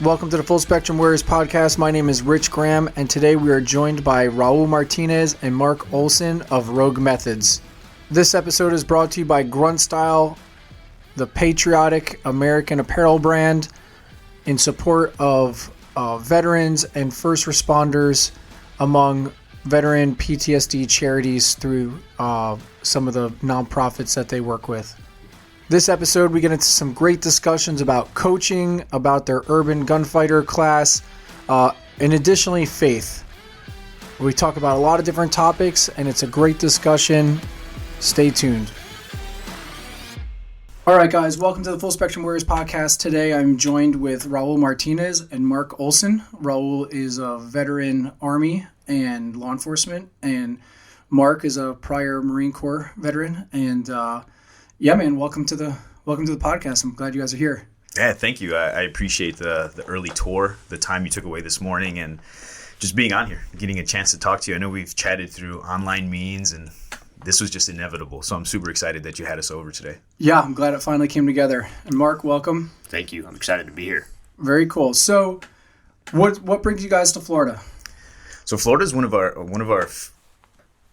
Welcome to the Full Spectrum Warriors podcast. My name is Rich Graham, and today we are joined by Raul Martinez and Mark Olson of Rogue Methods. This episode is brought to you by Grunt Style, the patriotic American apparel brand, in support of veterans and first responders among veteran PTSD charities through some of the nonprofits that they work with. This episode, we get into some great discussions about coaching, about their urban gunfighter class, and additionally faith. We talk about a lot of different topics, and it's a great discussion. Stay tuned. All right, guys, welcome to the Full Spectrum Warriors podcast. Today, I'm joined with Raul Martinez and Mark Olson. Raul is a veteran Army and law enforcement, and Mark is a prior Marine Corps veteran. And yeah, man, welcome to the podcast. I'm glad you guys are here. Yeah, thank you. I appreciate the early tour, the time you took away this morning, and just being on here, getting a chance to talk to you. I know we've chatted through online means, and this was just inevitable. So I'm super excited that you had us over today. Yeah, I'm glad it finally came together. And Mark, welcome. Thank you. I'm excited to be here. Very cool. So what brings you guys to Florida? So Florida is one of our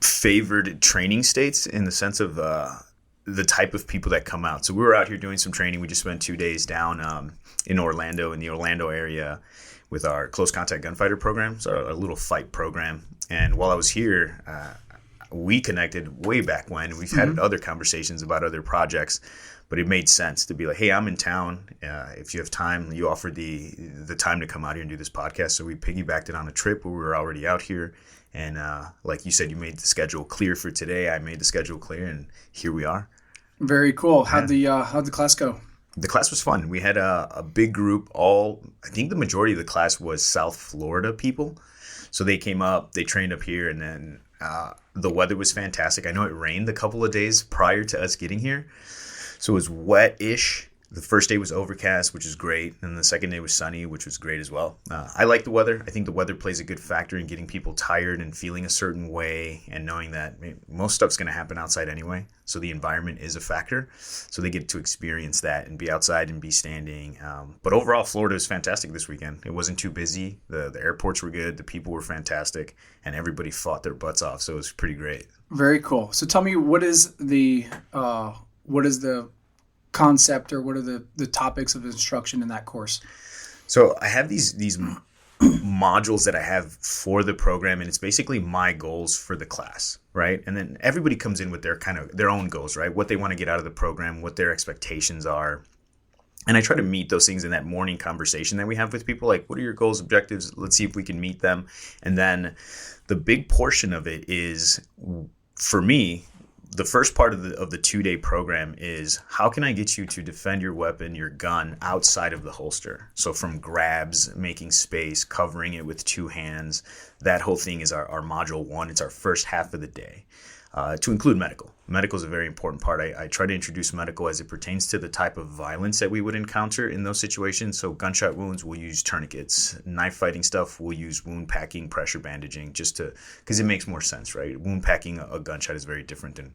favored training states in the sense of the type of people that come out. So we were out here doing some training. We just spent 2 days down in Orlando, in the Orlando area, with our close contact gunfighter program, so our little fight program. And while I was here, we connected way back when. We've had other conversations about other projects, but it made sense to be like, hey, I'm in town. If you have time, you offered the time to come out here and do this podcast. So we piggybacked it on a trip where we were already out here. And like you said, you made the schedule clear for today. I made the schedule clear, and here we are. Very cool. How'd the class go? The class was fun. We had a big group. I think the majority of the class was South Florida people. So they came up, they trained up here, and then the weather was fantastic. I know it rained a couple of days prior to us getting here. So it was wet-ish. The first day was overcast, which is great. And the second day was sunny, which was great as well. I like the weather. I think the weather plays a good factor in getting people tired and feeling a certain way and knowing that most stuff's going to happen outside anyway. So the environment is a factor. So they get to experience that and be outside and be standing. But overall, Florida was fantastic this weekend. It wasn't too busy. The airports were good. The people were fantastic. And everybody fought their butts off. So it was pretty great. Very cool. So tell me, what is the concept, or what are the topics of instruction in that course? So I have these modules that I have for the program, and it's basically my goals for the class, right? And then everybody comes in with their own goals, right? What they want to get out of the program, what their expectations are. And I try to meet those things in that morning conversation that we have with people, like, what are your goals, objectives? Let's see if we can meet them. And then the big portion of it is, for me, the first part of the 2-day program is, how can I get you to defend your weapon, your gun, outside of the holster? So from grabs, making space, covering it with 2 hands, that whole thing is our module 1. It's our first half of the day, to include medical. Medical is a very important part. I try to introduce medical as it pertains to the type of violence that we would encounter in those situations. So gunshot wounds, we'll use tourniquets. Knife fighting stuff, we'll use wound packing, pressure bandaging, because it makes more sense, right? Wound packing a gunshot is very different than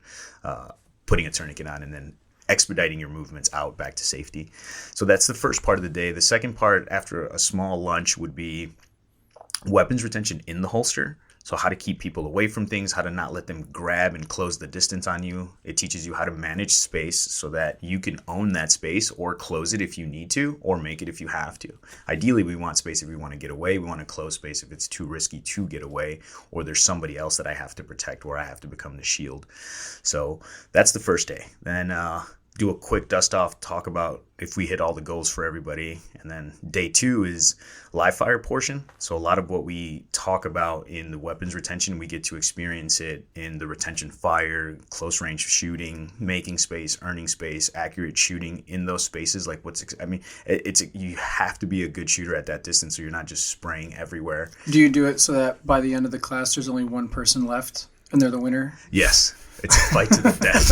putting a tourniquet on and then expediting your movements out back to safety. So that's the first part of the day. The second part, after a small lunch, would be weapons retention in the holster. So how to keep people away from things, how to not let them grab and close the distance on you. It teaches you how to manage space so that you can own that space or close it if you need to, or make it if you have to. Ideally, we want space if we want to get away. We want to close space if it's too risky to get away, or there's somebody else that I have to protect, where I have to become the shield. So that's the first day. Then do a quick dust off, talk about if we hit all the goals for everybody. And then day 2 is live fire portion. So a lot of what we talk about in the weapons retention, we get to experience it in the retention fire, close range shooting, making space, earning space, accurate shooting in those spaces. Like you have to be a good shooter at that distance, so you're not just spraying everywhere. Do you do it so that by the end of the class, there's only one person left and they're the winner? Yes. It's a fight to the death.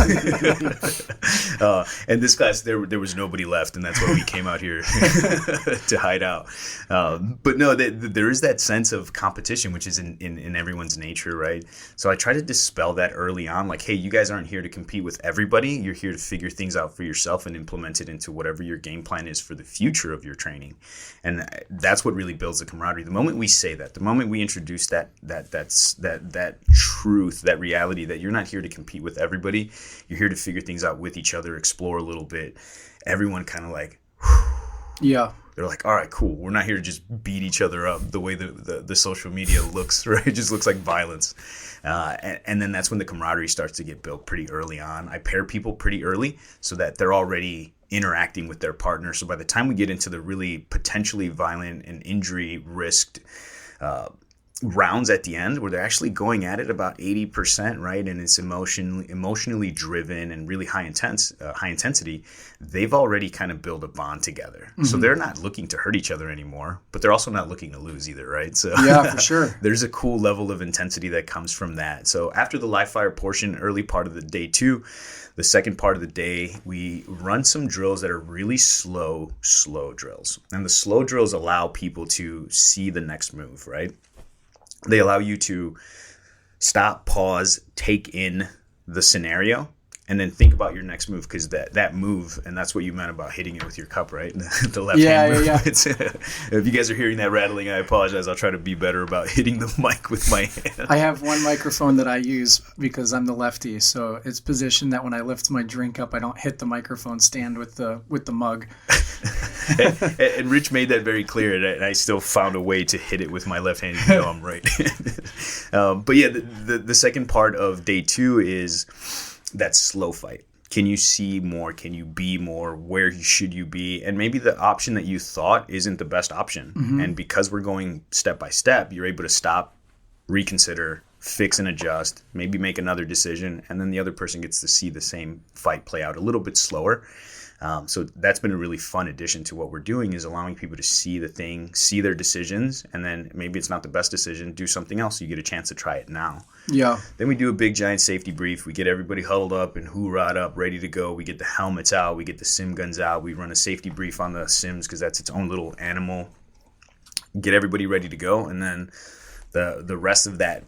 And this class, there was nobody left, and that's why we came out here to hide out. But no, there is that sense of competition, which is in everyone's nature, right? So I try to dispel that early on, like, hey, you guys aren't here to compete with everybody. You're here to figure things out for yourself and implement it into whatever your game plan is for the future of your training. And that's what really builds the camaraderie. The moment we say that, the moment we introduce that truth, that reality that you're not here to compete with everybody, you're here to figure things out with each other, explore a little bit. Everyone kind of like, yeah. They're like, all right, cool. We're not here to just beat each other up the way the social media looks, right? It just looks like violence. And then that's when the camaraderie starts to get built pretty early on. I pair people pretty early so that they're already interacting with their partner. So by the time we get into the really potentially violent and injury risked rounds at the end, where they're actually going at it about 80%, right? And it's emotionally driven and really high intensity. They've already kind of built a bond together. Mm-hmm. So they're not looking to hurt each other anymore, but they're also not looking to lose either, right? So yeah, for sure. There's a cool level of intensity that comes from that. So after the live fire portion, early part of the day 2, the second part of the day, we run some drills that are really slow drills. And the slow drills allow people to see the next move, right? They allow you to stop, pause, take in the scenario, and then think about your next move, because that move, and that's what you meant about hitting it with your cup, right? The left hand move. Yeah. If you guys are hearing that rattling, I apologize. I'll try to be better about hitting the mic with my hand. I have one microphone that I use because I'm the lefty, so it's positioned that when I lift my drink up, I don't hit the microphone stand with the mug. And Rich made that very clear, and I still found a way to hit it with my left hand, even though I'm right. But yeah, the second part of day 2 is that slow fight. Can you see more? Can you be more? Where should you be? And maybe the option that you thought isn't the best option. Mm-hmm. And because we're going step by step, you're able to stop, reconsider, fix and adjust, maybe make another decision, and then the other person gets to see the same fight play out a little bit slower. So that's been a really fun addition to what we're doing, is allowing people to see the thing, see their decisions, and then maybe it's not the best decision, do something else. You get a chance to try it now. Yeah. Then we do a big giant safety brief. We get everybody huddled up and hoorah'd up, ready to go. We get the helmets out. We get the sim guns out. We run a safety brief on the sims because that's its own little animal. Get everybody ready to go, and then the rest of that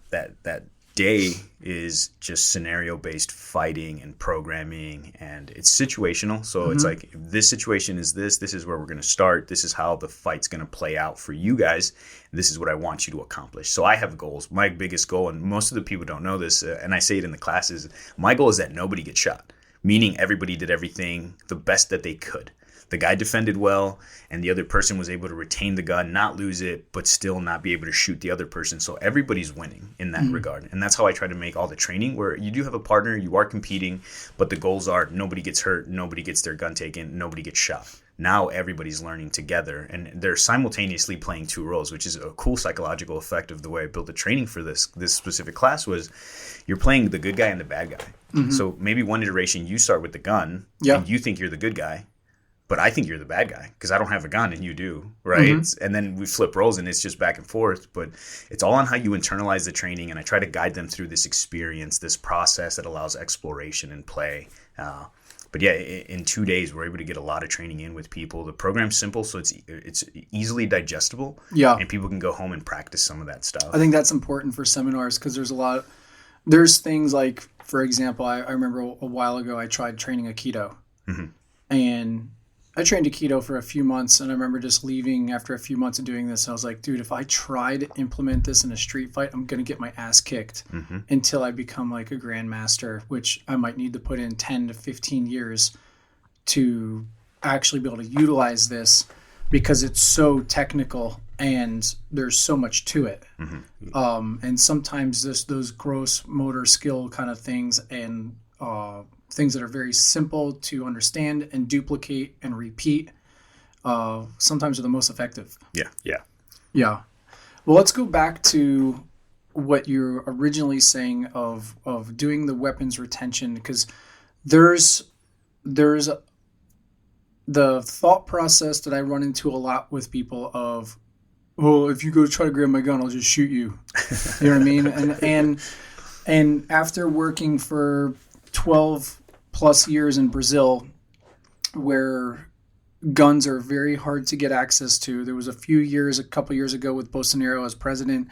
day is just scenario-based fighting and programming, and it's situational. So It's like, if this situation is this is where we're going to start. This is how the fight's going to play out for you guys. This is what I want you to accomplish. So I have goals. My biggest goal, and most of the people don't know this, and I say it in the classes, my goal is that nobody gets shot, meaning everybody did everything the best that they could. The guy defended well, and the other person was able to retain the gun, not lose it, but still not be able to shoot the other person. So everybody's winning in that regard. And that's how I try to make all the training, where you do have a partner, you are competing, but the goals are nobody gets hurt, nobody gets their gun taken, nobody gets shot. Now everybody's learning together, and they're simultaneously playing 2 roles, which is a cool psychological effect of the way I built the training for this specific class. Was you're playing the good guy and the bad guy. Mm-hmm. So maybe one iteration you start with the gun, and you think you're the good guy, but I think you're the bad guy because I don't have a gun and you do, right? Mm-hmm. And then we flip roles and it's just back and forth. But it's all on how you internalize the training, and I try to guide them through this experience, this process that allows exploration and play. But yeah, in 2 days, we're able to get a lot of training in with people. The program's simple, so it's easily digestible. Yeah. And people can go home and practice some of that stuff. I think that's important for seminars because there's things like, for example, I remember a while ago I tried training Aikido. Mm-hmm. And I trained Aikido for a few months, and I remember just leaving after a few months of doing this. I was like, dude, if I try to implement this in a street fight, I'm going to get my ass kicked until I become like a grandmaster, which I might need to put in 10 to 15 years to actually be able to utilize this because it's so technical and there's so much to it. Mm-hmm. And sometimes those gross motor skill kind of things and things that are very simple to understand and duplicate and repeat sometimes are the most effective. Yeah. Well, let's go back to what you're originally saying of doing the weapons retention, because there's the thought process that I run into a lot with people of, well, if you go try to grab my gun, I'll just shoot you. You know what I mean? And And after working for 12 plus years in Brazil, where guns are very hard to get access to, there was a couple years ago with Bolsonaro as president,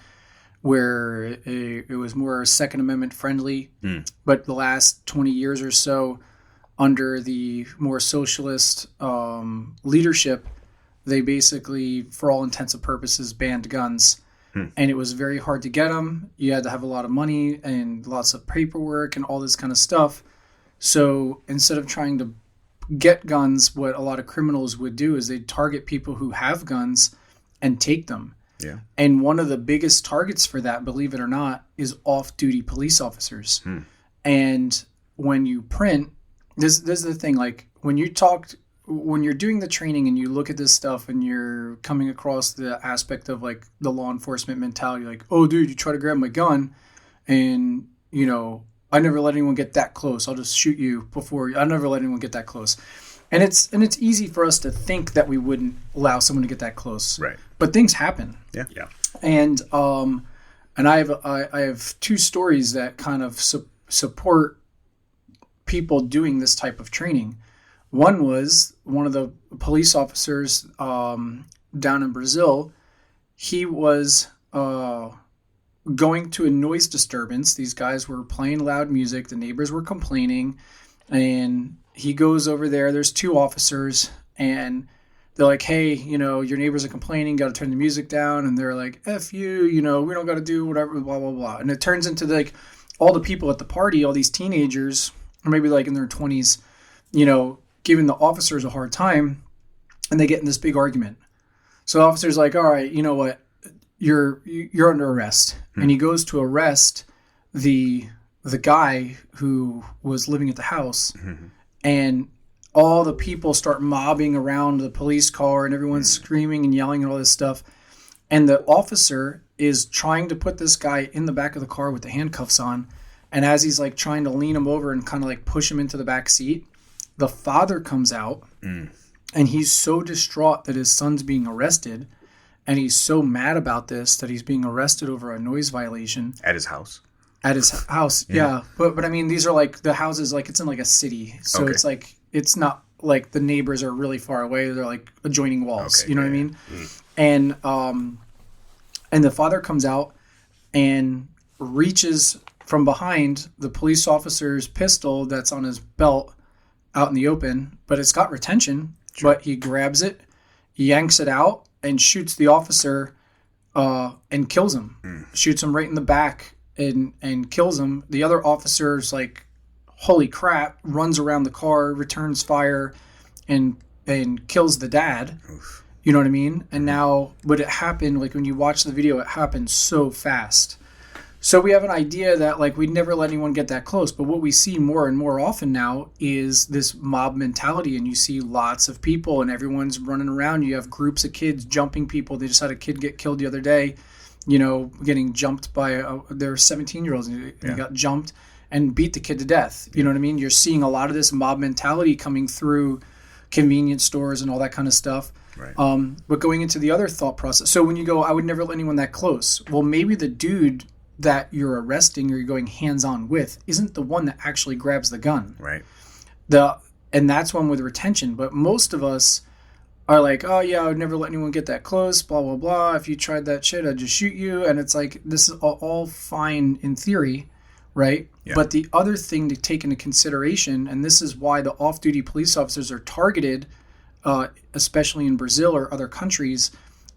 where it was more Second Amendment friendly. But the last 20 years or so, under the more socialist leadership, they basically, for all intents and purposes, banned guns. And it was very hard to get them. You had to have a lot of money and lots of paperwork and all this kind of stuff. So instead of trying to get guns, what a lot of criminals would do is they'd target people who have guns and take them. Yeah. And one of the biggest targets for that, believe it or not, is off-duty police officers. And when you print, this is the thing, like when you're doing the training and you look at this stuff and you're coming across the aspect of like the law enforcement mentality, like, oh dude, you try to grab my gun and, you know, I never let anyone get that close. I'll just shoot you I never let anyone get that close. And it's two for us to think that we wouldn't allow someone to get that close. Right. But things happen. Yeah. And I have two stories that kind of support people doing this type of training. One was one of the police officers down in Brazil. He was going to a noise disturbance. These guys were playing loud music. The neighbors were complaining. And he goes over there. There's two officers. And they're like, hey, you know, your neighbors are complaining. Got to turn the music down. And they're like, F you, you know, we don't got to do whatever, blah, blah, blah. And it turns into like all the people at the party, all these teenagers, or maybe like in their 20s, you know, giving the officers a hard time, and they get in this big argument. So the officer's like, all right, you know what? You're under arrest. And he goes to arrest the guy who was living at the house. And all the people start mobbing around the police car and everyone's screaming and yelling and all this stuff. And the officer is trying to put this guy in the back of the car with the handcuffs on. And as he's like trying to lean him over and kind of like push him into the back seat, the father comes out and he's so distraught that his son's being arrested, and he's so mad about this that he's being arrested over a noise violation At his house. Yeah. But I mean, these are like the houses, like it's in like a city, so it's like it's not like the neighbors are really far away. They're like adjoining walls. You know what I mean? And the father comes out and reaches from behind the police officer's pistol that's on his belt out in the open, but it's got retention. But he grabs it, yanks it out, and shoots the officer and kills him. Shoots him right in the back and kills him. The other officer's like, holy crap, runs around the car, returns fire, and kills the dad. Oof. You know what I mean? And now, but it happened, like when you watch the video, it happened so fast. So we have an idea that like we'd never let anyone get that close. But what we see more and more often now is this mob mentality. And you see lots of people and everyone's running around. You have groups of kids jumping people. They just had a kid get killed the other day, you know, getting jumped by their 17-year-olds. And he got jumped and beat the kid to death. You know what I mean? You're seeing a lot of this mob mentality coming through convenience stores and all that kind of stuff. Right. But going into the other thought process. So when you go, I would never let anyone that close. Well, maybe the dude that you're arresting or you're going hands-on with isn't the one that actually grabs the gun. Right. And that's one with retention. But most of us are like, oh yeah, I would never let anyone get that close, blah, blah, blah. If you tried that shit, I'd just shoot you. And it's like, this is all fine in theory, right? Yeah. But the other thing to take into consideration, and this is why the off-duty police officers are targeted, especially in Brazil or other countries,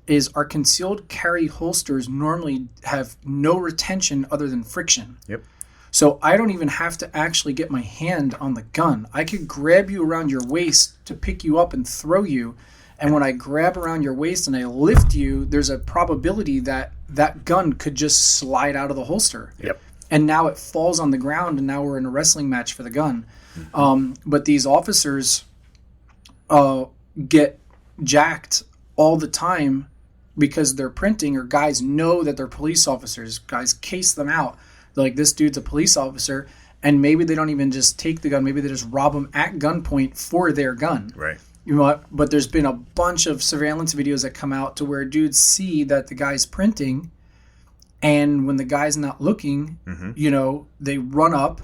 is our concealed carry holsters normally have no retention other than friction. Yep. So I don't even have to actually get my hand on the gun. I could grab you around your waist to pick you up and throw you. And when I grab around your waist and I lift you, there's a probability that that gun could just slide out of the holster. Yep. And now it falls on the ground, and now we're in a wrestling match for the gun. But these officers get jacked all the time because they're printing, or guys know that they're police officers. Guys case them out. They're like, this dude's a police officer, and maybe they don't even just take the gun. Maybe they just rob them at gunpoint for their gun. Right. You know what? But there's been a bunch of surveillance videos that come out to where dudes see that the guy's printing, And when the guy's not looking, they run up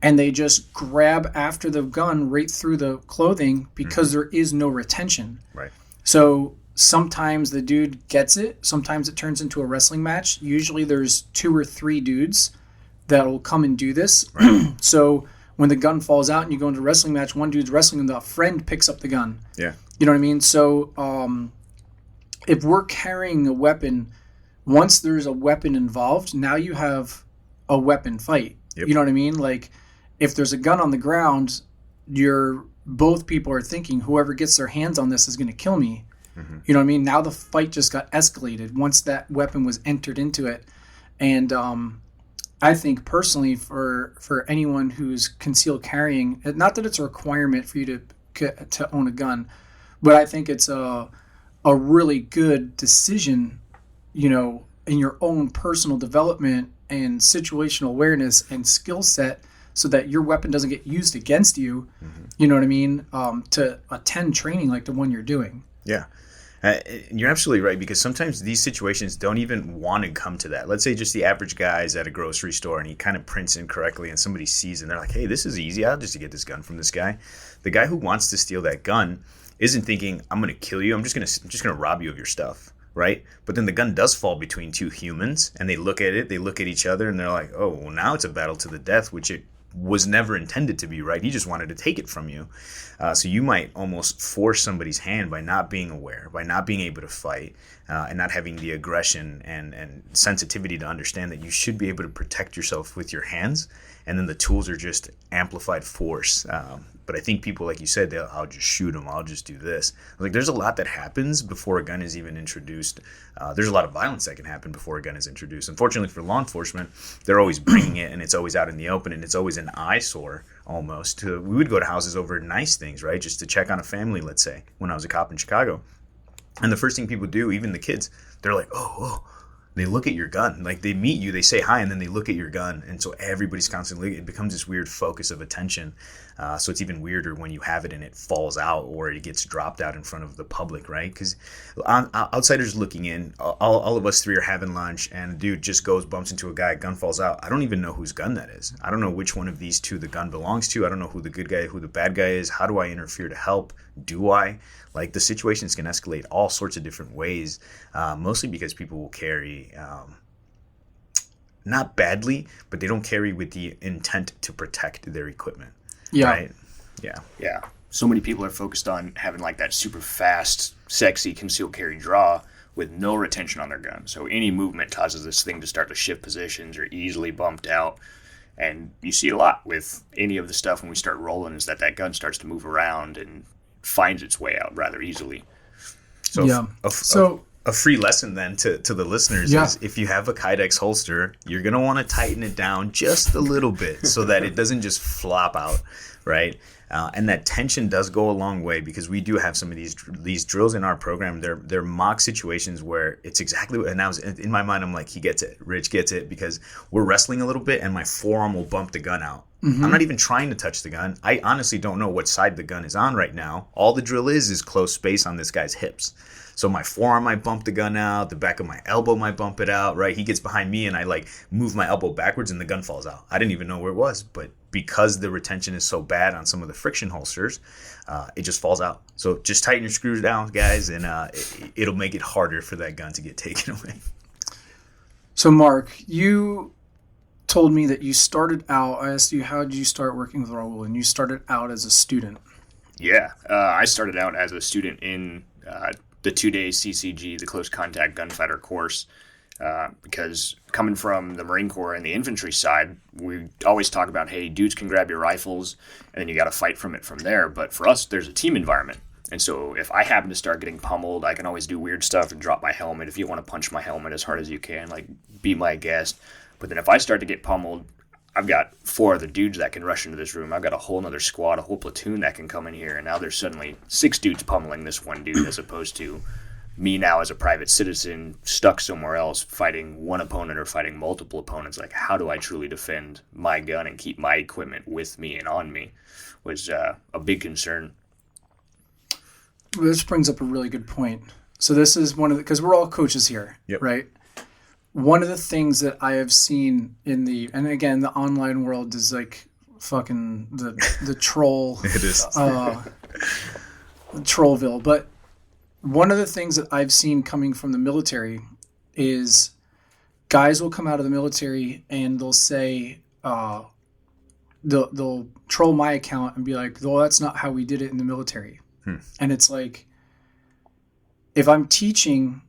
and they just grab after the gun right through the clothing because there is no retention. Right. So sometimes the dude gets it. Sometimes it turns into a wrestling match. Usually there's 2 or 3 dudes that will come and do this. Right. So when the gun falls out and you go into a wrestling match, one dude's wrestling and the friend picks up the gun. Yeah. You know what I mean? So if we're carrying a weapon, once there's a weapon involved, now you have a weapon fight. Yep. You know what I mean? Like, if there's a gun on the ground, both people are thinking whoever gets their hands on this is going to kill me. Mm-hmm. You know what I mean? Now the fight just got escalated once that weapon was entered into it. And I think personally for anyone who's concealed carrying, not that it's a requirement for you to own a gun, but I think it's a really good decision, in your own personal development and situational awareness and skill set, so that your weapon doesn't get used against you, you know what I mean, to attend training like the one you're doing. Yeah. You're absolutely right, because sometimes these situations don't even want to come to that. Let's say just the average guy is at a grocery store and he kind of prints incorrectly and somebody sees it and they're like, hey, this is easy. I'll just get this gun from this guy. The guy who wants to steal that gun isn't thinking, I'm going to kill you. I'm just going to rob you of your stuff. Right? But then the gun does fall between 2 humans and they look at it, they look at each other and they're like, oh, well, now it's a battle to the death, which it was never intended to be, right? He just wanted to take it from you. So you might almost force somebody's hand by not being aware, by not being able to fight, and not having the aggression and sensitivity to understand that you should be able to protect yourself with your hands, and then the tools are just amplified force. But I think people, like you said, I'll just shoot them, I'll just do this. Like, there's a lot that happens before a gun is even introduced. There's a lot of violence that can happen before a gun is introduced. Unfortunately for law enforcement, they're always bringing it, and it's always out in the open, and it's always an eyesore almost. We would go to houses over nice things, right, just to check on a family, let's say, when I was a cop in Chicago. And the first thing people do, even the kids, they're like, oh. They look at your gun. Like, they meet you, they say hi, and then they look at your gun. And so everybody's constantly, it becomes this weird focus of attention. So it's even weirder when you have it and it falls out or it gets dropped out in front of the public, right? Because outsiders looking in, all of us 3 are having lunch, and a dude just bumps into a guy, gun falls out. I don't even know whose gun that is. I don't know which one of these 2 the gun belongs to. I don't know who the good guy, who the bad guy is. How do I interfere to help? Do I? Like, the situations can escalate all sorts of different ways, mostly because people will carry, not badly, but they don't carry with the intent to protect their equipment. Yeah. Right? Yeah. Yeah. So many people are focused on having like that super fast, sexy concealed carry draw with no retention on their gun. So any movement causes this thing to start to shift positions or easily bumped out. And you see a lot with any of the stuff when we start rolling is that gun starts to move around and finds its way out rather easily. So yeah. A free lesson then to the listeners is, if you have a Kydex holster, you're going to want to tighten it down just a little bit so that it doesn't just flop out, right? And that tension does go a long way, because we do have some of these drills in our program. They're mock situations where it's exactly what, and I was in my mind, I'm like, he gets it, Rich gets it, because we're wrestling a little bit and my forearm will bump the gun out. Mm-hmm. I'm not even trying to touch the gun. I honestly don't know what side the gun is on right now. All the drill is close space on this guy's hips. So my forearm might bump the gun out, the back of my elbow might bump it out, right? He gets behind me and I like move my elbow backwards and the gun falls out. I didn't even know where it was, but because the retention is so bad on some of the friction holsters, it just falls out. So just tighten your screws down, guys, and it'll make it harder for that gun to get taken away. So Mark, you told me that you started out, I asked you, how did you start working with Raul? And you started out as a student. Yeah, I started out as a student in the 2-day CCG, the Close Contact Gunfighter course, because coming from the Marine Corps and the infantry side, we always talk about, hey, dudes can grab your rifles, and then you got to fight from there. But for us, there's a team environment. And so if I happen to start getting pummeled, I can always do weird stuff and drop my helmet. If you want to punch my helmet as hard as you can, like, be my guest. But then if I start to get pummeled, I've got 4 other dudes that can rush into this room. I've got a whole nother squad, a whole platoon that can come in here. And now there's suddenly 6 dudes pummeling this one dude, as opposed to me now as a private citizen stuck somewhere else fighting one opponent or fighting multiple opponents. Like, how do I truly defend my gun and keep my equipment with me and on me was a big concern. This brings up a really good point. So this is one of the, because we're all coaches here, yep. Right? one of the things that I have seen and again, the online world is like fucking the troll. It is. Trollville. But one of the things that I've seen coming from the military is guys will come out of the military and they'll say, they'll troll my account and be like, well, that's not how we did it in the military. And it's like, if I'm teaching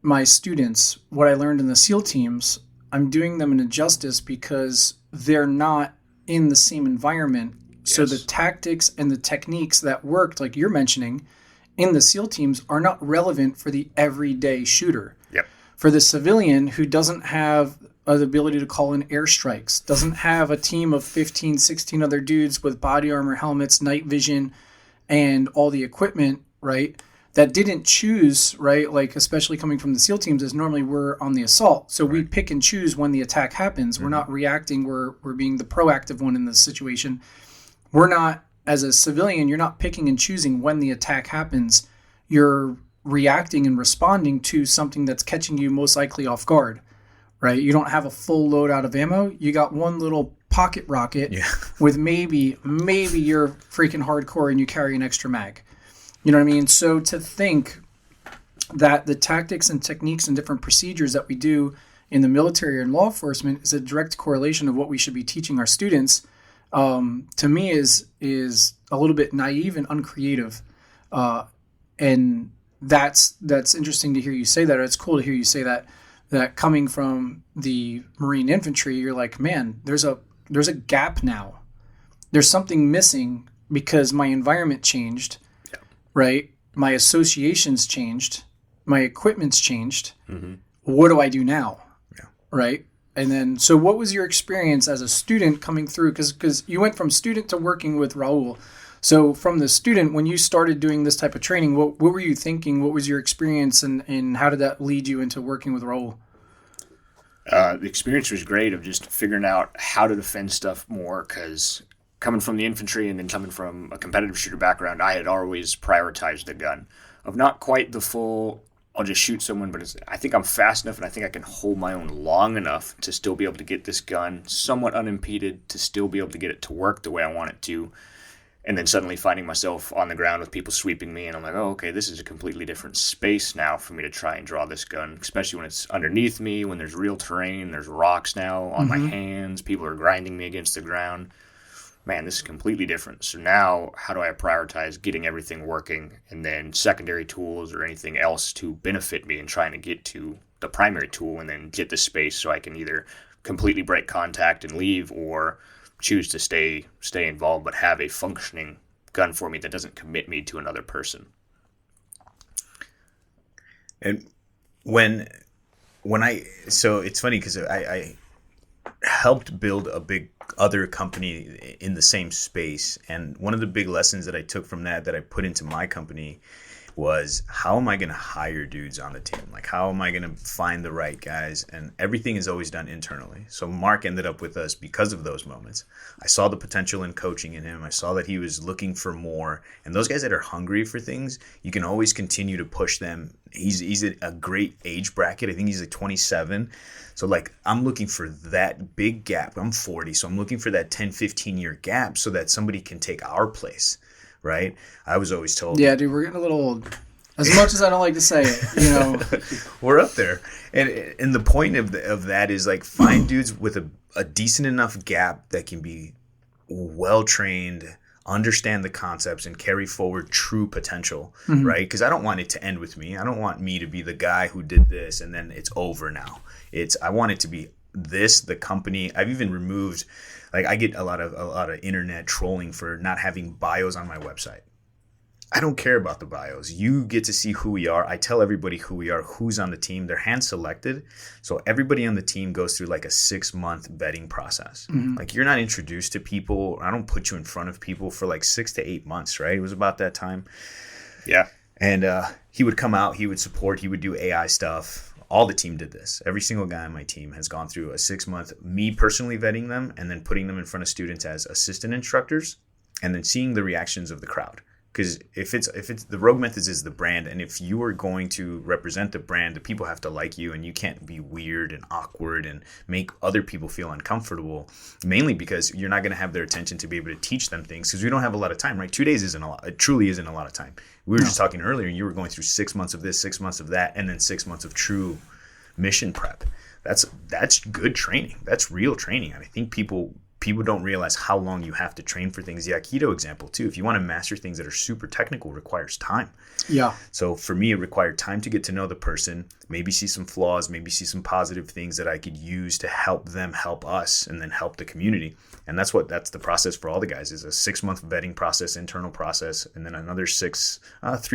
my students what I learned in the SEAL teams, I'm doing them an injustice because they're not in the same environment. Yes. So the tactics and the techniques that worked, like you're mentioning, in the SEAL teams are not relevant for the everyday shooter. Yep. For the civilian who doesn't have the ability to call in airstrikes, doesn't have a team of 15, 16 other dudes with body armor, helmets, night vision, and all the equipment, right? That didn't choose, right? Like, especially coming from the SEAL teams, is normally we're on the assault. So we pick and choose when the attack happens. We're not reacting. We're being the proactive one in the situation. We're not, as a civilian, you're not picking and choosing when the attack happens. You're reacting and responding to something that's catching you most likely off guard, right? You don't have a full loadout of ammo. You got one little pocket rocket with maybe you're freaking hardcore and you carry an extra mag. You know what I mean? So to think that the tactics and techniques and different procedures that we do in the military and law enforcement is a direct correlation of what we should be teaching our students, to me is a little bit naive and uncreative. And that's interesting to hear you say that. Or it's cool to hear you say that coming from the Marine infantry, you're like, man, there's a gap now. There's something missing because my environment changed. Right? My associations changed. My equipment's changed. Mm-hmm. What do I do now? Yeah. Right? And then, so what was your experience as a student coming through? Because you went from student to working with Raul. So from the student, when you started doing this type of training, what were you thinking? What was your experience and how did that lead you into working with Raul? The experience was great of just figuring out how to defend stuff more because coming from the infantry and then coming from a competitive shooter background, I had always prioritized the gun of not quite the full, I'll just shoot someone, but I think I'm fast enough and I think I can hold my own long enough to still be able to get this gun somewhat unimpeded, to still be able to get it to work the way I want it to. And then suddenly finding myself on the ground with people sweeping me and I'm like, oh, okay, this is a completely different space now for me to try and draw this gun, especially when it's underneath me, when there's real terrain, there's rocks now on my hands, people are grinding me against the ground. Man, this is completely different. So now how do I prioritize getting everything working and then secondary tools or anything else to benefit me in trying to get to the primary tool and then get the space so I can either completely break contact and leave or choose to stay involved but have a functioning gun for me that doesn't commit me to another person. And so it's funny because I helped build a big other company in the same space, and one of the big lessons that I took from that I put into my company was, how am I going to hire dudes on the team? Like, how am I going to find the right guys? And everything is always done internally. So Mark ended up with us because of those moments. I saw the potential in coaching in him. I saw that he was looking for more. And those guys that are hungry for things, you can always continue to push them. He's a great age bracket. I think he's like 27. So like, I'm looking for that big gap. I'm 40. So I'm looking for that 10, 15 year gap so that somebody can take our place. Right? I was always told. Yeah, dude, we're getting a little old. As much as I don't like to say it, you know. We're up there. And the point of that is like, find dudes with a decent enough gap that can be well trained, understand the concepts, and carry forward true potential, right? Because I don't want it to end with me. I don't want me to be the guy who did this and then it's over now. I want it to be this, the company. I've even removed, like, I get a lot of internet trolling for not having bios on my website. I don't care about the bios. You get to see who we are. I tell everybody who we are, who's on the team. They're hand selected. So everybody on the team goes through like a 6-month vetting process. Like, you're not introduced to people. I don't put you in front of people for like 6 to 8 months, right? It was about that time. Yeah. And he would come out, he would support, he would do AI stuff. All the team did this. Every single guy on my team has gone through a 6-month, me personally vetting them and then putting them in front of students as assistant instructors and then seeing the reactions of the crowd. Because if it's the Rogue Methods is the brand, and if you are going to represent the brand, the people have to like you, and you can't be weird and awkward and make other people feel uncomfortable. Mainly because you're not going to have their attention to be able to teach them things, because we don't have a lot of time, right? 2 days isn't a lot. It truly isn't a lot of time. We were just talking earlier, and you were going through 6 months of this, 6 months of that, and then 6 months of true mission prep. That's good training. That's real training. And I think people don't realize how long you have to train for things. The Aikido example too. If you want to master things that are super technical, requires time. Yeah. So for me, it required time to get to know the person, maybe see some flaws, maybe see some positive things that I could use to help them help us, and then help the community. And that's the process for all the guys, is a 6-month vetting process, internal process, and then another 3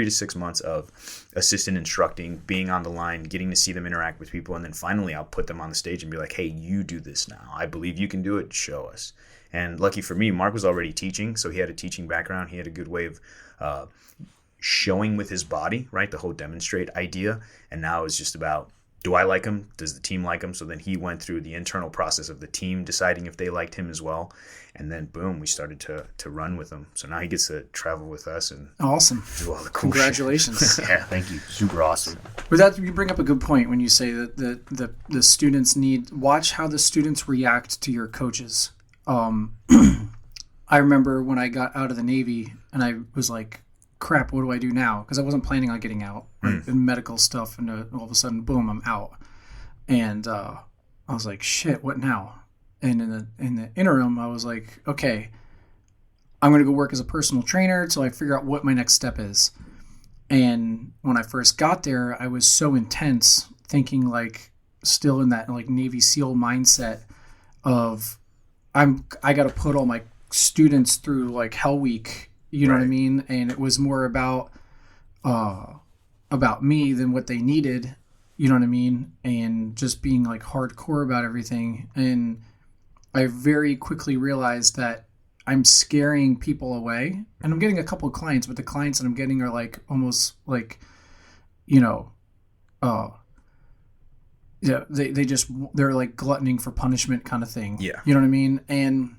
to 6 months of assistant instructing, being on the line, getting to see them interact with people. And then finally I'll put them on the stage and be like, hey, you do this now. I believe you can do it. Show us. And lucky for me, Mark was already teaching, so he had a teaching background. He had a good way of showing with his body, right? The whole demonstrate idea. And now it's just about, do I like him? Does the team like him? So then he went through the internal process of the team deciding if they liked him as well. And then boom, we started to run with him. So now he gets to travel with us and awesome. Do all the cool Congratulations. shit. Yeah, thank you. Super awesome. But that, you bring up a good point when you say that the students watch how the students react to your coaches. I remember when I got out of the Navy and I was like, crap, what do I do now? Because I wasn't planning on getting out, right? And medical stuff, and all of a sudden, boom, I'm out. And I was like, shit, what now? And in the interim, I was like, okay, I'm going to go work as a personal trainer until I figure out what my next step is. And when I first got there, I was so intense, thinking like still in that like Navy SEAL mindset of I got to put all my students through like Hell Week. You know what I mean? And it was more about me than what they needed. You know what I mean? And just being like hardcore about everything. And I very quickly realized that I'm scaring people away. And I'm getting a couple of clients, but the clients that I'm getting are like almost like, they're like gluttoning for punishment kind of thing. Yeah. You know what I mean? And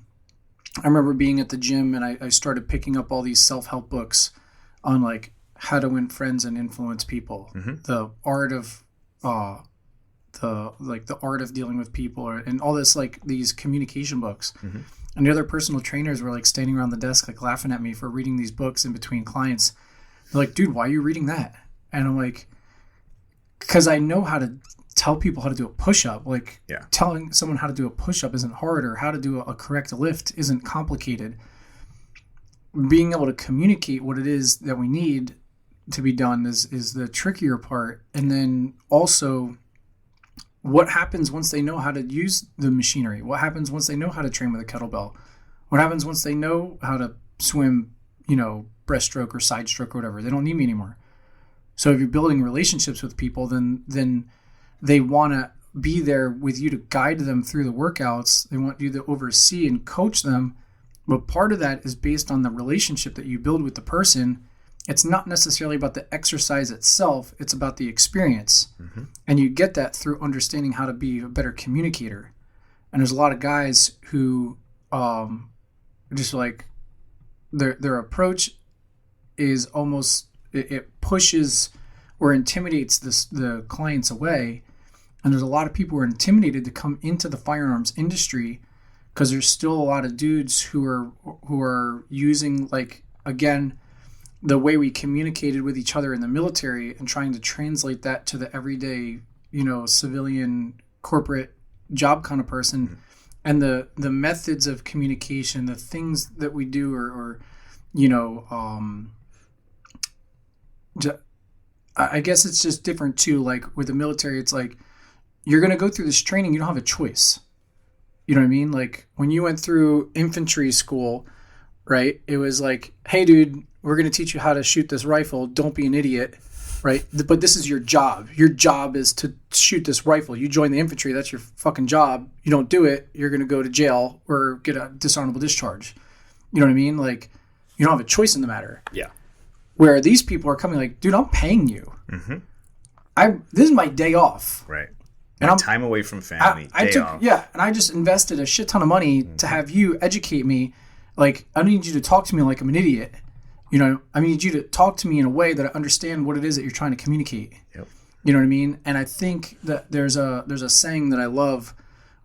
I remember being at the gym and I started picking up all these self-help books on like how to win friends and influence people, the art of the art of dealing with people, and all this, like these communication books. And the other personal trainers were like standing around the desk like laughing at me for reading these books in between clients. They're like, dude, why are you reading that? And I'm like, because I know how to tell people how to do a push-up. Like telling someone how to do a push-up isn't hard, or how to do a correct lift isn't complicated. Being able to communicate what it is that we need to be done is the trickier part. And then also what happens once they know how to use the machinery? What happens once they know how to train with a kettlebell? What happens once they know how to swim, breaststroke or side stroke or whatever? They don't need me anymore. So if you're building relationships with people, then they want to be there with you to guide them through the workouts. They want you to oversee and coach them. But part of that is based on the relationship that you build with the person. It's not necessarily about the exercise itself. It's about the experience. And you get that through understanding how to be a better communicator. And there's a lot of guys who just like their approach is almost, it pushes or intimidates the clients away. And there's a lot of people who are intimidated to come into the firearms industry because there's still a lot of dudes who are using, like, again, the way we communicated with each other in the military and trying to translate that to the everyday, civilian corporate job kind of person. And the methods of communication, the things that we do I guess it's just different too. Like with the military, it's like, you're going to go through this training. You don't have a choice. You know what I mean? Like when you went through infantry school, right? It was like, hey dude, we're going to teach you how to shoot this rifle. Don't be an idiot. Right. But this is your job. Your job is to shoot this rifle. You join the infantry. That's your fucking job. You don't do it, you're going to go to jail or get a dishonorable discharge. You know what I mean? Like you don't have a choice in the matter. Yeah. Where these people are coming like, dude, I'm paying you. This is my day off. Right. And I'm time away from family. And I just invested a shit ton of money to have you educate me. Like, I don't need you to talk to me like I'm an idiot. You know, I need you to talk to me in a way that I understand what it is that you're trying to communicate. Yep. You know what I mean? And I think that there's a saying that I love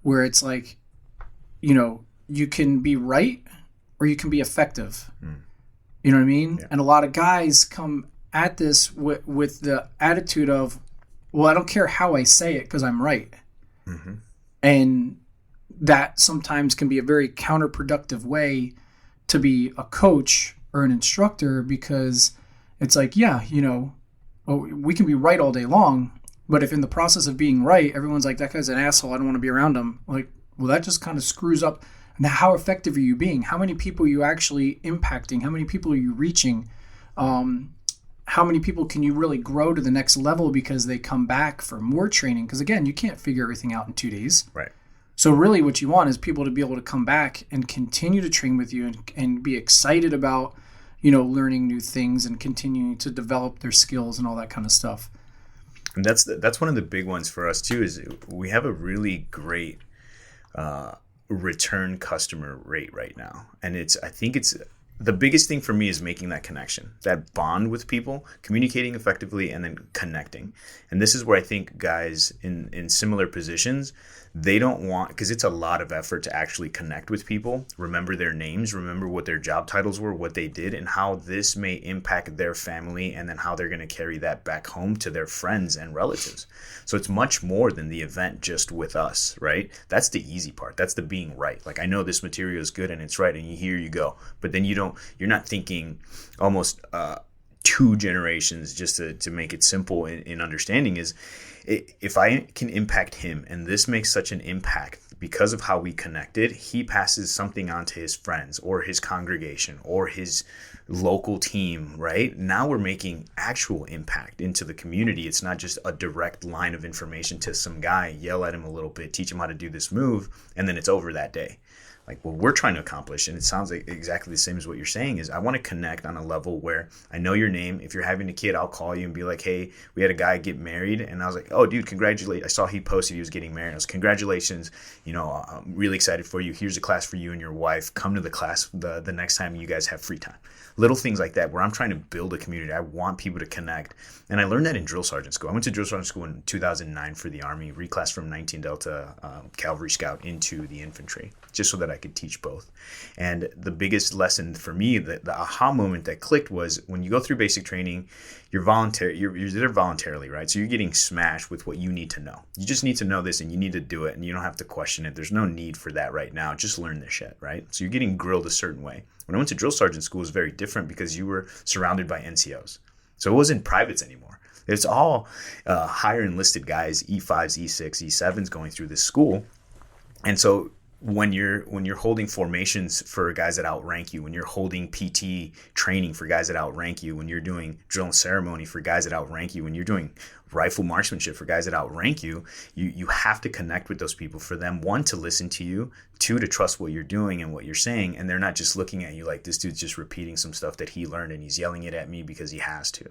where it's like, you know, you can be right or you can be effective. You know what I mean? Yeah. And a lot of guys come at this with the attitude of, well, I don't care how I say it because I'm right. Mm-hmm. And that sometimes can be a very counterproductive way to be a coach or an instructor, because it's like, yeah, you know, we can be right all day long, but if in the process of being right, everyone's like, that guy's an asshole, I don't want to be around him. Like, well, that just kind of screws up. Now, how effective are you being? How many people are you actually impacting? How many people are you reaching? How many people can you really grow to the next level because they come back for more training? Because again, you can't figure everything out in 2 days. Right. So really what you want is people to be able to come back and continue to train with you and be excited about, you know, learning new things and continuing to develop their skills and all that kind of stuff. And that's one of the big ones for us too, is we have a really great return customer rate right now. And I think it's the biggest thing for me is making that connection, that bond with people, communicating effectively, and then connecting. And this is where I think guys in similar positions, they don't want, because it's a lot of effort to actually connect with people, remember their names, remember what their job titles were, what they did, and how this may impact their family, and then how they're going to carry that back home to their friends and relatives. So it's much more than the event just with us, right? That's the easy part. That's the being right. Like, I know this material is good and it's right, and here you go. But then you're not thinking almost 2 generations, just to make it simple in understanding, is if I can impact him, and this makes such an impact because of how we connected, he passes something on to his friends or his congregation or his local team, right? Now we're making actual impact into the community. It's not just a direct line of information to some guy, yell at him a little bit, teach him how to do this move, and then it's over that day. Like, what we're trying to accomplish, and it sounds like exactly the same as what you're saying, is I want to connect on a level where I know your name. If you're having a kid, I'll call you and be like, hey, we had a guy get married. And I was like, oh, dude, congratulations. I saw he posted he was getting married. I was, congratulations. You know, I'm really excited for you. Here's a class for you and your wife. Come to the class the next time you guys have free time. Little things like that where I'm trying to build a community. I want people to connect. And I learned that in drill sergeant school. I went to drill sergeant school in 2009 for the Army, reclassed from 19 Delta Cavalry Scout into the infantry, just so that I could teach both. And the biggest lesson for me, the aha moment that clicked, was when you go through basic training, you're there voluntarily, right? So you're getting smashed with what you need to know. You just need to know this and you need to do it, and you don't have to question it. There's no need for that right now. Just learn this shit, right? So you're getting grilled a certain way. When I went to drill sergeant school, it was very different because you were surrounded by NCOs. So it wasn't privates anymore. It's all higher enlisted guys, E5s, E6, E7s going through this school. And so when you're holding formations for guys that outrank you, when you're holding PT training for guys that outrank you, when you're doing drill and ceremony for guys that outrank you, when you're doing rifle marksmanship for guys that outrank you, you have to connect with those people for them, 1, to listen to you, 2, to trust what you're doing and what you're saying, and they're not just looking at you like this dude's just repeating some stuff that he learned and he's yelling it at me because he has to.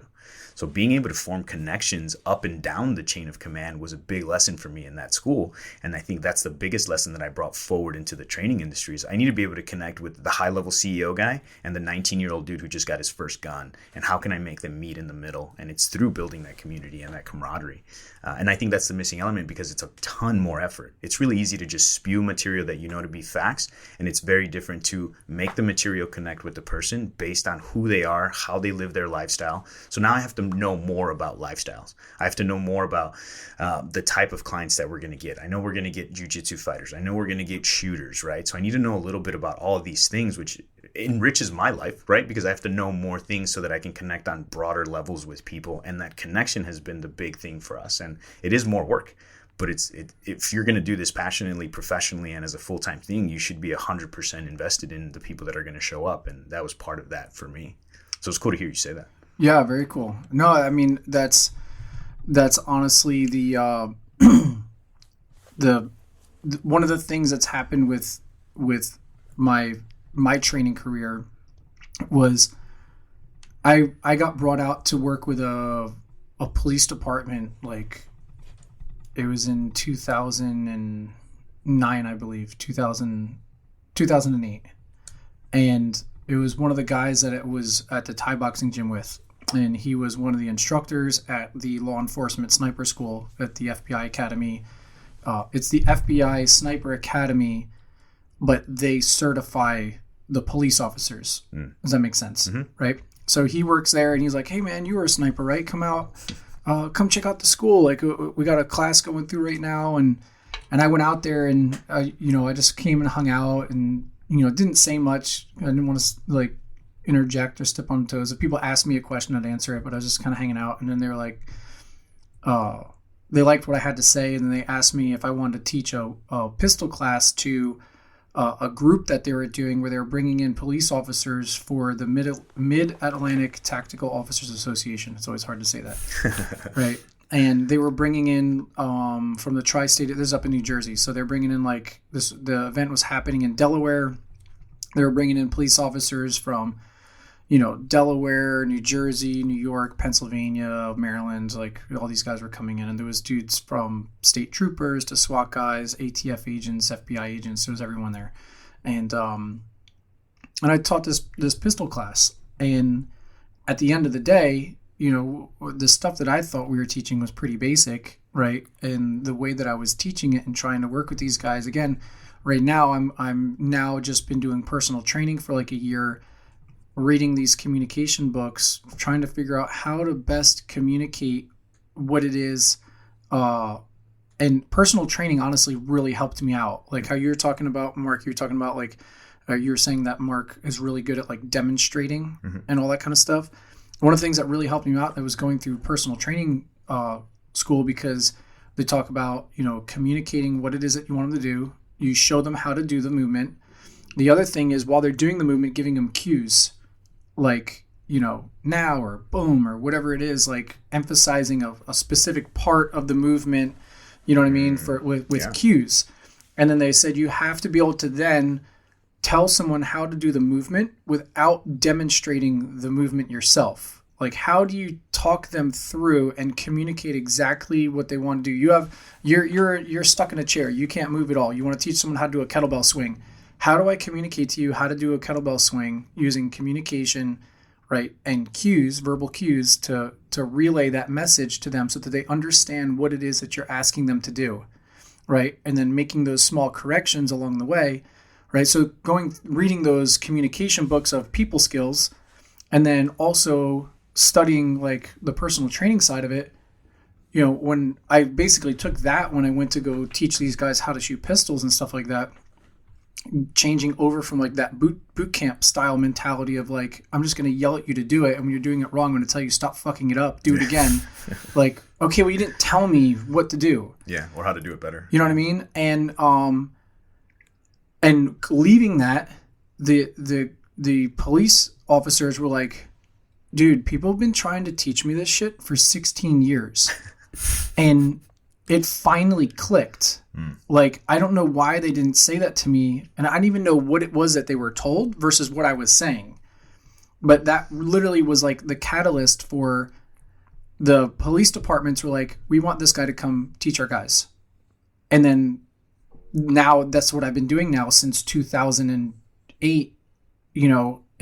So being able to form connections up and down the chain of command was a big lesson for me in that school, and I think that's the biggest lesson that I brought forward into the training industries. I need to be able to connect with the high-level CEO guy and the 19-year-old dude who just got his first gun, and how can I make them meet in the middle? And it's through building that community and that camaraderie. And I think that's the missing element, because it's a ton more effort. It's really easy to just spew material that you know to be facts, and it's very different to make the material connect with the person based on who they are, how they live their lifestyle. So now I have to know more about lifestyles. I have to know more about the type of clients that we're going to get. I know we're going to get jiu-jitsu fighters. I know we're going to get shooters, right? So I need to know a little bit about all of these things, which enriches my life, right? Because I have to know more things so that I can connect on broader levels with people. And that connection has been the big thing for us. And it is more work, but if you're going to do this passionately, professionally, and as a full-time thing, you should be 100% invested in the people that are going to show up. And that was part of that for me. So it's cool to hear you say that. Yeah, very cool. No, I mean, that's honestly the one of the things that's happened with my training career was I got brought out to work with a police department, like it was in 2009, I believe, 2008. And It was one of the guys that it was at the Thai boxing gym with, and he was one of the instructors at the law enforcement sniper school at the FBI Academy. It's the FBI Sniper Academy, but they certify the police officers. Does that make sense? Right? So he works there, and he's like, hey, man, you were a sniper, right? Come out. Come check out the school. Like, we got a class going through right now. And I went out there, and, I just came and hung out and, didn't say much. I didn't want to, like, interject or step on toes. If people asked me a question, I'd answer it, but I was just kind of hanging out. And then they were like, they liked what I had to say, and then they asked me if I wanted to teach a pistol class to a group that they were doing where they were bringing in police officers for the Mid-Atlantic Tactical Officers Association. It's always hard to say that, right? And they were bringing in from the tri-state. This is up in New Jersey, so they're bringing in like this. The event was happening in Delaware. They were bringing in police officers from, Delaware, New Jersey, New York, Pennsylvania, Maryland. Like all these guys were coming in, and there was dudes from state troopers to SWAT guys, ATF agents, FBI agents. There was everyone there, and I taught this pistol class. And at the end of the day, the stuff that I thought we were teaching was pretty basic, right? And the way that I was teaching it and trying to work with these guys, again, right now I'm now just been doing personal training for like a year, reading these communication books, trying to figure out how to best communicate what it is. And personal training honestly really helped me out. Like how you're talking about, Mark, you're talking about like, you were saying that Mark is really good at like demonstrating and all that kind of stuff. One of the things that really helped me out, I was going through personal training school, because they talk about, communicating what it is that you want them to do. You show them how to do the movement. The other thing is, while they're doing the movement, giving them cues like, now or boom or whatever it is, like emphasizing a specific part of the movement, you know what I mean, with cues. And then they said you have to be able to then tell someone how to do the movement without demonstrating the movement yourself. Like, how do you talk them through and communicate exactly what they want to do? You're stuck in a chair. You can't move at all. You want to teach someone how to do a kettlebell swing. How do I communicate to you how to do a kettlebell swing using communication, right, and cues, verbal cues, to relay that message to them so that they understand what it is that you're asking them to do, right? And then making those small corrections along the way, right? So reading those communication books of people skills, and then also studying like the personal training side of it. When I basically took that when I went to go teach these guys how to shoot pistols and stuff like that, changing over from like that boot camp style mentality of like, I'm just going to yell at you to do it, and when you're doing it wrong, I'm going to tell you stop fucking it up, do it again. Like, okay, well, you didn't tell me what to do. Yeah, or how to do it better. You know what I mean? And leaving that, the police officers were like, dude, people have been trying to teach me this shit for 16 years. And it finally clicked. Like, I don't know why they didn't say that to me. And I didn't even know what it was that they were told versus what I was saying. But that literally was like the catalyst for the police departments were like, we want this guy to come teach our guys. And then now that's what I've been doing now since 2008,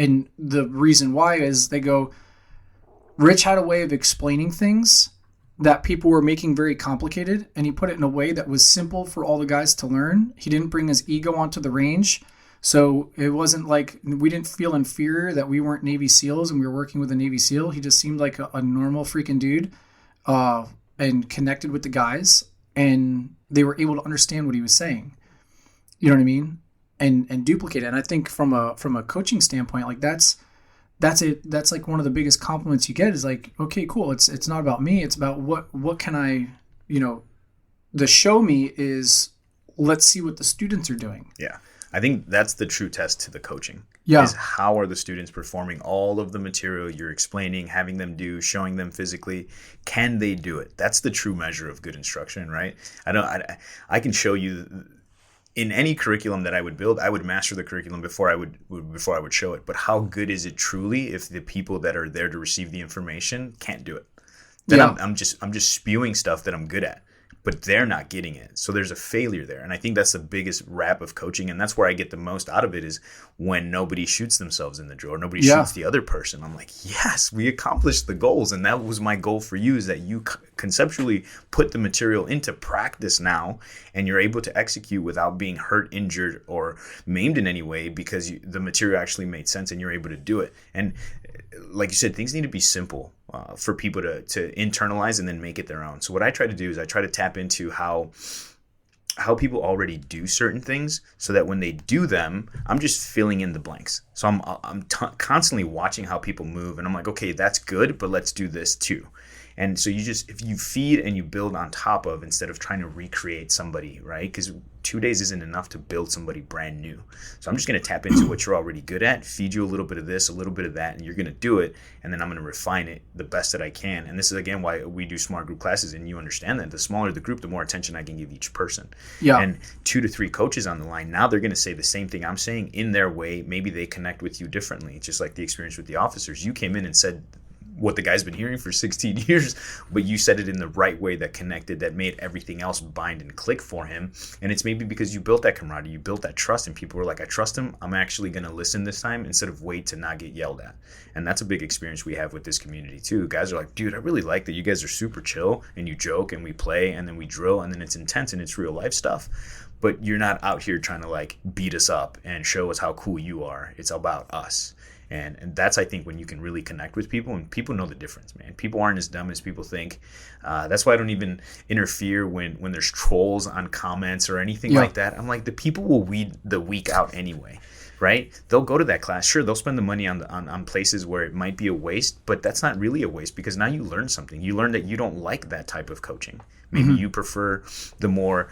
and the reason why is they go, Rich had a way of explaining things that people were making very complicated, and he put it in a way that was simple for all the guys to learn. He didn't bring his ego onto the range. So it wasn't like we didn't feel inferior that we weren't Navy SEALs and we were working with a Navy SEAL. He just seemed like a normal freaking dude and connected with the guys, and they were able to understand what he was saying. You know what I mean? And duplicate it. And I think from a coaching standpoint, like that's it. That's like one of the biggest compliments you get is like, okay, cool. It's not about me. It's about what can I, the show me is let's see what the students are doing. Yeah. I think that's the true test to the coaching. Yeah. Is how are the students performing all of the material you're explaining, having them do, showing them physically? Can they do it? That's the true measure of good instruction, right? I can show you in any curriculum that I would build, I would master the curriculum before I would show it. But how good is it truly if the people that are there to receive the information can't do it? Then I'm just spewing stuff that I'm good at. but they're not getting it. So there's a failure there. And I think that's the biggest rap of coaching. And that's where I get the most out of it, is when nobody shoots themselves in the drill or nobody shoots the other person. I'm like, yes, we accomplished the goals. And that was my goal for you, is that you conceptually put the material into practice now, and you're able to execute without being hurt, injured, or maimed in any way, because the material actually made sense and you're able to do it. And like you said, things need to be simple for people to internalize and then make it their own. So what I try to do is I try to tap into how people already do certain things, so that when they do them, I'm just filling in the blanks. So I'm constantly watching how people move, and I'm like, okay, that's good, but let's do this too. And so if you feed and you build on top of, instead of trying to recreate somebody, right? Because 2 days isn't enough to build somebody brand new. So I'm just going to tap into what you're already good at, feed you a little bit of this, a little bit of that, and you're going to do it. And then I'm going to refine it the best that I can. And this is, again, why we do small group classes. And you understand that the smaller the group, the more attention I can give each person. Yeah. And 2 to 3 coaches on the line, now they're going to say the same thing I'm saying in their way. Maybe they connect with you differently. It's just like the experience with the officers. You came in and said what the guy's been hearing for 16 years, but you said it in the right way that connected, that made everything else bind and click for him. And it's maybe because you built that camaraderie, you built that trust, and people were like, I trust him, I'm actually going to listen this time, instead of wait to not get yelled at. And that's a big experience we have with this community too. Guys are like, dude, I really like that you guys are super chill, and you joke, and we play, and then we drill, and then it's intense, and it's real life stuff. But you're not out here trying to like beat us up and show us how cool you are. It's about us. And that's, I think, when you can really connect with people, and people know the difference, man. People aren't as dumb as people think. That's why I don't even interfere when there's trolls on comments or anything like that. I'm like, the people will weed the weak out anyway, right? They'll go to that class. Sure, they'll spend the money on places where it might be a waste, but that's not really a waste, because now you learn something. You learn that you don't like that type of coaching. Maybe you prefer the more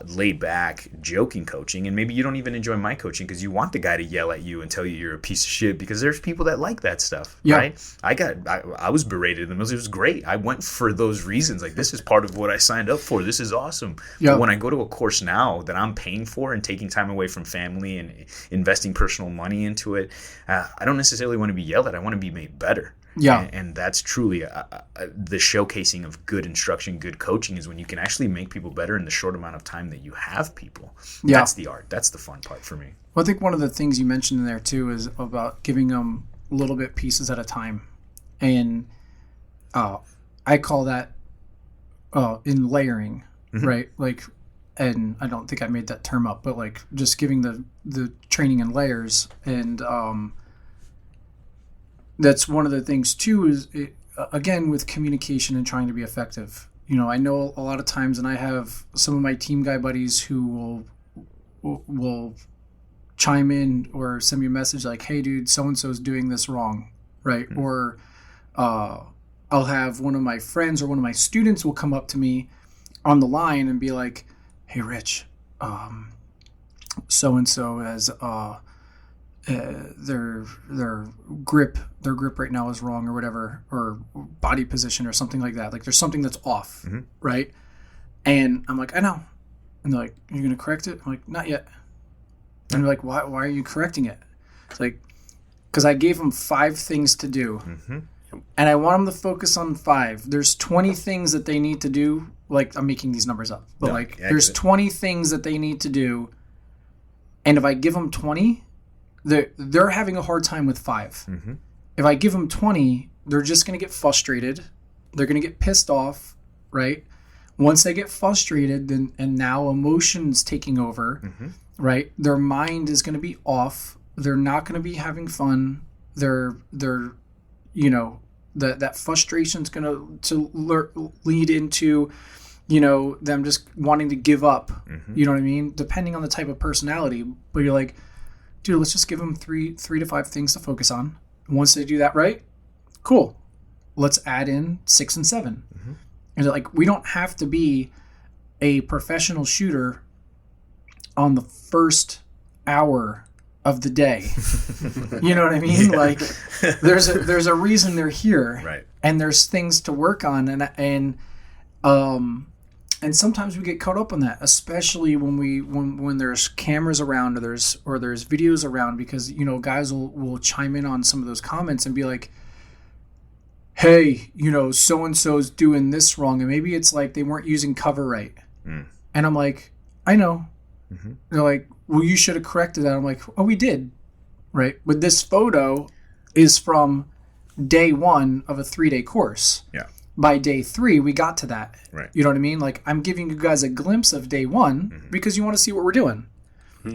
laid-back, joking coaching, and maybe you don't even enjoy my coaching because you want the guy to yell at you and tell you you're a piece of shit, because there's people that like that stuff, right? I was berated, and it was great. I went for those reasons. Like, this is part of what I signed up for. This is awesome. But when I go to a course now that I'm paying for and taking time away from family and investing personal money into it, I don't necessarily want to be yelled at. I want to be made better. Yeah. And that's truly the showcasing of good instruction, good coaching, is when you can actually make people better in the short amount of time that you have people. Yeah. That's the art. That's the fun part for me. Well, I think one of the things you mentioned in there too is about giving them little bit pieces at a time. And I call that in layering, right? Like, and I don't think I made that term up, but like just giving the training in layers. And that's one of the things too, is again, with communication and trying to be effective. You know, I know a lot of times, and I have some of my team guy buddies who will chime in or send me a message like, hey dude, so-and-so's doing this wrong, right? Or I'll have one of my friends or one of my students will come up to me on the line and be like, hey Rich, so-and-so has their grip right now is wrong, or whatever, or body position or something like that. Like, there's something that's off, right? And I'm like, I know. And they're like, you're gonna correct it? I'm like, not yet. And they're like, why are you correcting it? It's like, because I gave them 5 things to do, and I want them to focus on 5. There's 20 things that they need to do. Like, I'm making these numbers up, but there's 20 things that they need to do, and if I give them 20, they're having a hard time with 5. If I give them 20, they're just going to get frustrated. They're going to get pissed off, right? Once they get frustrated, then and now emotions taking over, right? Their mind is going to be off. They're not going to be having fun. They're you know, that frustration is going to lead into, you know, them just wanting to give up. You know what I mean? Depending on the type of personality. But you're like, dude, let's just give them 3 to 5 things to focus on. And once they do that right, cool. Let's add in 6 and 7. And like, we don't have to be a professional shooter on the first hour of the day. You know what I mean? Like, there's a reason they're here, right? And there's things to work on, and sometimes we get caught up on that, especially when there's cameras around, or there's videos around, because, you know, guys will chime in on some of those comments and be like, hey, so-and-so's doing this wrong. And maybe it's like they weren't using cover right. And I'm like, I know. They're like, well, you should have corrected that. I'm like, oh, we did. Right. But this photo is from day 1 of a 3-day course. Yeah. By day 3, we got to that. Right. You know what I mean? Like, I'm giving you guys a glimpse of day 1 because you want to see what we're doing.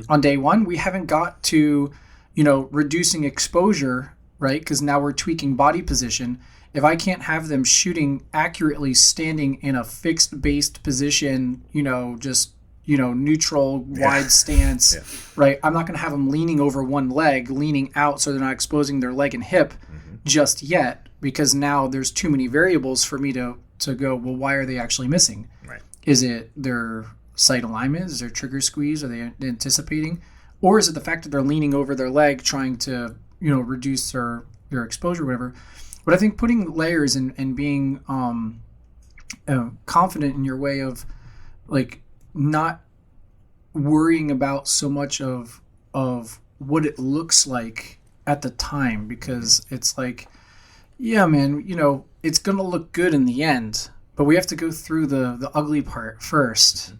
On day 1, we haven't got to, reducing exposure, right? Because now we're tweaking body position. If I can't have them shooting accurately, standing in a fixed based position, neutral, wide stance, right? I'm not going to have them leaning over one leg, leaning out so they're not exposing their leg and hip just yet, because now there's too many variables for me to go, well, why are they actually missing? Right. Is it their sight alignment? Is there trigger squeeze? Are they anticipating? Or is it the fact that they're leaning over their leg trying to, reduce their exposure or whatever? But I think putting layers and being confident in your way of, like, not worrying about so much of what it looks like at the time, because it's like, yeah, man, it's going to look good in the end, but we have to go through the ugly part first,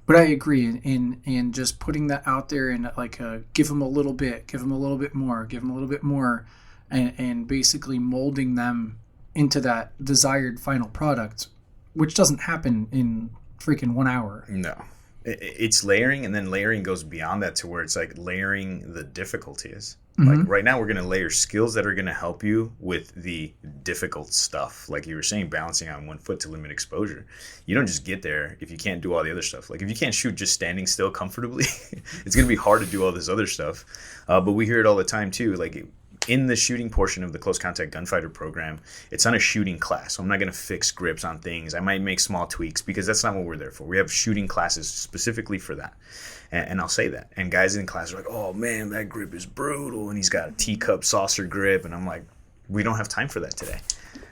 but I agree in just putting that out there and like, give them a little bit more, and basically molding them into that desired final product, which doesn't happen in freaking 1 hour. No. It's layering, and then layering goes beyond that to where it's like layering the difficulties. Like right now we're going to layer skills that are going to help you with the difficult stuff. Like you were saying, balancing on one foot to limit exposure. You don't just get there if you can't do all the other stuff. Like if you can't shoot just standing still comfortably, it's going to be hard to do all this other stuff. But we hear it all the time too. Like in the shooting portion of the close contact gunfighter program, it's not a shooting class. So I'm not going to fix grips on things. I might make small tweaks because that's not what we're there for. We have shooting classes specifically for that. And I'll say that. And guys in class are like, oh man, that grip is brutal. And he's got a teacup saucer grip. And I'm like, we don't have time for that today.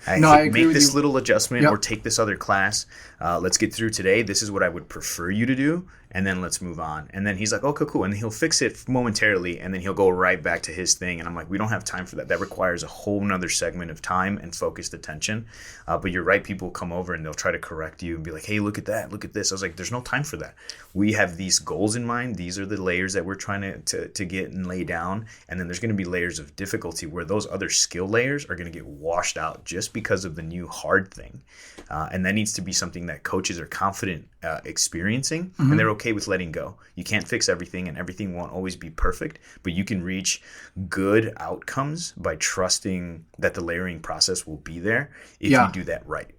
I agree make this little adjustment or take this other class. Let's get through today. This is what I would prefer you to do. And then let's move on. And then he's like, okay, cool. And he'll fix it momentarily. And then he'll go right back to his thing. And I'm like, we don't have time for that. That requires a whole nother segment of time and focused attention. But you're right. People come over and they'll try to correct you and be like, hey, look at that. Look at this. I was like, there's no time for that. We have these goals in mind. These are the layers that we're trying to get and lay down. And then there's going to be layers of difficulty where those other skill layers are going to get washed out just because of the new hard thing. And that needs to be something that coaches are confident experiencing, and they're okay with letting go. You can't fix everything, and everything won't always be perfect, but you can reach good outcomes by trusting that the layering process will be there if you do that right.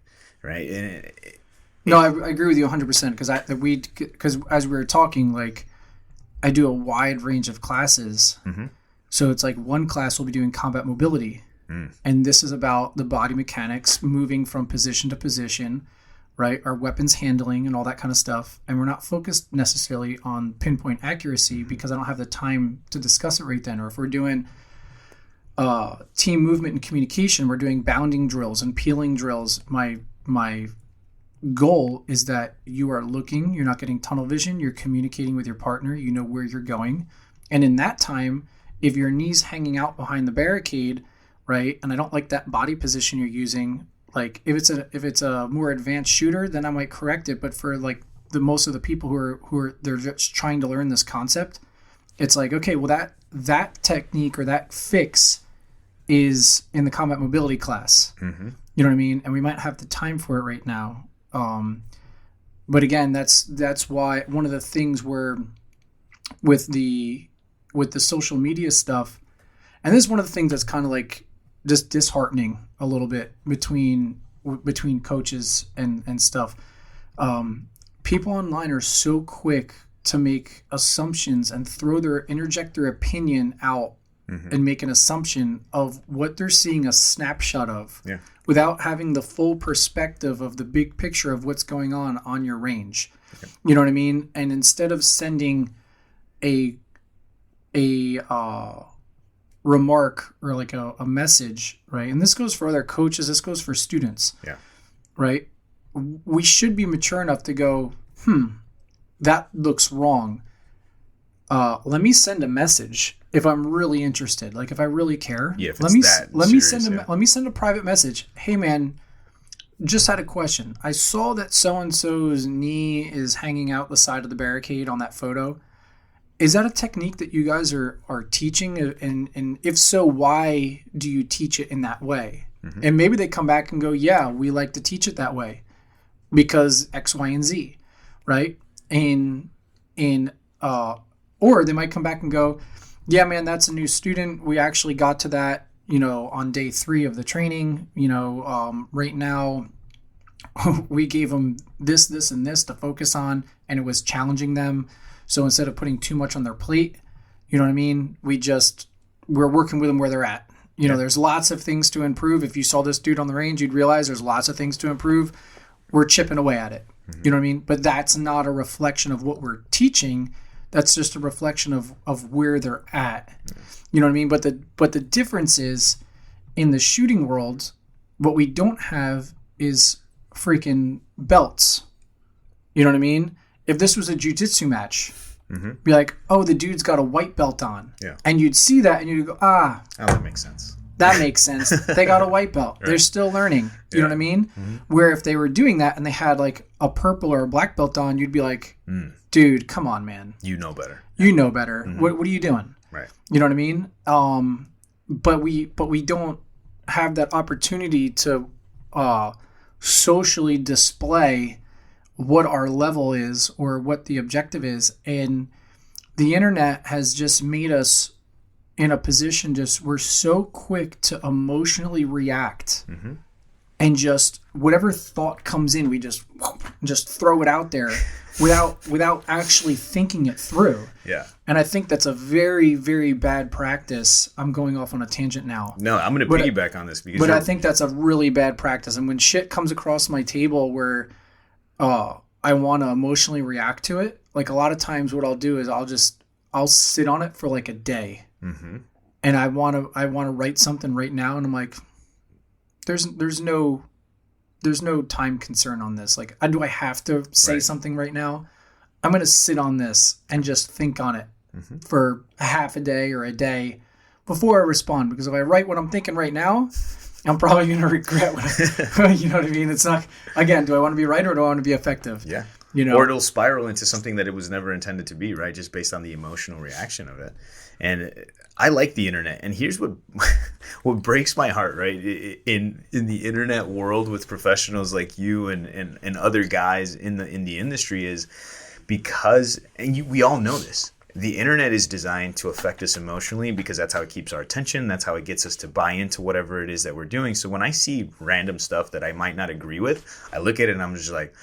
No, I agree with you 100%, because as we were talking, like, I do a wide range of classes. So it's like one class will be doing combat mobility. And this is about the body mechanics, moving from position to position, right? Our weapons handling and all that kind of stuff. And we're not focused necessarily on pinpoint accuracy because I don't have the time to discuss it right then. Or if we're doing team movement and communication, we're doing bounding drills and peeling drills. My goal is that you are looking, you're not getting tunnel vision, you're communicating with your partner, you know where you're going. And in that time, if your knee's hanging out behind the barricade, right, and I don't like that body position you're using, like if it's a more advanced shooter, then I might correct it. But for like the most of the people who are they're just trying to learn this concept, it's like, okay, well that technique or that fix is in the combat mobility class. You know what I mean? And we might have the time for it right now. But again, that's why one of the things where with the social media stuff, and this is one of the things that's kind of like just disheartening a little bit between coaches and stuff. People online are so quick to make assumptions and interject their opinion out and make an assumption of what they're seeing a snapshot of without having the full perspective of the big picture of what's going on your range. You know what I mean? And instead of sending a remark or like a message, right? And this goes for other coaches, this goes for students, right? We should be mature enough to go, that looks wrong. let me send a message if I'm really interested. Like if I really care, Yeah, if let it's me that let me serious, send yeah. let me send a private message. Hey man, just had a question. I saw that so and so's knee is hanging out the side of the barricade on that photo. Is that a technique that you guys are teaching? And if so, why do you teach it in that way? Mm-hmm. And maybe they come back and go, yeah, we like to teach it that way because X, Y, and Z, right? Or they might come back and go, yeah, man, that's a new student. We actually got to that, on day 3 of the training. Right now, we gave them this, and this to focus on, and it was challenging them. So instead of putting too much on their plate, you know what I mean? We're working with them where they're at. There's lots of things to improve. If you saw this dude on the range, you'd realize there's lots of things to improve. We're chipping away at it. Mm-hmm. You know what I mean? But that's not a reflection of what we're teaching. That's just a reflection of where they're at. Mm-hmm. You know what I mean? But the difference is in the shooting world, what we don't have is freaking belts. You know what I mean? If this was a jiu-jitsu match, mm-hmm. be like, oh, the dude's got a white belt on. Yeah. And you'd see that and you'd go, oh, that makes sense. That makes sense. They got a white belt. Right. They're still learning. You know what I mean? Mm-hmm. Where if they were doing that and they had like a purple or a black belt on, you'd be like, dude, come on, man. You know better. You know better. Mm-hmm. What are you doing? Right. You know what I mean? But we don't have that opportunity to socially display what our level is or what the objective is. And the internet has just made us in a position we're so quick to emotionally react, mm-hmm. and just whatever thought comes in, we just throw it out there without actually thinking it through. Yeah. And I think that's a very, very bad practice. I'm going off on a tangent now. No, I'm going to piggyback on this but I think that's a really bad practice. And when shit comes across my table where I want to emotionally react to it, like a lot of times what I'll do is I'll sit on it for like a day. Mm-hmm. And I want to write something right now, and I'm like, there's no time concern on this. Like, do I have to say something right now? I'm going to sit on this and just think on it mm-hmm. for a half a day or a day before I respond. Because if I write what I'm thinking right now, I'm probably going to regret what you know what I mean? It's not, again, do I want to be right or do I want to be effective? Yeah. Or it'll spiral into something that it was never intended to be, right? Just based on the emotional reaction of it. And I like the internet. And here's what breaks my heart, right? In the internet world with professionals like you and other guys in the industry is because, we all know this, the internet is designed to affect us emotionally because that's how it keeps our attention. That's how it gets us to buy into whatever it is that we're doing. So when I see random stuff that I might not agree with, I look at it and I'm just like,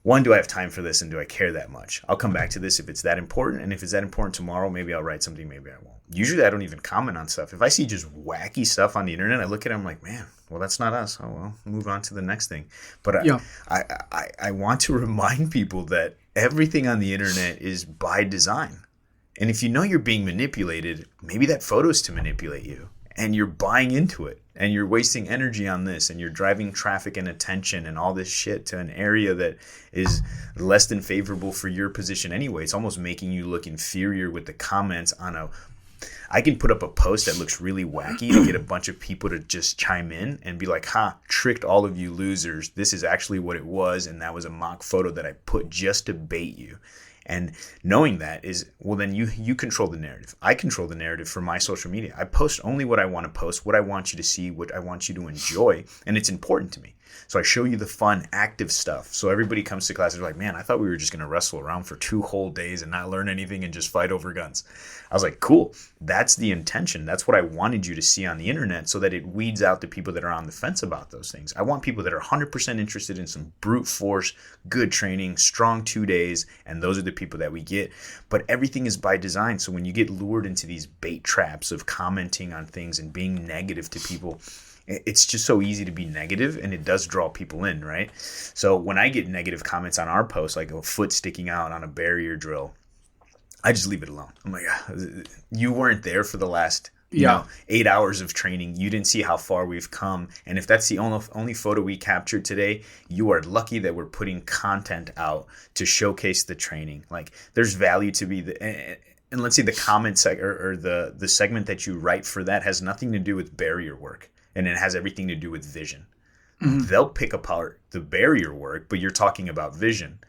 one, do I have time for this and do I care that much? I'll come back to this if it's that important. And if it's that important tomorrow, maybe I'll write something, maybe I won't. Usually I don't even comment on stuff. If I see just wacky stuff on the internet, I look at it, I'm like, man, well, that's not us. Oh, well, move on to the next thing. But I want to remind people that everything on the internet is by design. And if you know you're being manipulated, maybe that photo is to manipulate you. And you're buying into it. And you're wasting energy on this. And you're driving traffic and attention and all this shit to an area that is less than favorable for your position anyway. It's almost making you look inferior with the comments on I can put up a post that looks really wacky to get a bunch of people to just chime in and be like, tricked all of you losers. This is actually what it was. And that was a mock photo that I put just to bait you. And knowing that is, well, then you control the narrative. I control the narrative for my social media. I post only what I want to post, what I want you to see, what I want you to enjoy. And it's important to me. So I show you the fun, active stuff. So everybody comes to class and they're like, man, I thought we were just going to wrestle around for 2 whole days and not learn anything and just fight over guns. I was like, cool. That's the intention. That's what I wanted you to see on the internet so that it weeds out the people that are on the fence about those things. I want people that are 100% interested in some brute force, good training, strong 2 days, and those are the people that we get. But everything is by design. So when you get lured into these bait traps of commenting on things and being negative to people, it's just so easy to be negative, and it does draw people in, right? So when I get negative comments on our post, like a foot sticking out on a barrier drill, I just leave it alone. I'm like, you weren't there for the last 8 hours of training. You didn't see how far we've come. And if that's the only photo we captured today, you are lucky that we're putting content out to showcase the training. Like, there's value to be and let's say the comment or the segment that you write for that has nothing to do with barrier work, and it has everything to do with vision. They'll pick apart the barrier work, but you're talking about vision.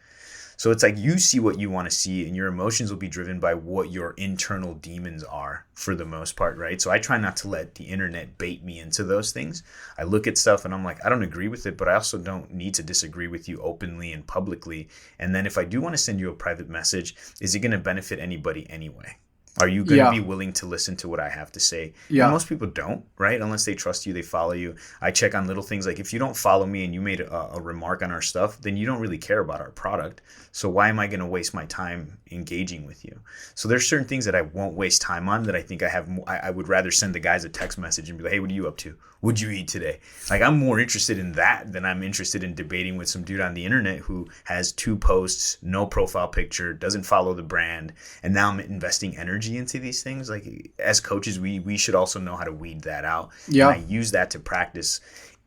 So it's like you see what you want to see, and your emotions will be driven by what your internal demons are for the most part, right? So I try not to let the internet bait me into those things. I look at stuff and I'm like, I don't agree with it, but I also don't need to disagree with you openly and publicly. And then if I do want to send you a private message, is it going to benefit anybody anyway? Are you going to be willing to listen to what I have to say? Yeah. And most people don't, right? Unless they trust you, they follow you. I check on little things like if you don't follow me and you made a remark on our stuff, then you don't really care about our product. So why am I going to waste my time engaging with you? So there's certain things that I won't waste time on that I think I would rather send the guys a text message and be like, hey, what are you up to? What'd you eat today? Like I'm more interested in that than I'm interested in debating with some dude on the internet who has 2 posts, no profile picture, doesn't follow the brand. And now I'm investing energy into these things. Like as coaches, we should also know how to weed that out. Yeah. And I use that to practice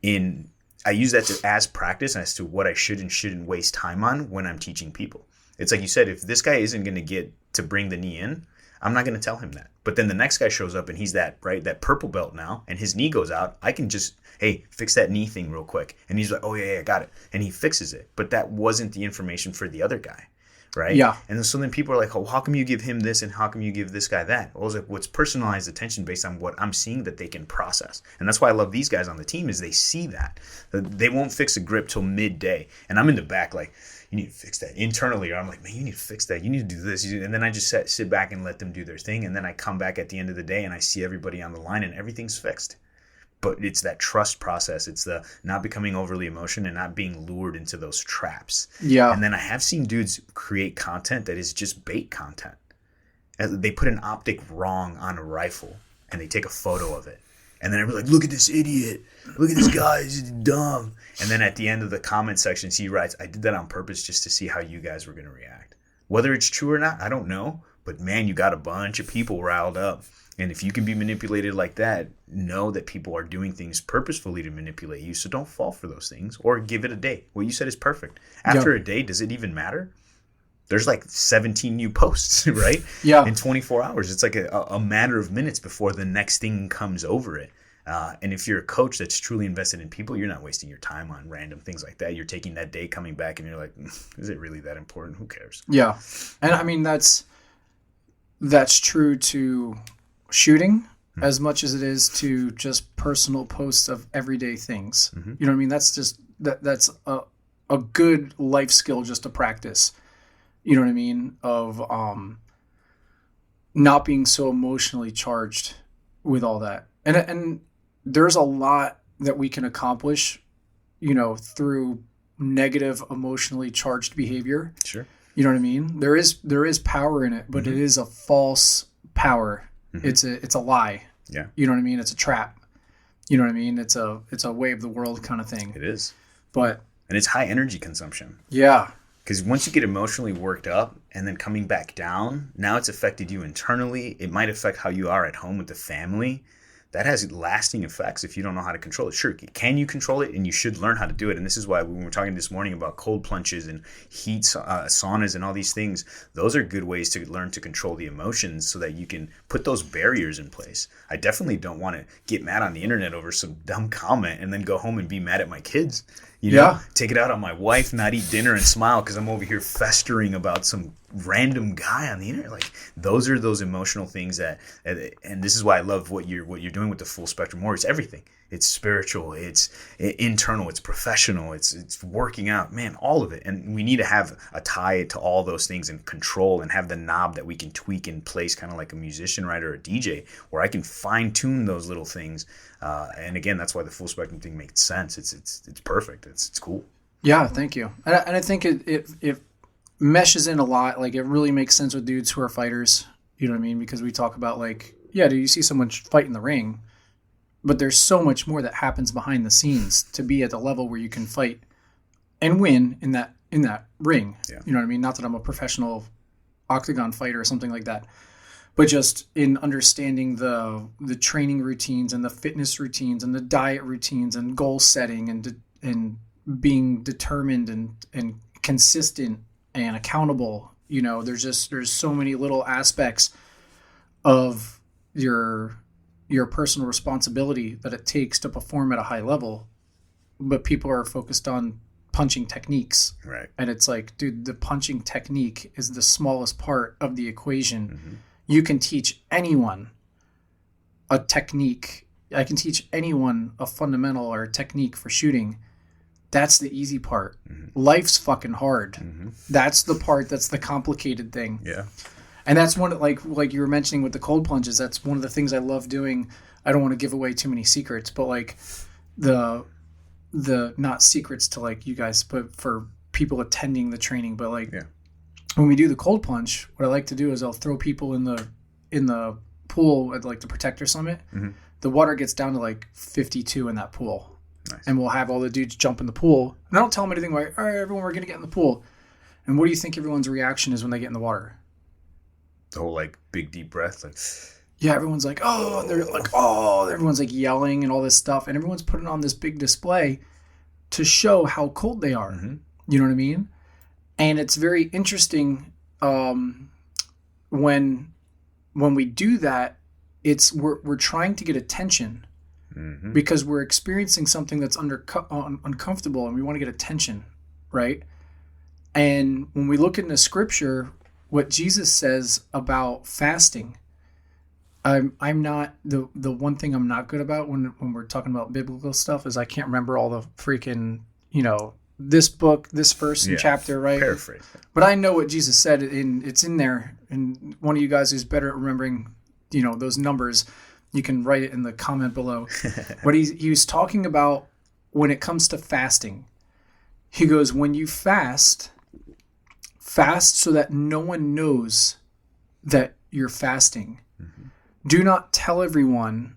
as practice as to what I should and shouldn't waste time on when I'm teaching people. It's like you said, if this guy isn't going to get to bring the knee in, I'm not going to tell him that. But then the next guy shows up and he's that purple belt now, and his knee goes out. I can just, hey, fix that knee thing real quick. And he's like, oh yeah, I got it. And he fixes it. But that wasn't the information for the other guy. Right? Yeah. And so then people are like, oh, how come you give him this and how come you give this guy that? Well, it's like, what's personalized attention based on what I'm seeing that they can process. And that's why I love these guys on the team is they see that. They won't fix a grip till midday. And I'm in the back like, you need to fix that internally. Or I'm like, man, you need to fix that. You need to do this. And then I just sit back and let them do their thing. And then I come back at the end of the day and I see everybody on the line and everything's fixed. But it's that trust process. It's the not becoming overly emotional and not being lured into those traps. Yeah. And then I have seen dudes create content that is just bait content. They put an optic wrong on a rifle and they take a photo of it. And then everybody's like, look at this idiot. Look at this guy. He's dumb. And then at the end of the comment section, he writes, I did that on purpose just to see how you guys were going to react. Whether it's true or not, I don't know. But man, you got a bunch of people riled up. And if you can be manipulated like that, know that people are doing things purposefully to manipulate you. So don't fall for those things or give it a day. What you said is perfect. After a day, does it even matter? There's like 17 new posts, right? Yeah. In 24 hours. It's like a matter of minutes before the next thing comes over it. And if you're a coach that's truly invested in people, you're not wasting your time on random things like that. You're taking that day, coming back, and you're like, is it really that important? Who cares? Yeah. And I mean, that's true to shooting as much as it is to just personal posts of everyday things. Mm-hmm. You know what I mean? That's just that's a good life skill just to practice. You know what I mean? Of not being so emotionally charged with all that. And there's a lot that we can accomplish, you know, through negative emotionally charged behavior. Sure. You know what I mean? There is power in it, but it is a false power. Mm-hmm. It's a lie. Yeah. You know what I mean? It's a trap. You know what I mean? It's a way of the world kind of thing. It is. And it's high energy consumption. Yeah. Because once you get emotionally worked up and then coming back down, now it's affected you internally. It might affect how you are at home with the family. That has lasting effects if you don't know how to control it. Sure, can you control it? And you should learn how to do it. And this is why when we were talking this morning about cold plunges and heat saunas and all these things, those are good ways to learn to control the emotions so that you can put those barriers in place. I definitely don't want to get mad on the internet over some dumb comment and then go home and be mad at my kids. You know, take it out on my wife, not eat dinner and smile because I'm over here festering about some random guy on the internet. Like those are those emotional things that, and this is why I love what you're doing with the full spectrum warrior. It's everything. It's spiritual. It's internal. It's professional. It's working out. Man, all of it. And we need to have a tie to all those things and control and have the knob that we can tweak in place, kind of like a musician, right, or a DJ, where I can fine tune those little things. And again, that's why the full spectrum thing makes sense. It's perfect. It's cool. Yeah, thank you. And I think it meshes in a lot. Like it really makes sense with dudes who are fighters. You know what I mean? Because we talk about like, yeah, do you see someone fight in the ring? But there's so much more that happens behind the scenes to be at the level where you can fight and win in that ring. Yeah. You know what I mean? Not that I'm a professional octagon fighter or something like that, but just in understanding the training routines and the fitness routines and the diet routines and goal setting and being determined and consistent and accountable You know, there's so many little aspects of your personal responsibility that it takes to perform at a high level, but people are focused on punching techniques. Right. And it's like, dude, the punching technique is the smallest part of the equation. You can teach anyone a technique. I can teach anyone a fundamental or a technique for shooting. That's the easy part. Life's fucking hard. That's the part that's the complicated thing. Yeah. And that's one, like you were mentioning with the cold plunges, that's one of the things I love doing. I don't want to give away too many secrets, but like the not secrets to like you guys, but for people attending the training, but like when we do the cold plunge, what I like to do is I'll throw people in the pool at like the Protector Summit. The water gets down to like 52 in that pool. Nice. And we'll have all the dudes jump in the pool. And I don't tell them anything like, all right, everyone, we're going to get in the pool. And what do you think everyone's reaction is when they get in the water? The whole like big deep breath, like yeah, everyone's like, oh, and they're like, oh, everyone's like yelling and all this stuff, and everyone's putting on this big display to show how cold they are. You know what I mean? And it's very interesting when we do that. It's we're trying to get attention because we're experiencing something that's uncomfortable, and we want to get attention, right? And when we look into Scripture, what Jesus says about fasting, I'm not the one thing I'm not good about when we're talking about biblical stuff is I can't remember all the freaking, you know, this book, this verse and chapter, right? Paraphrase. But I know what Jesus said, and it's in there. And one of you guys who's better at remembering, you know, those numbers, you can write it in the comment below. But he was talking about when it comes to fasting. He goes, when you fast so that no one knows that you're fasting. Do not tell everyone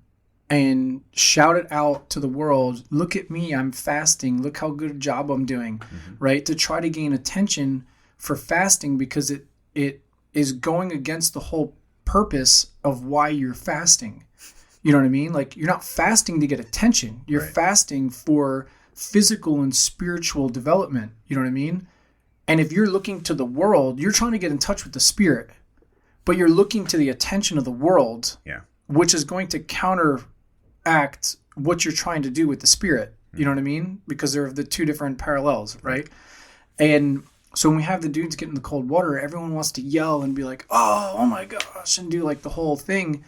and shout it out to the world. Look at me, I'm fasting. Look how good a job I'm doing, right? To try to gain attention for fasting because it is going against the whole purpose of why you're fasting. You know what I mean? Like, you're not fasting to get attention. You're fasting for physical and spiritual development. You know what I mean? And if you're looking to the world, you're trying to get in touch with the spirit, but you're looking to the attention of the world, which is going to counteract what you're trying to do with the spirit. You know what I mean? Because they're the two different parallels, right? And so when we have the dudes get in the cold water, everyone wants to yell and be like, oh my gosh, and do like the whole thing.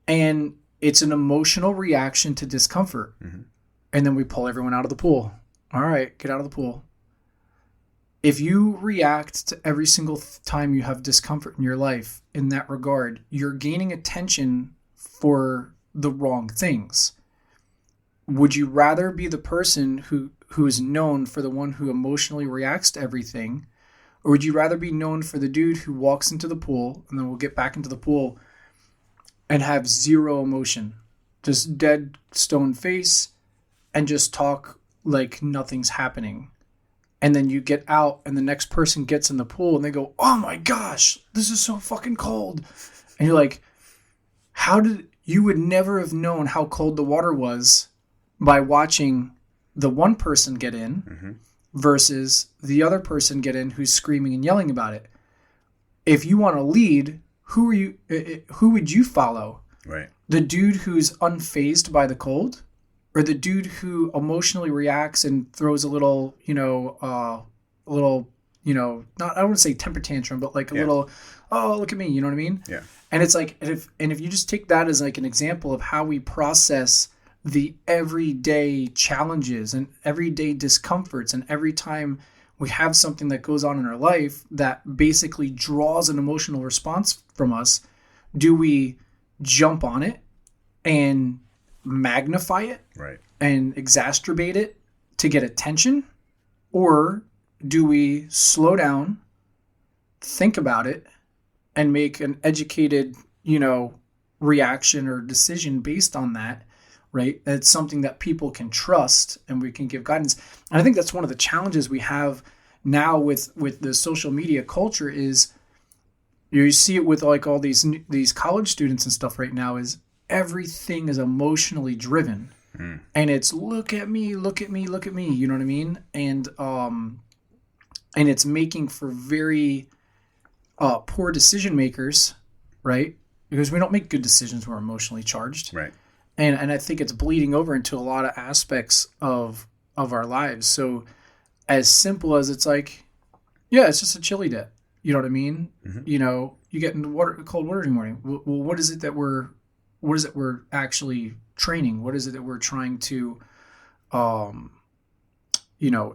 And it's an emotional reaction to discomfort. And then we pull everyone out of the pool. All right, get out of the pool. If you react to every single time you have discomfort in your life in that regard, you're gaining attention for the wrong things. Would you rather be the person who is known for the one who emotionally reacts to everything? Or would you rather be known for the dude who walks into the pool, and then we'll get back into the pool, and have zero emotion? Just dead stone face and just talk like nothing's happening. And then you get out and the next person gets in the pool and they go, oh my gosh, this is so fucking cold. And you're like, you would never have known how cold the water was by watching the one person get in versus the other person get in who's screaming and yelling about it. If you want to lead, who would you follow? Right. The dude who's unfazed by the cold? Or the dude who emotionally reacts and throws a little, not, I don't want to say temper tantrum, but like a little, oh, look at me, you know what I mean? Yeah. And it's like, if you just take that as like an example of how we process the everyday challenges and everyday discomforts, and every time we have something that goes on in our life that basically draws an emotional response from us, do we jump on it and magnify it and exacerbate it to get attention? Or do we slow down, think about it, and make an educated, reaction or decision based on that, right? It's something that people can trust and we can give guidance. And I think that's one of the challenges we have now with the social media culture is, you see it with like all these college students and stuff right now, is everything is emotionally driven. And it's look at me, look at me, look at me. You know what I mean? And it's making for very poor decision makers, right? Because we don't make good decisions when we're emotionally charged. Right. And I think it's bleeding over into a lot of aspects of our lives. So as simple as it's like, yeah, it's just a chili dip. You know what I mean? Mm-hmm. You know, you get into cold water in the morning. Well, what is it we're actually training? What is it that we're trying to,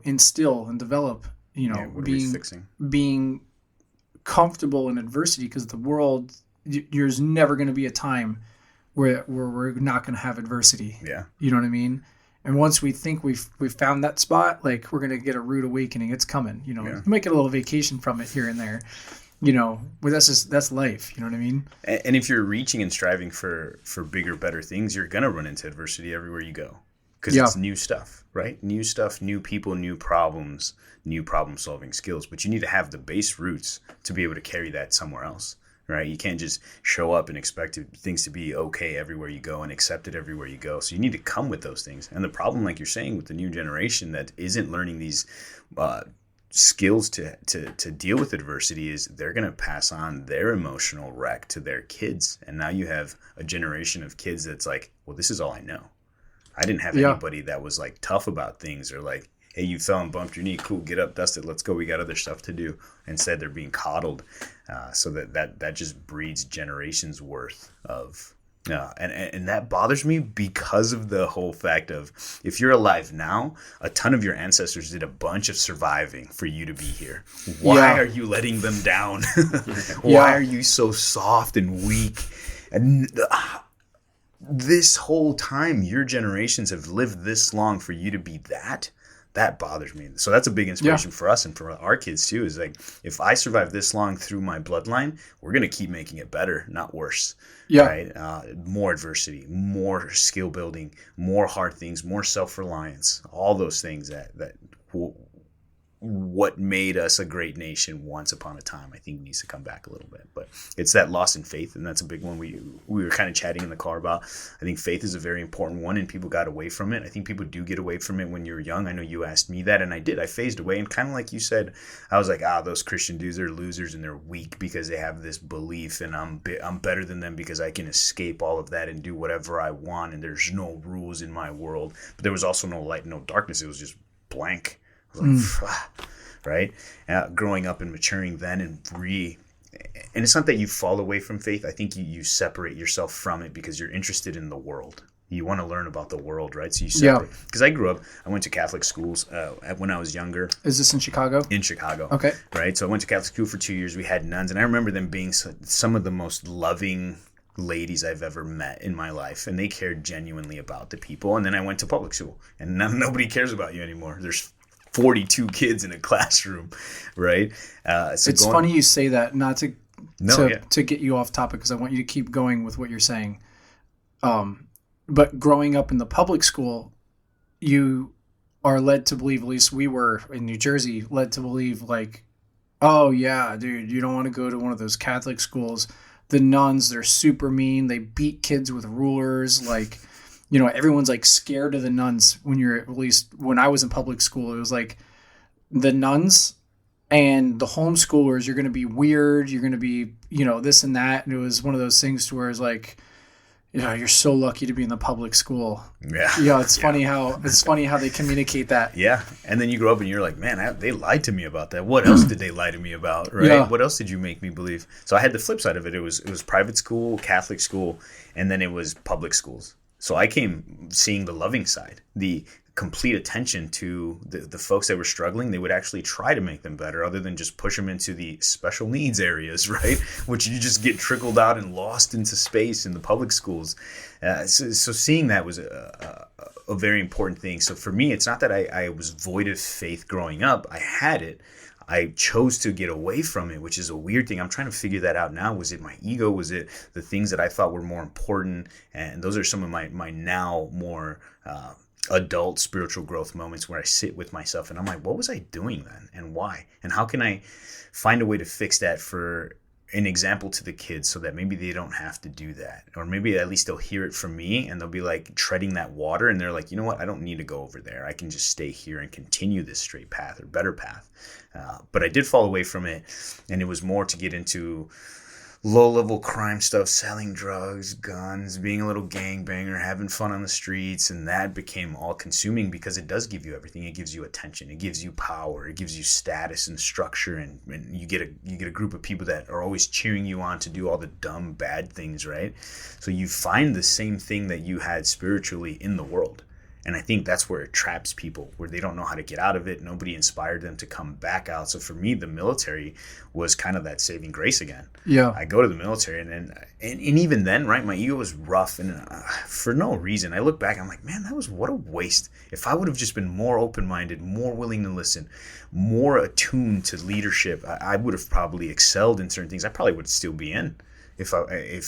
instill and develop? What are we fixing? Being comfortable in adversity, because the world, there's never going to be a time where we're not going to have adversity. Yeah. You know what I mean? And once we think we've found that spot, like, we're going to get a rude awakening. It's coming, You might get a little vacation from it here and there, but that's life. You know what I mean? And if you're reaching and striving for bigger, better things, you're going to run into adversity everywhere you go, because it's new stuff, right? New stuff, new people, new problems, new problem solving skills. But you need to have the base roots to be able to carry that somewhere else. Right? You can't just show up and expect things to be okay everywhere you go and accepted everywhere you go. So you need to come with those things. And the problem, like you're saying, with the new generation that isn't learning these skills to deal with adversity, is they're going to pass on their emotional wreck to their kids. And now you have a generation of kids that's like, well, this is all I know. I didn't have anybody that was like tough about things, or like, hey, you fell and bumped your knee. Cool, get up, dust it, let's go. We got other stuff to do. Instead, they're being coddled. So that just breeds generations worth of, and that bothers me, because of the whole fact of, if you're alive now, a ton of your ancestors did a bunch of surviving for you to be here. Why are you letting them down? Why are you so soft and weak? And this whole time, your generations have lived this long for you to be that. That bothers me. So that's a big inspiration for us and for our kids too, is like, if I survive this long through my bloodline, we're going to keep making it better, not worse. Yeah. Right. More adversity, more skill building, more hard things, more self-reliance, all those things that what made us a great nation once upon a time, I think needs to come back a little bit. But it's that loss in faith, and that's a big one we were kind of chatting in the car about. I think faith is a very important one, and people got away from it. I think people do get away from it when you're young. I know you asked me that, and I did. I phased away, and kind of like you said, I was like, those Christian dudes are losers and they're weak because they have this belief, and I'm better than them because I can escape all of that and do whatever I want, and there's no rules in my world. But there was also no light, no darkness. It was just blank. I was like, right? Growing up and maturing then, and it's not that you fall away from faith. I think you separate yourself from it because you're interested in the world. You want to learn about the world, right? So you separate. Because I grew up, I went to Catholic schools when I was younger. Is this in Chicago? In Chicago. Okay. Right? So I went to Catholic school for 2 years. We had nuns, and I remember them being some of the most loving ladies I've ever met in my life, and they cared genuinely about the people. And then I went to public school, and nobody cares about you anymore. There's 42 kids in a classroom, right? So it's funny you say that, not to get you off topic, because I want you to keep going with what you're saying. But growing up in the public school, you are led to believe, at least we were in New Jersey, led to believe like, oh yeah, dude, you don't want to go to one of those Catholic schools. The nuns, they're super mean. They beat kids with rulers. Like, everyone's like scared of the nuns at least when I was in public school. It was like the nuns and the homeschoolers, you're going to be weird. You're going to be, this and that. And it was one of those things to where it's like, you're so lucky to be in the public school. Yeah. It's funny how they communicate that. Yeah. And then you grow up and you're like, man, they lied to me about that. What else did they lie to me about? Right. Yeah. What else did you make me believe? So I had the flip side of it. It was private school, Catholic school, and then it was public schools. So I came seeing the loving side, the complete attention to the folks that were struggling. They would actually try to make them better, other than just push them into the special needs areas, right? Which you just get trickled out and lost into space in the public schools. So seeing that was a very important thing. So for me, it's not that I was void of faith growing up. I had it. I chose to get away from it, which is a weird thing. I'm trying to figure that out now. Was it my ego? Was it the things that I thought were more important? And those are some of my now more adult spiritual growth moments where I sit with myself and I'm like, what was I doing then? And why? And how can I find a way to fix that for an example to the kids so that maybe they don't have to do that, or maybe at least they'll hear it from me and they'll be like treading that water and they're like, you know what, I don't need to go over there. I can just stay here and continue this straight path or better path. But I did fall away from it, and it was more to get into low-level crime stuff, selling drugs, guns, being a little gangbanger, having fun on the streets, and that became all-consuming because it does give you everything. It gives you attention, it gives you power, it gives you status and structure, and you get a group of people that are always cheering you on to do all the dumb, bad things, right? So you find the same thing that you had spiritually in the world. And I think that's where it traps people, where they don't know how to get out of it. Nobody inspired them to come back out. So for me, the military was kind of that saving grace again. Yeah. I go to the military, and even then, right, my ego was rough, and for no reason. I look back, I'm like, man, what a waste. If I would have just been more open-minded, more willing to listen, more attuned to leadership, I would have probably excelled in certain things. I probably would still be in. If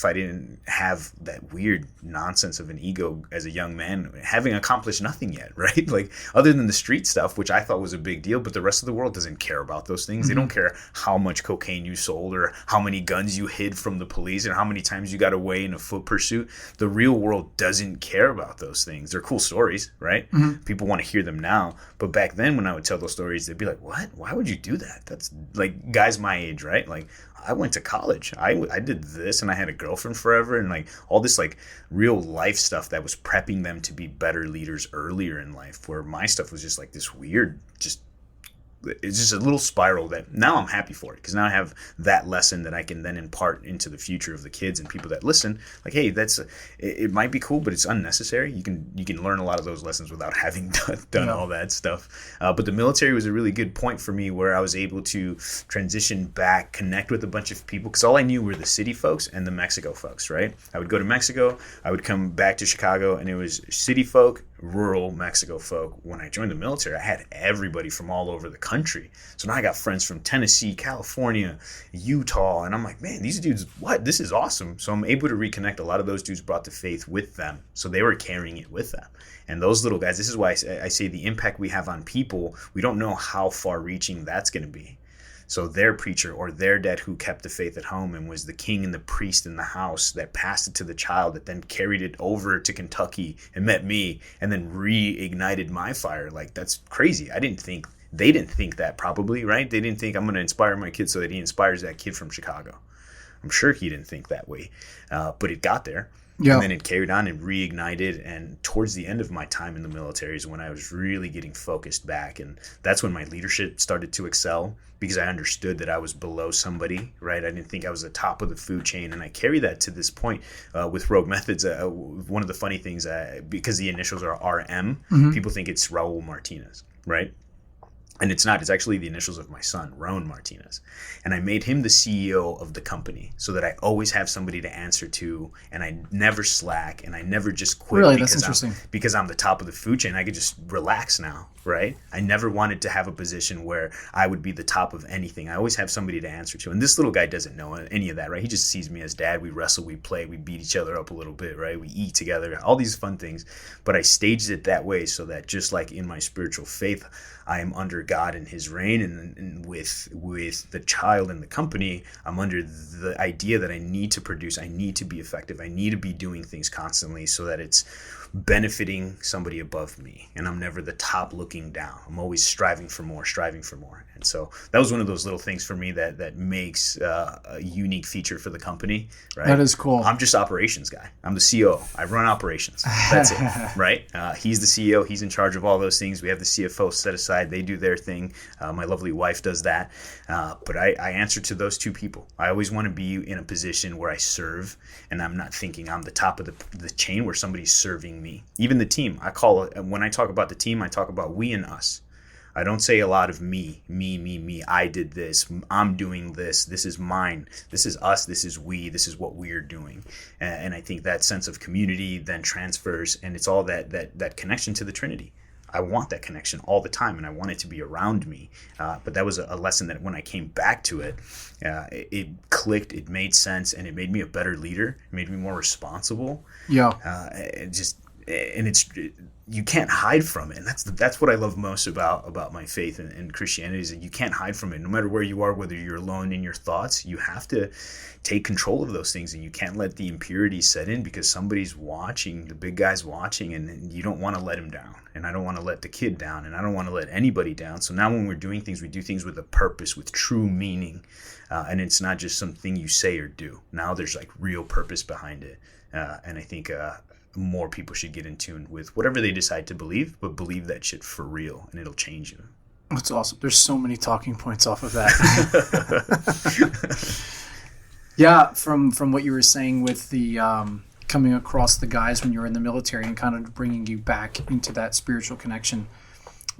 I didn't have that weird nonsense of an ego as a young man, having accomplished nothing yet, right? Like, other than the street stuff, which I thought was a big deal, but the rest of the world doesn't care about those things. They don't care how much cocaine you sold or how many guns you hid from the police and how many times you got away in a foot pursuit. The real world doesn't care about those things. They're cool stories, right? People want to hear them now. But back then, when I would tell those stories, they'd be like, what? Why would you do that? That's like guys my age, right? Like, I went to college. I did this, and I had a girlfriend forever, and like all this like real life stuff that was prepping them to be better leaders earlier in life, where my stuff was just like this weird, it's just a little spiral that now I'm happy for it, because now I have that lesson that I can then impart into the future of the kids and people that listen. Like, hey, it might be cool, but it's unnecessary. You can learn a lot of those lessons without having done all that stuff. But the military was a really good point for me, where I was able to transition back, connect with a bunch of people, because all I knew were the city folks and the Mexico folks, right? I would go to Mexico, I would come back to Chicago, and it was city folk, rural Mexico folk. When I joined the military, I had everybody from all over the country. So now I got friends from Tennessee, California, Utah, and I'm like, man, these dudes, this is awesome. So I'm able to reconnect. A lot of those dudes brought the faith with them, so they were carrying it with them. And those little guys, this is why I say the impact we have on people, we don't know how far reaching that's going to be. So their preacher or their dad who kept the faith at home and was the king and the priest in the house that passed it to the child, that then carried it over to Kentucky and met me and then reignited my fire. Like, that's crazy. They didn't think that, probably, right? They didn't think I'm going to inspire my kid so that he inspires that kid from Chicago. I'm sure he didn't think that way, but it got there. Yeah. And then it carried on and reignited. And towards the end of my time in the military is when I was really getting focused back. And that's when my leadership started to excel, because I understood that I was below somebody, right? I didn't think I was the top of the food chain. And I carry that to this point with Rogue Methods. One of the funny things, because the initials are RM, people think it's Raul Martinez, right? And it's not. It's actually the initials of my son, Raul Martinez. And I made him the CEO of the company so that I always have somebody to answer to, and I never slack, and I never just quit. Really? That's interesting. Because I'm the top of the food chain. I could just relax now, right? I never wanted to have a position where I would be the top of anything. I always have somebody to answer to. And this little guy doesn't know any of that, right? He just sees me as dad. We wrestle, we play, we beat each other up a little bit, right? We eat together, all these fun things. But I staged it that way so that just like in my spiritual faith, I am under God and his reign, and with the child and the company, I'm under the idea that I need to produce, I need to be effective, I need to be doing things constantly so that it's benefiting somebody above me, and I'm never the top looking down. I'm always striving for more. And so that was one of those little things for me that makes a unique feature for the company, right? That is cool. I'm just operations guy. I'm the CEO. I run operations. That's it, right? He's the CEO. He's in charge of all those things. We have the CFO set aside. They do their thing. My lovely wife does that. But I answer to those two people. I always want to be in a position where I serve, and I'm not thinking I'm the top of the chain where somebody's serving me. Even the team. When I talk about the team, I talk about we and us. I don't say a lot of me. I did this. I'm doing this. This is mine. This is us. This is we. This is what we're doing. And I think that sense of community then transfers, and it's all that connection to the Trinity. I want that connection all the time, and I want it to be around me. But that was a lesson that when I came back to it, it clicked, it made sense, and it made me a better leader. It made me more responsible. Yeah. you can't hide from it. And that's what I love most about my faith and Christianity, is that you can't hide from it. No matter where you are, whether you're alone in your thoughts, you have to take control of those things, and you can't let the impurity set in, because somebody's watching, the big guy's watching, and you don't want to let him down. And I don't want to let the kid down, and I don't want to let anybody down. So now when we're doing things, we do things with a purpose, with true meaning. And it's not just something you say or do. Now there's like real purpose behind it. And I think more people should get in tune with whatever they decide to believe, but believe that shit for real, and it'll change you. That's awesome. There's so many talking points off of that. Yeah, from what you were saying with the coming across the guys when you were in the military and kind of bringing you back into that spiritual connection.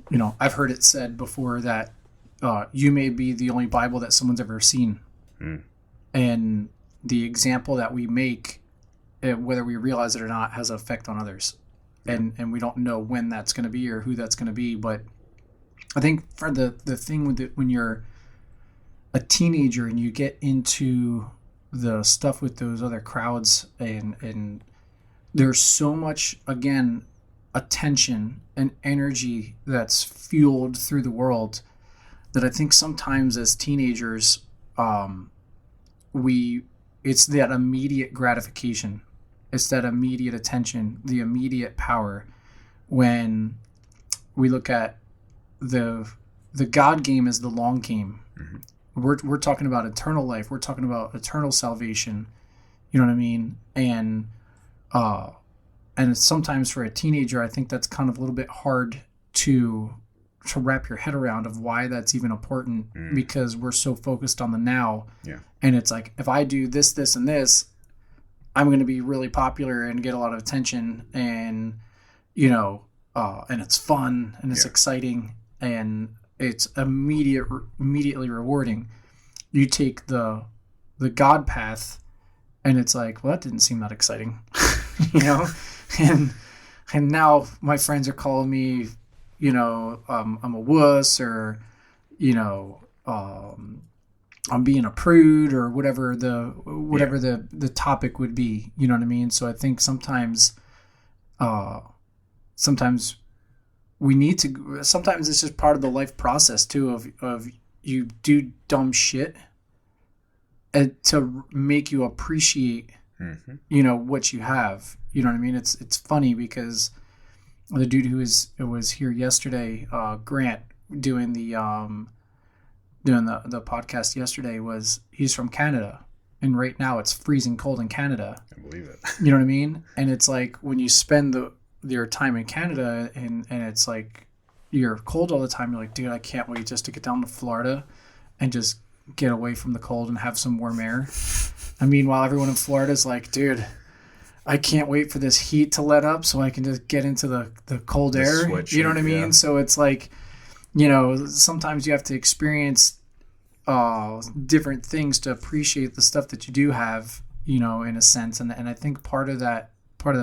You know, I've heard it said before that you may be the only Bible that someone's ever seen. And the example that we make, whether we realize it or not, has an effect on others. And we don't know when that's going to be or who that's going to be. But I think for the thing with it, when you're a teenager and you get into the stuff with those other crowds, and there's so much, again, attention and energy that's fueled through the world, that I think sometimes as teenagers, it's that immediate gratification. It's that immediate attention, the immediate power. When we look at the God game as the long game, we're talking about eternal life. We're talking about eternal salvation. You know what I mean? And sometimes for a teenager, I think that's kind of a little bit hard to wrap your head around of why that's even important, because we're so focused on the now. Yeah. And it's like, if I do this, this, and this, I'm going to be really popular and get a lot of attention, and, you know, and it's fun and it's exciting and it's immediately rewarding. You take the God path and it's like, well, that didn't seem that exciting, you know? And now my friends are calling me, you know, I'm a wuss, or, you know, I'm being a prude, or whatever the topic would be. You know what I mean? So I think sometimes we need to. Sometimes it's just part of the life process too. Of you do dumb shit, and to make you appreciate, you know, what you have. You know what I mean? It's funny because the dude who was here yesterday, Grant, doing the podcast yesterday, he's from Canada, and right now it's freezing cold in Canada. I believe it. You know what I mean? And it's like when you spend your time in Canada and it's like you're cold all the time, you're like, dude, I can't wait just to get down to Florida and just get away from the cold and have some warm air. And meanwhile, everyone in Florida is like, dude, I can't wait for this heat to let up so I can just get into the cold air. You know what I mean? Yeah. So it's like, you know, sometimes you have to experience different things to appreciate the stuff that you do have, you know, in a sense. And I think part of the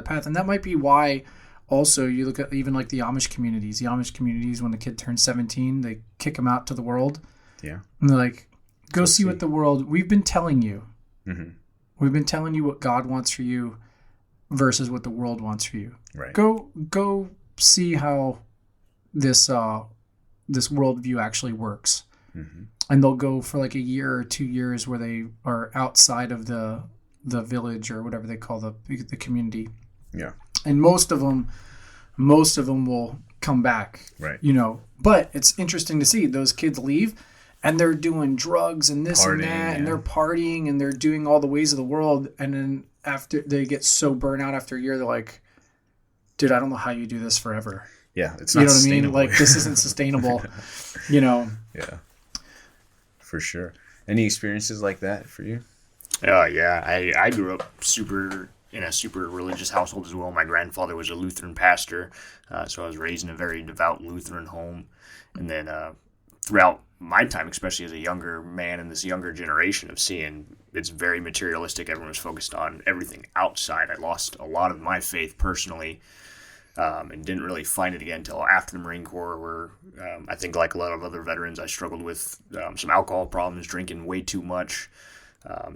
path, and that might be why also you look at even like the Amish communities. The Amish communities, when the kid turns 17, they kick him out to the world. Yeah. And they're like, go see what the world, we've been telling you. Mm-hmm. We've been telling you what God wants for you versus what the world wants for you. Right. Go see how this worldview actually works. Mm-hmm. And they'll go for like a year or 2 years where they are outside of the village or whatever they call the community. Yeah. And most of them will come back. Right. You know, but it's interesting to see those kids leave and they're doing drugs and this and that, and they're partying and they're doing all the ways of the world. And then after they get so burnt out after a year, they're like, dude, I don't know how you do this forever. Yeah. It's not sustainable. You know what I mean? Like, this isn't sustainable, you know? Yeah. For sure. Any experiences like that for you? Yeah. I grew up in a super religious household as well. My grandfather was a Lutheran pastor, so I was raised in a very devout Lutheran home. And then throughout my time, especially as a younger man in this younger generation of seeing it's very materialistic, everyone was focused on everything outside. I lost a lot of my faith personally, and didn't really find it again until after the Marine Corps, where I think like a lot of other veterans, I struggled with some alcohol problems, drinking way too much.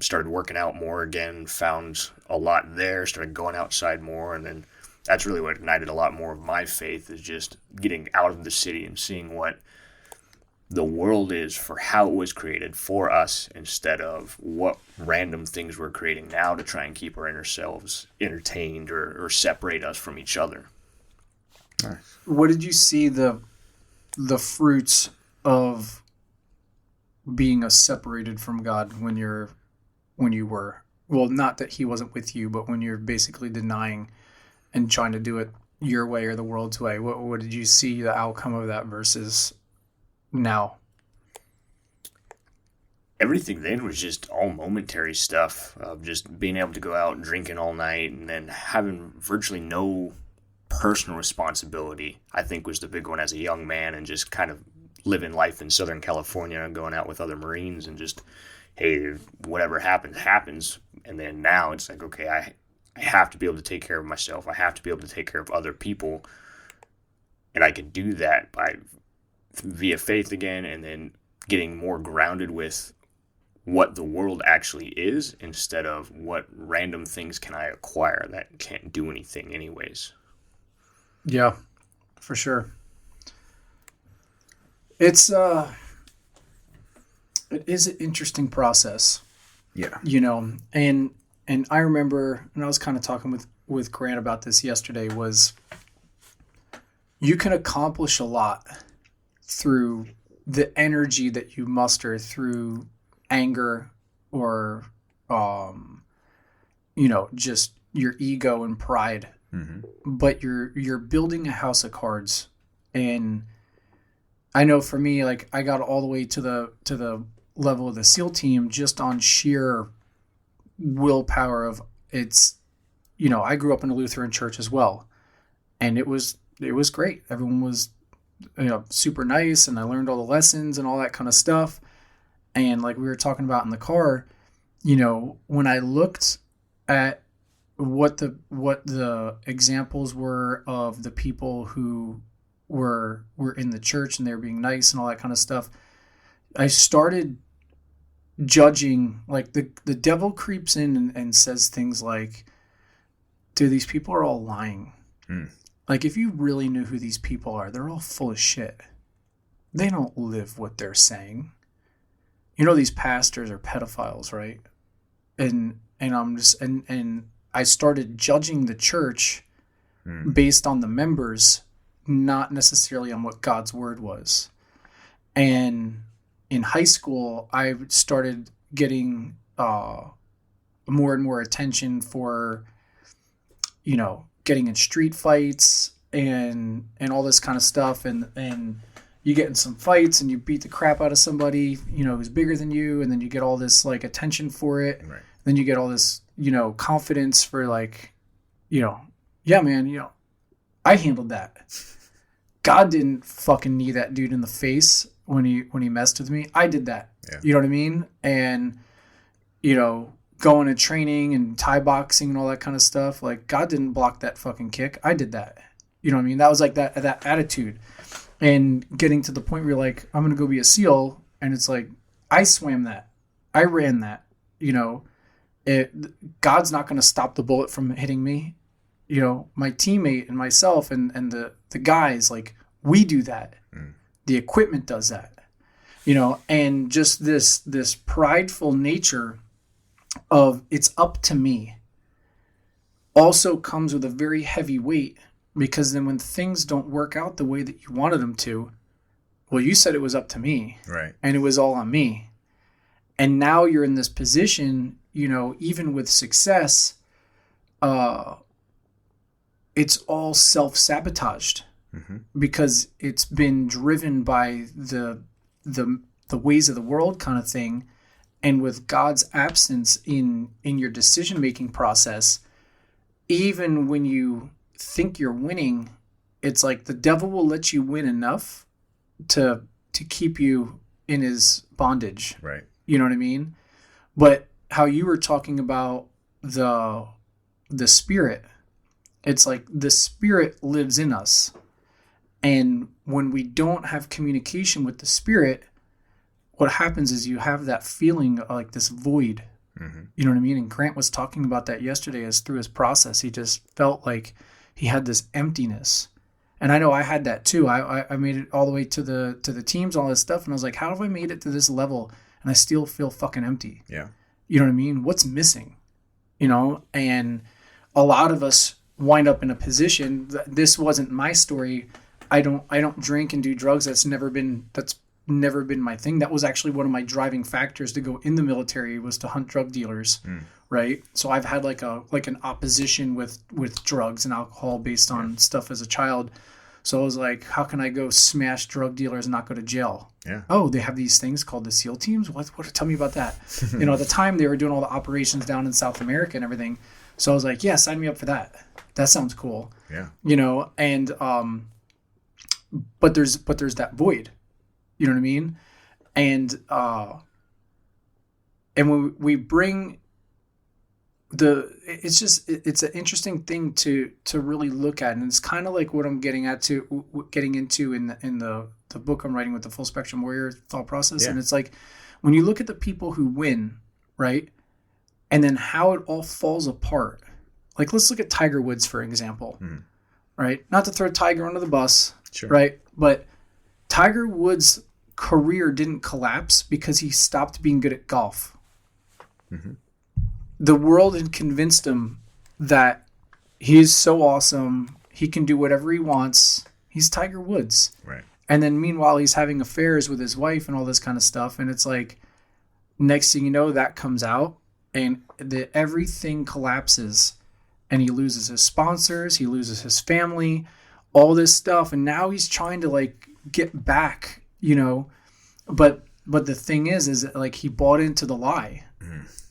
Started working out more again, found a lot there, started going outside more, and then that's really what ignited a lot more of my faith, is just getting out of the city and seeing what the world is for how it was created for us, instead of what random things we're creating now to try and keep our inner selves entertained or separate us from each other. Nice. What did you see the fruits of being separated from God when you were, well, not that he wasn't with you, but when you're basically denying and trying to do it your way or the world's way? What did you see the outcome of that versus now? Everything then was just all momentary stuff of just being able to go out and drinking all night, and then having virtually no personal responsibility, I think, was the big one as a young man, and just kind of living life in Southern California and going out with other Marines and just, hey, whatever happens. And then now it's like, okay, I have to be able to take care of myself. I have to be able to take care of other people. And I can do that via faith again, and then getting more grounded with what the world actually is, instead of what random things can I acquire that can't do anything anyways. Yeah, for sure. It is an interesting process. Yeah. And I remember, and I was kind of talking with Grant about this yesterday, was you can accomplish a lot through the energy that you muster through anger or, just your ego and pride. Mm-hmm. But you're building a house of cards. And I know for me, like, I got all the way to the level of the SEAL team just on sheer willpower of it's, I grew up in a Lutheran church as well. And it was great. Everyone was, super nice, and I learned all the lessons and all that kind of stuff. And like we were talking about in the car, when I looked at what the examples were of the people who were in the church and they were being nice and all that kind of stuff, I started judging. Like the devil creeps in and says things like, dude, these people are all lying. Like, if you really knew who these people are, they're all full of shit. They don't live what they're saying. These pastors are pedophiles, right? And I'm just, and I started judging the church based on the members, not necessarily on what God's word was. And in high school, I started getting more and more attention for, getting in street fights and all this kind of stuff. And you get in some fights and you beat the crap out of somebody, who's bigger than you. And then you get all this like attention for it. Right. Then you get all this, confidence for like, yeah, man, I handled that. God didn't fucking knee that dude in the face when he messed with me. I did that. Yeah. You know what I mean? And, going to training and Thai boxing and all that kind of stuff. Like, God didn't block that fucking kick. I did that. You know what I mean? That was like that attitude. And getting to the point where you're like, I'm going to go be a SEAL. And it's like, I swam that. I ran that. God's not going to stop the bullet from hitting me. My teammate and myself and the guys, like, we do that. The equipment does that. And just this prideful nature of it's up to me also comes with a very heavy weight, because then when things don't work out the way that you wanted them to, well, you said it was up to me. Right. And it was all on me. And now you're in this position, even with success, it's all self-sabotaged because it's been driven by the ways of the world kind of thing. And with God's absence in your decision-making process, even when you think you're winning, it's like the devil will let you win enough to keep you in his bondage. Right. You know what I mean? But how you were talking about the spirit, it's like the spirit lives in us. And when we don't have communication with the spirit, what happens is you have that feeling of like this void. You know what I mean? And Grant was talking about that yesterday as through his process. He just felt like he had this emptiness. And I know I had that too. I made it all the way to the teams, all this stuff, and I was like, how have I made it to this level and I still feel fucking empty? Yeah. You know what I mean? What's missing? You know, and a lot of us wind up in a position that this wasn't my story. I don't drink and do drugs. That's never been my thing. That was actually one of my driving factors to go in the military, was to hunt drug dealers. Right. So I've had like an opposition with drugs and alcohol based on stuff as a child. So I was like, how can I go smash drug dealers and not go to jail? Yeah. Oh, they have these things called the SEAL teams. What? Tell me about that. You know, at the time they were doing all the operations down in South America and everything. So I was like, yeah, sign me up for that. That sounds cool. Yeah. You know, and but there's that void. You know what I mean? And when we bring it's an interesting thing to really look at, and it's kind of like what I'm getting into in the book I'm writing with the Full Spectrum Warrior thought process. And it's like, when you look at the people who win, right, and then how it all falls apart. Like, let's look at Tiger Woods, for example, right? Not to throw Tiger under the bus, sure, right? But Tiger Woods' career didn't collapse because he stopped being good at golf. The world had convinced him that he is so awesome, he can do whatever he wants. He's Tiger Woods. Right. And then meanwhile, he's having affairs with his wife and all this kind of stuff. And it's like, next thing you know, that comes out and everything collapses, and he loses his sponsors, he loses his family, all this stuff. And now he's trying to like get back, you know, but the thing is that like he bought into the lie.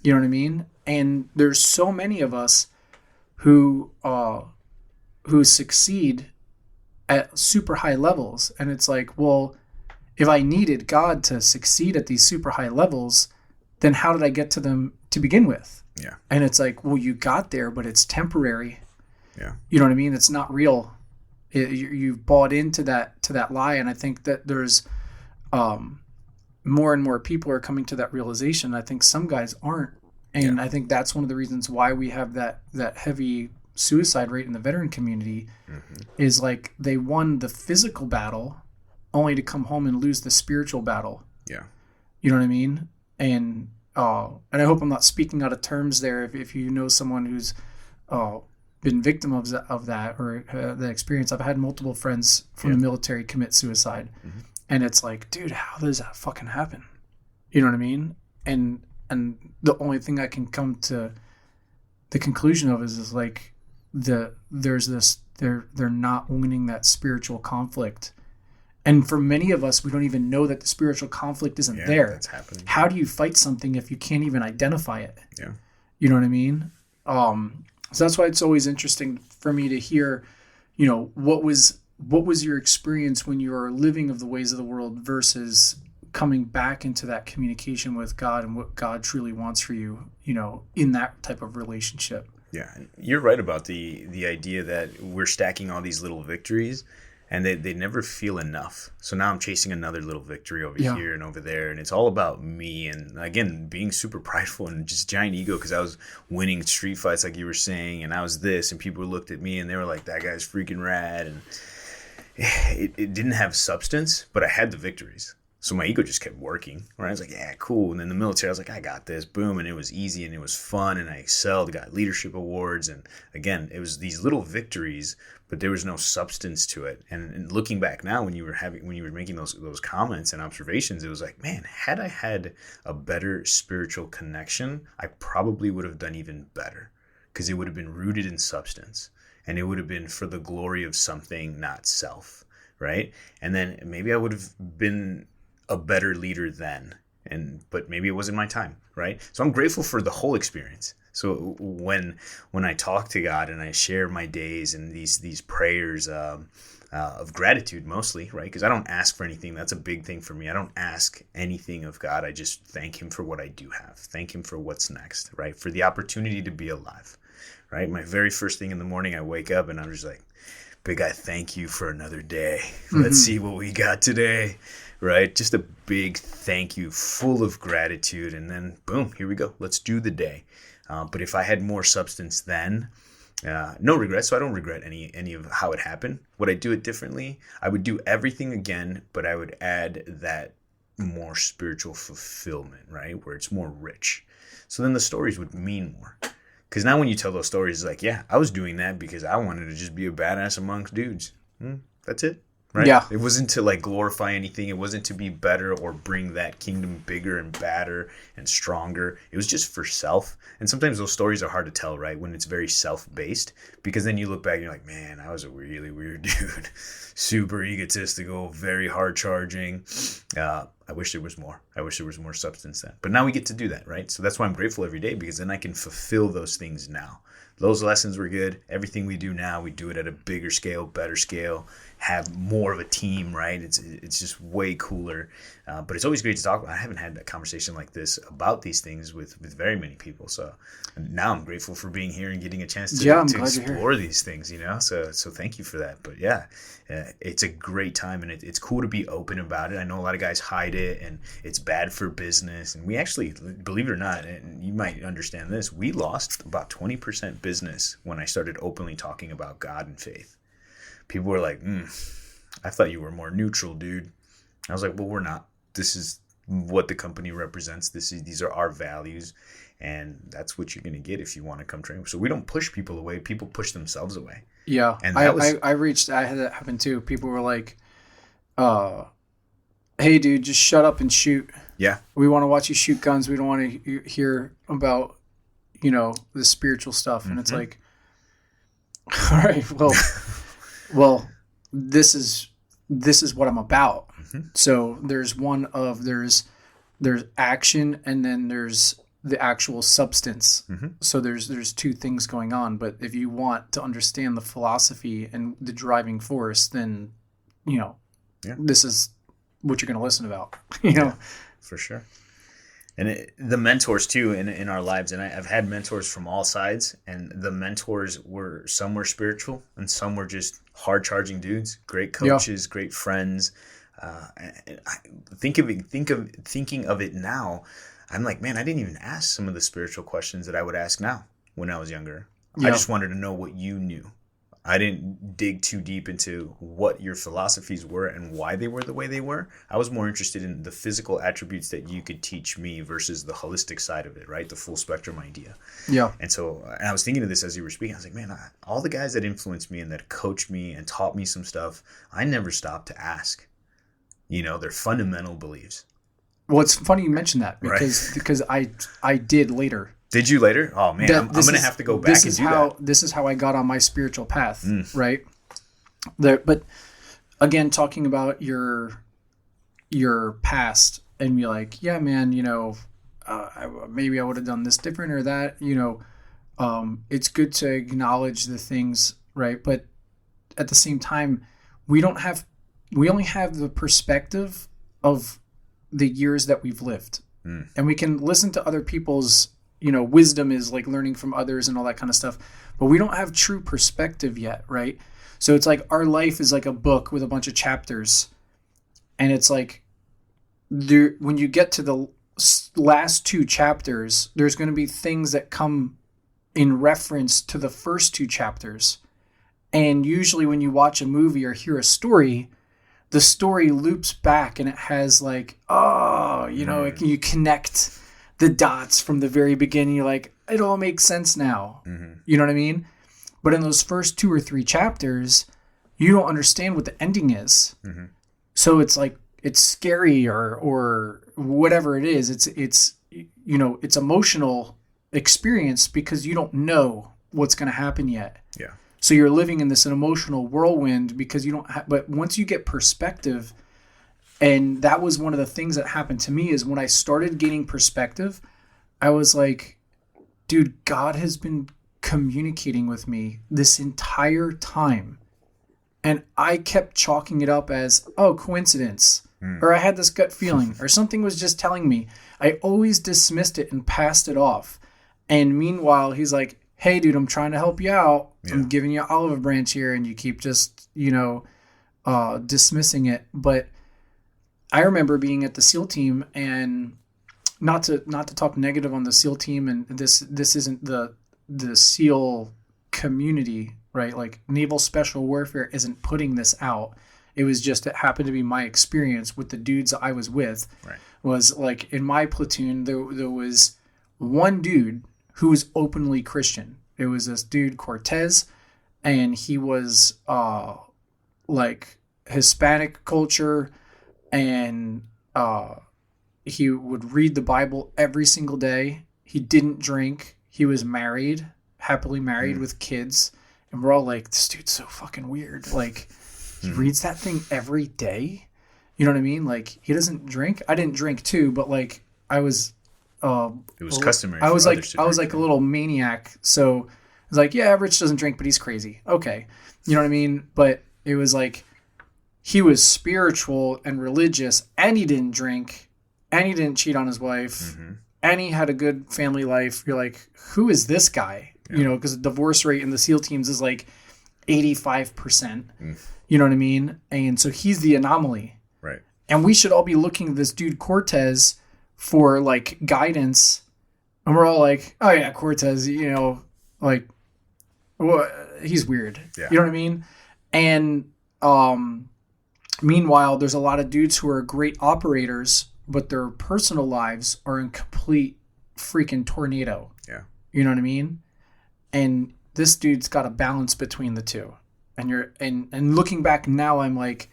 You know what I mean? And there's so many of us who succeed at super high levels. And it's like, well, if I needed God to succeed at these super high levels, then how did I get to them to begin with? Yeah. And it's like, well, you got there, but it's temporary. Yeah. You know what I mean? It's not real. You've bought into that lie. And I think that there's more and more people are coming to that realization. I think some guys aren't. And I think that's one of the reasons why we have that heavy suicide rate in the veteran community, is like they won the physical battle only to come home and lose the spiritual battle. Yeah. You know what I mean? And I hope I'm not speaking out of terms there. If you know someone who's been victim of that or the experience, I've had multiple friends from the military commit suicide. And it's like, dude, how does that fucking happen? You know what I mean? And the only thing I can come to the conclusion of is like they're not winning that spiritual conflict. And for many of us, we don't even know that the spiritual conflict isn't there. That's happening. How do you fight something if you can't even identify it? Yeah. You know what I mean? So that's why it's always interesting for me to hear, you know, what was your experience when you were living of the ways of the world versus coming back into that communication with God and what God truly wants for you, you know, in that type of relationship. Yeah, you're right about the idea that we're stacking all these little victories and they never feel enough. So now I'm chasing another little victory over here and over there, and it's all about me. And again, being super prideful and just giant ego because I was winning street fights like you were saying, and I was this, and people looked at me and they were like, that guy's freaking rad. And it didn't have substance, but I had the victories. So my ego just kept working, right? I was like, yeah, cool. And then the military, I was like, I got this, boom. And it was easy and it was fun and I excelled, got leadership awards. And again, it was these little victories, but there was no substance to it. And looking back now, when you were making those comments and observations, it was like, man, had I had a better spiritual connection, I probably would have done even better because it would have been rooted in substance and it would have been for the glory of something, not self, right? And then maybe I would have been a better leader then, but maybe it wasn't my time, right? So I'm grateful for the whole experience. So when I talk to God and I share my days and these prayers of gratitude mostly, right? Because I don't ask for anything. That's a big thing for me. I don't ask anything of God. I just thank him for what I do have. Thank him for what's next, right? For the opportunity to be alive, right? My very first thing in the morning, I wake up and I'm just like, big guy, thank you for another day. Let's see what we got today. Right? Just a big thank you, full of gratitude. And then, boom, here we go. Let's do the day. But if I had more substance then, No regrets. So I don't regret any of how it happened. Would I do it differently? I would do everything again, but I would add that more spiritual fulfillment, right? Where it's more rich. So then the stories would mean more. Because now when you tell those stories, it's like, yeah, I was doing that because I wanted to just be a badass amongst dudes. That's it. Right? Yeah. It wasn't to like glorify anything. It wasn't to be better or bring that kingdom bigger and badder and stronger. It was just for self. And sometimes those stories are hard to tell, right? When it's very self-based, because then you look back and you're like, man, I was a really weird dude. Super egotistical, very hard charging. I wish there was more. I wish there was more substance then. But now we get to do that, right? So that's why I'm grateful every day, because then I can fulfill those things now. Those lessons were good. Everything we do now, we do it at a bigger scale, better scale, have more of a team, right? It's just way cooler. But it's always great to talk about. I haven't had a conversation like this about these things with very many people. So now I'm grateful for being here and getting a chance to explore these things, So thank you for that. But yeah, it's a great time, and it's cool to be open about it. I know a lot of guys hide it, and it's bad for business. And we actually, believe it or not, and you might understand this, we lost about 20% business when I started openly talking about God and faith. People were like, I thought you were more neutral, dude. I was like, well, we're not. This is what the company represents. These are our values, and that's what you're going to get if you want to come train. So we don't push people away. People push themselves away. Yeah. And I had that happen too. People were like, hey, dude, just shut up and shoot. Yeah. We want to watch you shoot guns. We don't want to hear about, the spiritual stuff. And it's like, all right, well, this is what I'm about. So there's there's action, and then there's the actual substance. So there's two things going on. But if you want to understand the philosophy and the driving force, then this is what you're going to listen about. Yeah, for sure. And the mentors too in our lives, and I've had mentors from all sides, and the mentors some were spiritual and some were just hard charging dudes, great coaches, great friends. Thinking of it now, I'm like, man, I didn't even ask some of the spiritual questions that I would ask now when I was younger. Yeah. I just wanted to know what you knew. I didn't dig too deep into what your philosophies were and why they were the way they were. I was more interested in the physical attributes that you could teach me versus the holistic side of it, right? The full spectrum idea. Yeah. And I was thinking of this as you were speaking. I was like, man, all the guys that influenced me and that coached me and taught me some stuff, I never stopped to ask, their fundamental beliefs. Well, it's funny you mentioned that because I did later. Did you later? Oh man, I'm going to have to go back and do that. This is how I got on my spiritual path, right? But again, talking about your past and be like, yeah, man, maybe I would have done this different or that. It's good to acknowledge the things, right? But at the same time, we only have the perspective of the years that we've lived, and we can listen to other people's. Wisdom is like learning from others and all that kind of stuff, but we don't have true perspective yet, right? So it's like our life is like a book with a bunch of chapters, and it's like when you get to the last two chapters, there's going to be things that come in reference to the first two chapters. And usually when you watch a movie or hear a story, the story loops back and it has like, you connect the dots from the very beginning. You're like, it all makes sense now. You know what I mean? But in those first 2 or 3 chapters, you don't understand what the ending is. So it's like, it's scary or whatever it is. It's emotional experience because you don't know what's going to happen yet. Yeah. So you're living in this emotional whirlwind because you don't but once you get perspective. And that was one of the things that happened to me is when I started gaining perspective, I was like, dude, God has been communicating with me this entire time. And I kept chalking it up as, coincidence. Or I had this gut feeling or something was just telling me. I always dismissed it and passed it off. And meanwhile, he's like, hey, dude, I'm trying to help you out. Yeah. I'm giving you an olive branch here. And you keep just, dismissing it. But I remember being at the SEAL team, and not to talk negative on the SEAL team, and this isn't the SEAL community, right? Like Naval Special Warfare isn't putting this out. It was just, it happened to be my experience with the dudes I was with. Right. Was like in my platoon, there was one dude who was openly Christian. It was this dude, Cortez, and he was like Hispanic culture, and he would read the Bible every single day. He didn't drink. He was married, happily married with kids. And we're all like, this dude's so fucking weird. Like, he reads that thing every day. You know what I mean? Like, he doesn't drink. I didn't drink too, but like, I was. It was customary. I was like a little maniac. So I was like, yeah, Rich doesn't drink, but he's crazy. Okay, you know what I mean? But it was like, he was spiritual and religious, and he didn't drink, and he didn't cheat on his wife, and he had a good family life. You're like, who is this guy? Yeah. You know, because the divorce rate in the SEAL teams is like 85%. You know what I mean? And so he's the anomaly. Right. And we should all be looking at this dude Cortez for like guidance. And we're all like, oh yeah, Cortez, you know, like, well, he's weird. Yeah. You know what I mean? And meanwhile, there's a lot of dudes who are great operators, but their personal lives are in complete freaking tornado. Yeah. You know what I mean? And this dude's got a balance between the two. And looking back now, I'm like,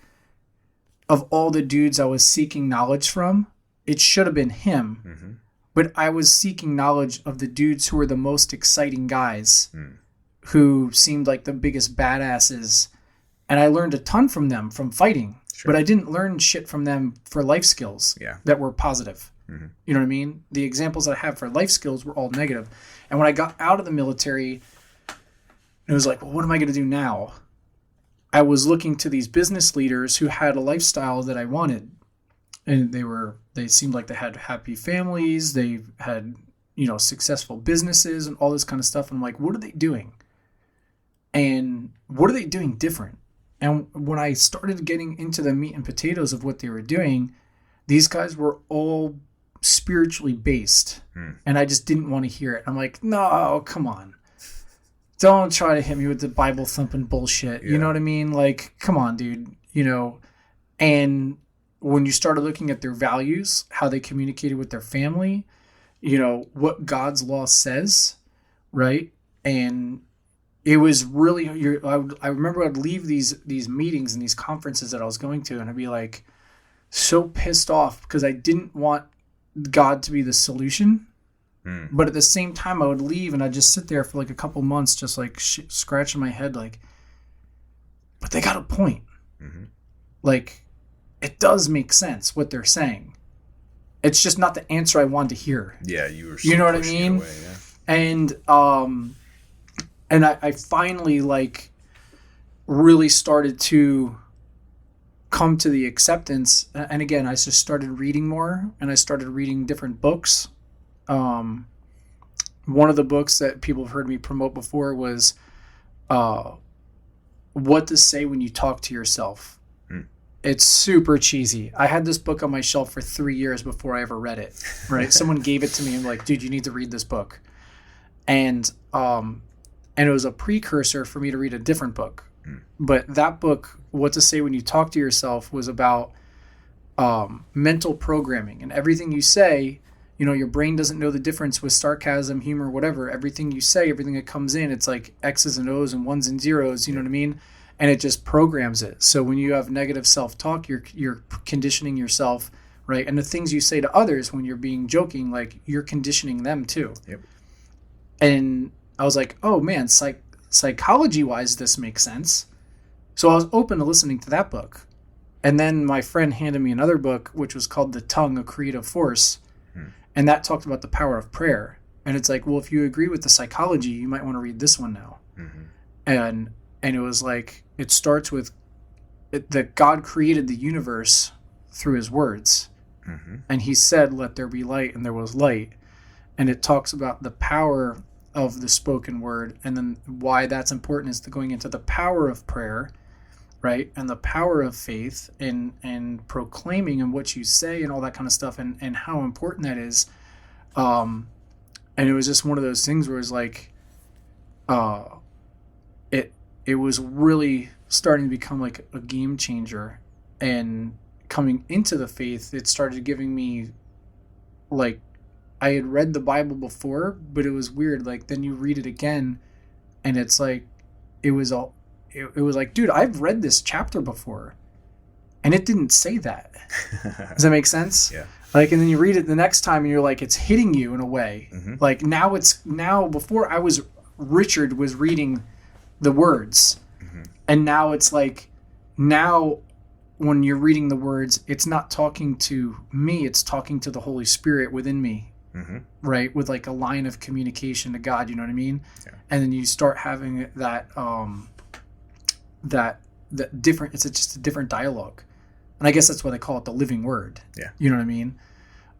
of all the dudes I was seeking knowledge from, it should have been him. But I was seeking knowledge of the dudes who were the most exciting guys, who seemed like the biggest badasses. And I learned a ton from them from fighting. Sure. But I didn't learn shit from them for life skills that were positive. You know what I mean? The examples I have for life skills were all negative. And when I got out of the military, it was like, well, what am I going to do now? I was looking to these business leaders who had a lifestyle that I wanted. And they seemed like they had happy families. They had, you know, successful businesses and all this kind of stuff. And I'm like, what are they doing? And what are they doing different? And when I started getting into the meat and potatoes of what they were doing, these guys were all spiritually based. And I just didn't want to hear it. I'm like, no, come on. Don't try to hit me with the Bible thumping bullshit. Yeah. You know what I mean? Like, come on, dude. You know, and when you started looking at their values, how they communicated with their family, you know, what God's law says, right? And it was really, I remember I'd leave these meetings and these conferences that I was going to, and I'd be like so pissed off because I didn't want God to be the solution. But at the same time, I would leave and I'd just sit there for like a couple months, just like scratching my head, like, but they got a point. Like, it does make sense what they're saying. It's just not the answer I wanted to hear. Yeah, you know what I mean? Away, yeah. And I finally like really started to come to the acceptance. And again, I just started reading more, and I started reading different books. One of the books that people have heard me promote before was What to Say When You Talk to Yourself. It's super cheesy. I had this book on my shelf for 3 years before I ever read it. Right? Someone gave it to me and like, dude, you need to read this book. And it was a precursor for me to read a different book. But that book, What to Say When You Talk to Yourself, was about mental programming. And everything you say, you know, your brain doesn't know the difference with sarcasm, humor, whatever. Everything you say, everything that comes in, it's like X's and O's and ones and zeros, you know what I mean? And it just programs it. So when you have negative self-talk, you're conditioning yourself, right? And the things you say to others when you're being joking, like, you're conditioning them too. Yep. And I was like, oh man, psychology-wise, this makes sense. So I was open to listening to that book. And then my friend handed me another book, which was called The Tongue, A Creative Force. And that talked about the power of prayer. And it's like, well, if you agree with the psychology, you might want to read this one now. And it was like, it starts with that God created the universe through his words. And he said, let there be light, and there was light. And it talks about the power of the spoken word. And then why that's important is going into the power of prayer, right? And the power of faith and proclaiming and what you say and all that kind of stuff, and how important that is. And it was just one of those things where it's like, it was really starting to become like a game changer. And coming into the faith, it started giving me, like, I had read the Bible before, but it was weird. Like, then you read it again, and it's like, it was like, dude, I've read this chapter before, and it didn't say that. Does that make sense? Yeah. Like, and then you read it the next time, and you're like, it's hitting you in a way. Mm-hmm. Like, now before Richard was reading the words, Mm-hmm. and now it's like, now when you're reading the words, it's not talking to me, it's talking to the Holy Spirit within me. Mm-hmm. Right, with like a line of communication to God, you know what I mean? Yeah. And then you start having that different. It's just a different dialogue, and I guess that's why they call it the living word. Yeah, you know what I mean.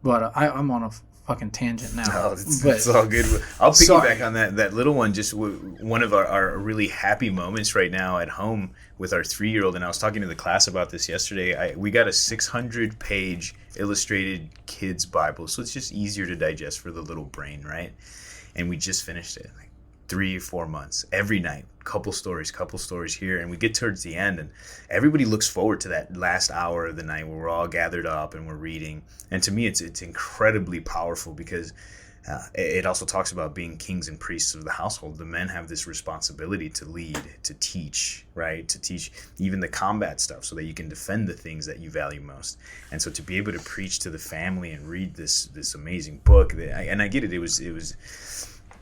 But I'm on a fucking tangent now. No, it's all good. I'll piggyback on that little one. Just one of our really happy moments right now at home with our 3-year-old, and I was talking to the class about this yesterday. We got a 600-page illustrated kids Bible, so it's just easier to digest for the little brain, right? And we just finished it, like 3 or 4 months, every night, couple stories here, and we get towards the end, and everybody looks forward to that last hour of the night where we're all gathered up and we're reading. And to me, it's incredibly powerful because it also talks about being kings and priests of the household. The men have this responsibility to lead, to teach, right? To teach even the combat stuff so that you can defend the things that you value most. And so to be able to preach to the family and read this amazing book, and I get it, it was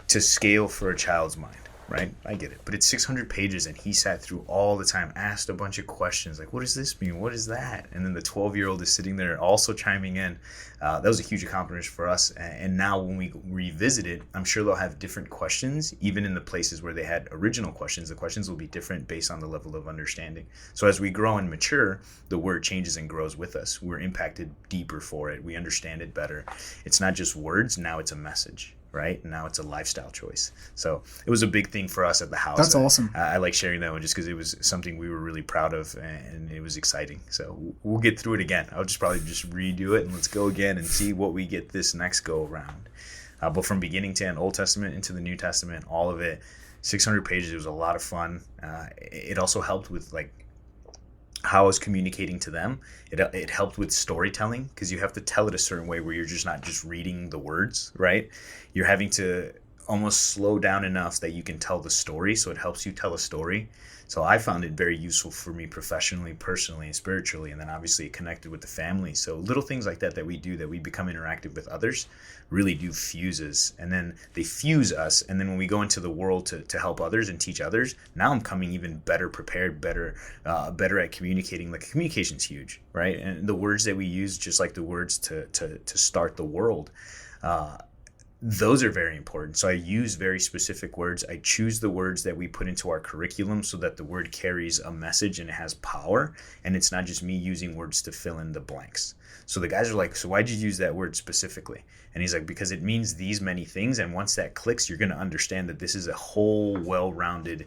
to scale for a child's mind, right? I get it. But it's 600 pages, and he sat through all the time, asked a bunch of questions like, what does this mean? What is that? And then the 12-year-old is sitting there also chiming in. That was a huge accomplishment for us. And now when we revisit it, I'm sure they'll have different questions, even in the places where they had original questions. The questions will be different based on the level of understanding. So as we grow and mature, the word changes and grows with us. We're impacted deeper for it. We understand it better. It's not just words. Now it's a message. Right? Now it's a lifestyle choice. So it was a big thing for us at the house. That's awesome. I like sharing that one just because it was something we were really proud of and it was exciting. So we'll get through it again. I'll probably just redo it and let's go again and see what we get this next go around. But from beginning to end, Old Testament into the New Testament, all of it, 600 pages. It was a lot of fun. It also helped with like how I was communicating to them. It helped with storytelling because you have to tell it a certain way where you're just not just reading the words, right? You're having to almost slow down enough that you can tell the story, so it helps you tell a story. So I found it very useful for me professionally, personally, and spiritually, and then obviously it connected with the family. So little things like that we do, that we become interactive with others, really do fuse us. And then they fuse us, and then when we go into the world to help others and teach others, now I'm coming even better prepared, better at communicating. Like communication's huge, right? And the words that we use, just like the words to start the world, those are very important. So I use very specific words. I choose the words that we put into our curriculum so that the word carries a message and it has power. And it's not just me using words to fill in the blanks. So the guys are like, so why'd you use that word specifically? And he's like, because it means these many things. And once that clicks, you're going to understand that this is a whole well-rounded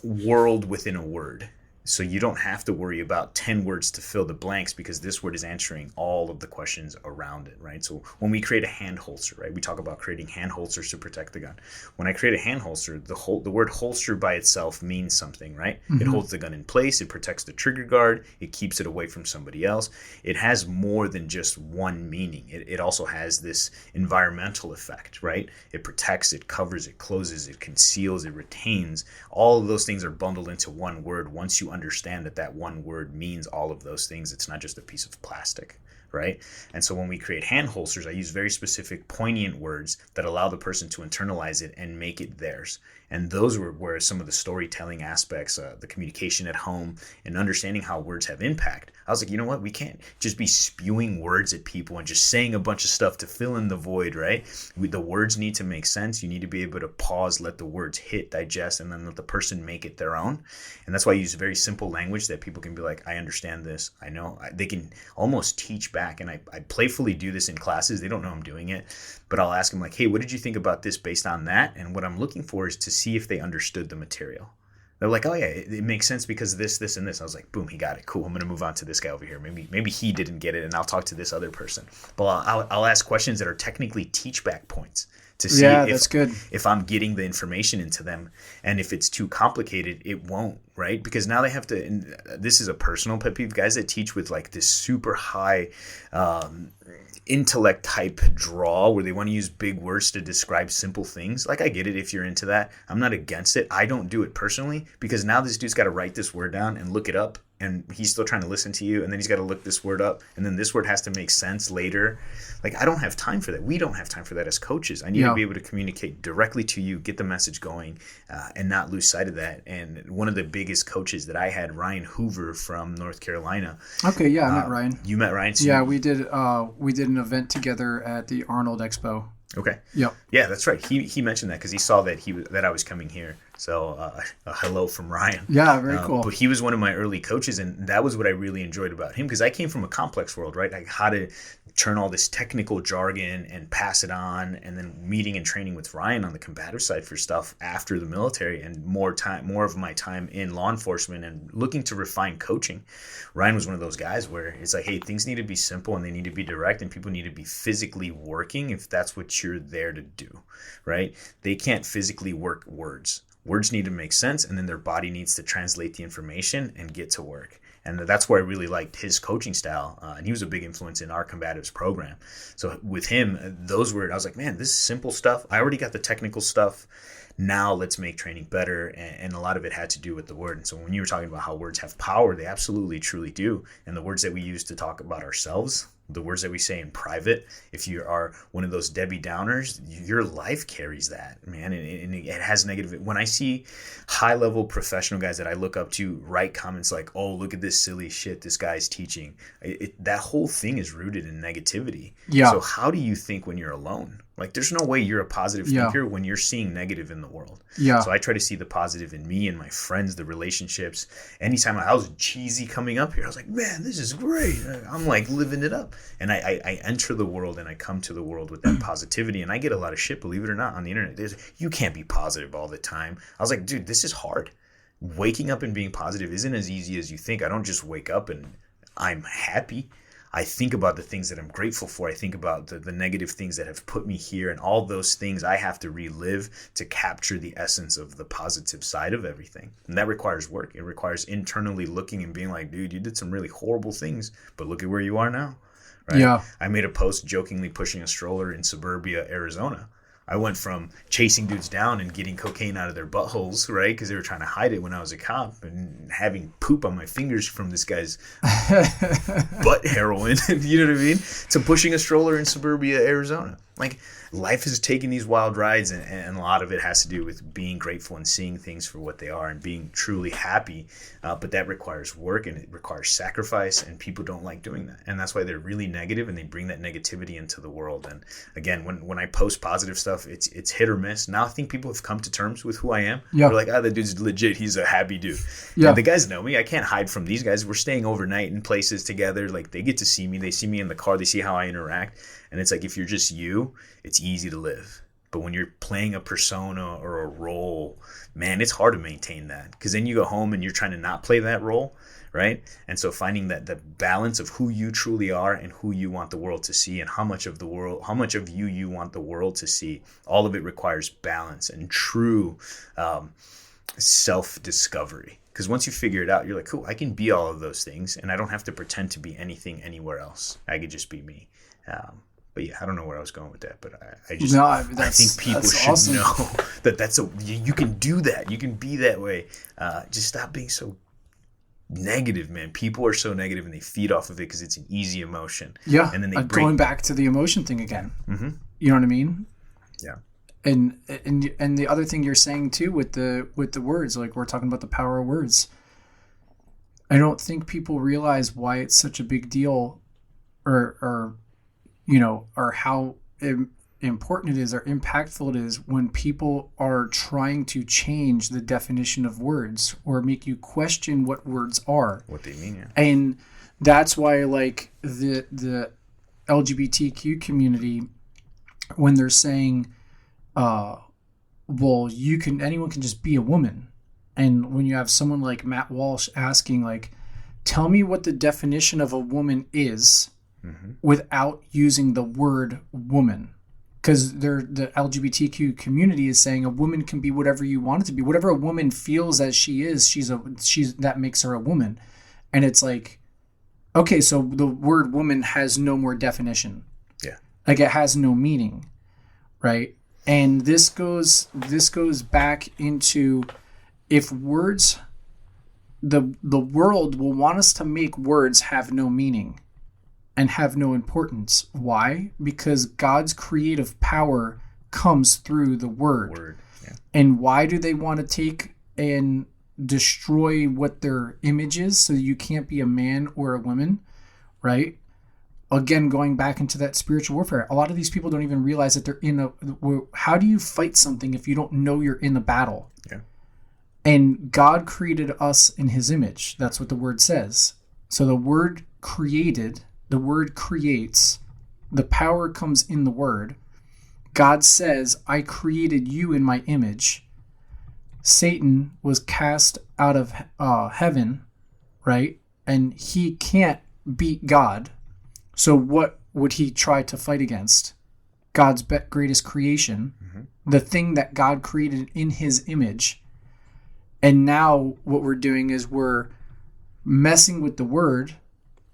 world within a word. So you don't have to worry about 10 words to fill the blanks because this word is answering all of the questions around it, right? So when we create a hand holster, right, we talk about creating hand holsters to protect the gun. When I create a hand holster, the word holster by itself means something, right? Mm-hmm. It holds the gun in place. It protects the trigger guard. It keeps it away from somebody else. It has more than just one meaning. It also has this environmental effect, right? It protects, it covers, it closes, it conceals, it retains. All of those things are bundled into one word once you understand that one word means all of those things. It's not just a piece of plastic, right? And so when we create hand holsters, I use very specific, poignant words that allow the person to internalize it and make it theirs. And those were where some of the storytelling aspects, the communication at home, and understanding how words have impact. I was like, you know what? We can't just be spewing words at people and just saying a bunch of stuff to fill in the void, right? The words need to make sense. You need to be able to pause, let the words hit, digest, and then let the person make it their own. And that's why I use very simple language that people can be like, I understand this. I know. They can almost teach back. And I playfully do this in classes. They don't know I'm doing it. But I'll ask them like, hey, what did you think about this based on that? And what I'm looking for is to see if they understood the material. They're like, oh yeah, it makes sense because of this, and this. I was like, boom, he got it. Cool. I'm going to move on to this guy over here. Maybe he didn't get it, and I'll talk to this other person. But I'll ask questions that are technically teach back points to see that's good. if I'm getting the information into them. And if it's too complicated, it won't, right? Because now they have to, and this is a personal pet peeve, guys that teach with like this super high intellect type draw where they want to use big words to describe simple things. Like, I get it if you're into that. I'm not against it. I don't do it personally because now this dude's got to write this word down and look it up. And he's still trying to listen to you, and then he's got to look this word up, and then this word has to make sense later. Like, I don't have time for that. We don't have time for that as coaches. I need to be able to communicate directly to you, get the message going, and not lose sight of that. And one of the biggest coaches that I had, Ryan Hoover from North Carolina. Okay, yeah, I met Ryan. You met Ryan? So we did an event together at the Arnold Expo. Okay. Yep. Yeah, that's right. He mentioned that because he saw that I was coming here. So hello from Ryan. Yeah, very cool. But he was one of my early coaches, and that was what I really enjoyed about him because I came from a complex world, right? Like how to turn all this technical jargon and pass it on, and then meeting and training with Ryan on the combative side for stuff after the military, and more of my time in law enforcement and looking to refine coaching. Ryan was one of those guys where it's like, hey, things need to be simple and they need to be direct, and people need to be physically working if that's what you're there to do, right? They can't physically work words. Words need to make sense, and then their body needs to translate the information and get to work. And that's where I really liked his coaching style. And he was a big influence in our combatives program. So with him, I was like, man, this is simple stuff. I already got the technical stuff. Now let's make training better. And a lot of it had to do with the word. And so when you were talking about how words have power, they absolutely, truly do. And the words that we use to talk about ourselves, the words that we say in private, if you are one of those Debbie Downers, your life carries that, man. And it has negative. When I see high level professional guys that I look up to write comments like, oh, look at this silly shit this guy's teaching, that whole thing is rooted in negativity. Yeah. So how do you think when you're alone? Like, there's no way you're a positive thinker when you're seeing negative in the world. Yeah. So I try to see the positive in me and my friends, the relationships. Anytime I was cheesy coming up here, I was like, man, this is great. I'm like living it up. And I enter the world and I come to the world with that positivity. And I get a lot of shit, believe it or not, on the internet. You can't be positive all the time. I was like, dude, this is hard. Waking up and being positive isn't as easy as you think. I don't just wake up and I'm happy. I think about the things that I'm grateful for. I think about the negative things that have put me here, and all those things I have to relive to capture the essence of the positive side of everything. And that requires work. It requires internally looking and being like, dude, you did some really horrible things, but look at where you are now. Right? Yeah. I made a post jokingly pushing a stroller in suburbia, Arizona. I went from chasing dudes down and getting cocaine out of their buttholes, right? Because they were trying to hide it when I was a cop, and having poop on my fingers from this guy's butt heroin, you know what I mean? To pushing a stroller in suburbia, Arizona. Like, life has taken these wild rides, and a lot of it has to do with being grateful and seeing things for what they are and being truly happy. But that requires work and it requires sacrifice, and people don't like doing that. And that's why they're really negative, and they bring that negativity into the world. And again, when I post positive stuff, it's hit or miss. Now I think people have come to terms with who I am. Yeah. They're like, oh, that dude's legit. He's a happy dude. Yeah. And the guys know me. I can't hide from these guys. We're staying overnight in places together. Like, they get to see me. They see me in the car. They see how I interact. And it's like, if you're just you, it's easy to live. But when you're playing a persona or a role, man, it's hard to maintain that. Because then you go home and you're trying to not play that role, right? And so finding that the balance of who you truly are and who you want the world to see, and how much of you want the world to see, all of it requires balance and true self-discovery. Because once you figure it out, you're like, cool, I can be all of those things, and I don't have to pretend to be anything anywhere else. I could just be me. But yeah, I don't know where I was going with that, but I think people should know that you can do that. You can be that way. Just stop being so negative, man. People are so negative, and they feed off of it because it's an easy emotion. Yeah, and then going back to the emotion thing again. Mm-hmm. You know what I mean? Yeah. And the other thing you're saying too with the words, like we're talking about the power of words. I don't think people realize why it's such a big deal, or how important it is or impactful it is when people are trying to change the definition of words or make you question what words are. What they mean, yeah. And that's why, like, the LGBTQ community, when they're saying, anyone can just be a woman. And when you have someone like Matt Walsh asking, like, tell me what the definition of a woman is, mm-hmm. without using the word woman. because the LGBTQ community is saying a woman can be whatever you want it to be. Whatever a woman feels as she is, she's that makes her a woman. And it's like, okay, so the word woman has no more definition. Yeah. Like it has no meaning, right? And this goes back into if words, the world will want us to make words have no meaning and have no importance. Why? Because God's creative power comes through the word. Yeah. And why do they want to take and destroy what their image is so you can't be a man or a woman, right? Again, going back into that spiritual warfare, a lot of these people don't even realize that they're how do you fight something if you don't know you're in the battle? Yeah. And God created us in his image. That's what the word says. So the word created, the word creates, the power comes in the word. God says, I created you in my image. Satan was cast out of heaven, right? And he can't beat God. So what would he try to fight against? God's greatest creation, the thing that God created in his image. And now what we're doing is we're messing with the word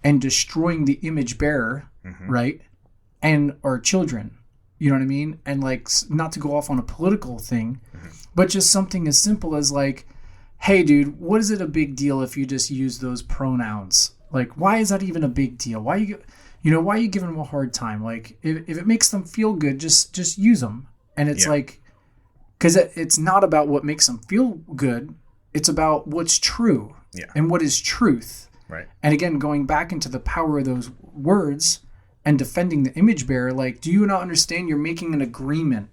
and destroying the image bearer, right? And our children, you know what I mean? And like, not to go off on a political thing, but just something as simple as like, hey dude, what is it a big deal if you just use those pronouns? Like, why is that even a big deal? Why why are you giving them a hard time? Like, if it makes them feel good, just use them. And it's like, because it's not about what makes them feel good. It's about what's true and what is truth. Right. And again, going back into the power of those words and defending the image bearer, like, do you not understand you're making an agreement?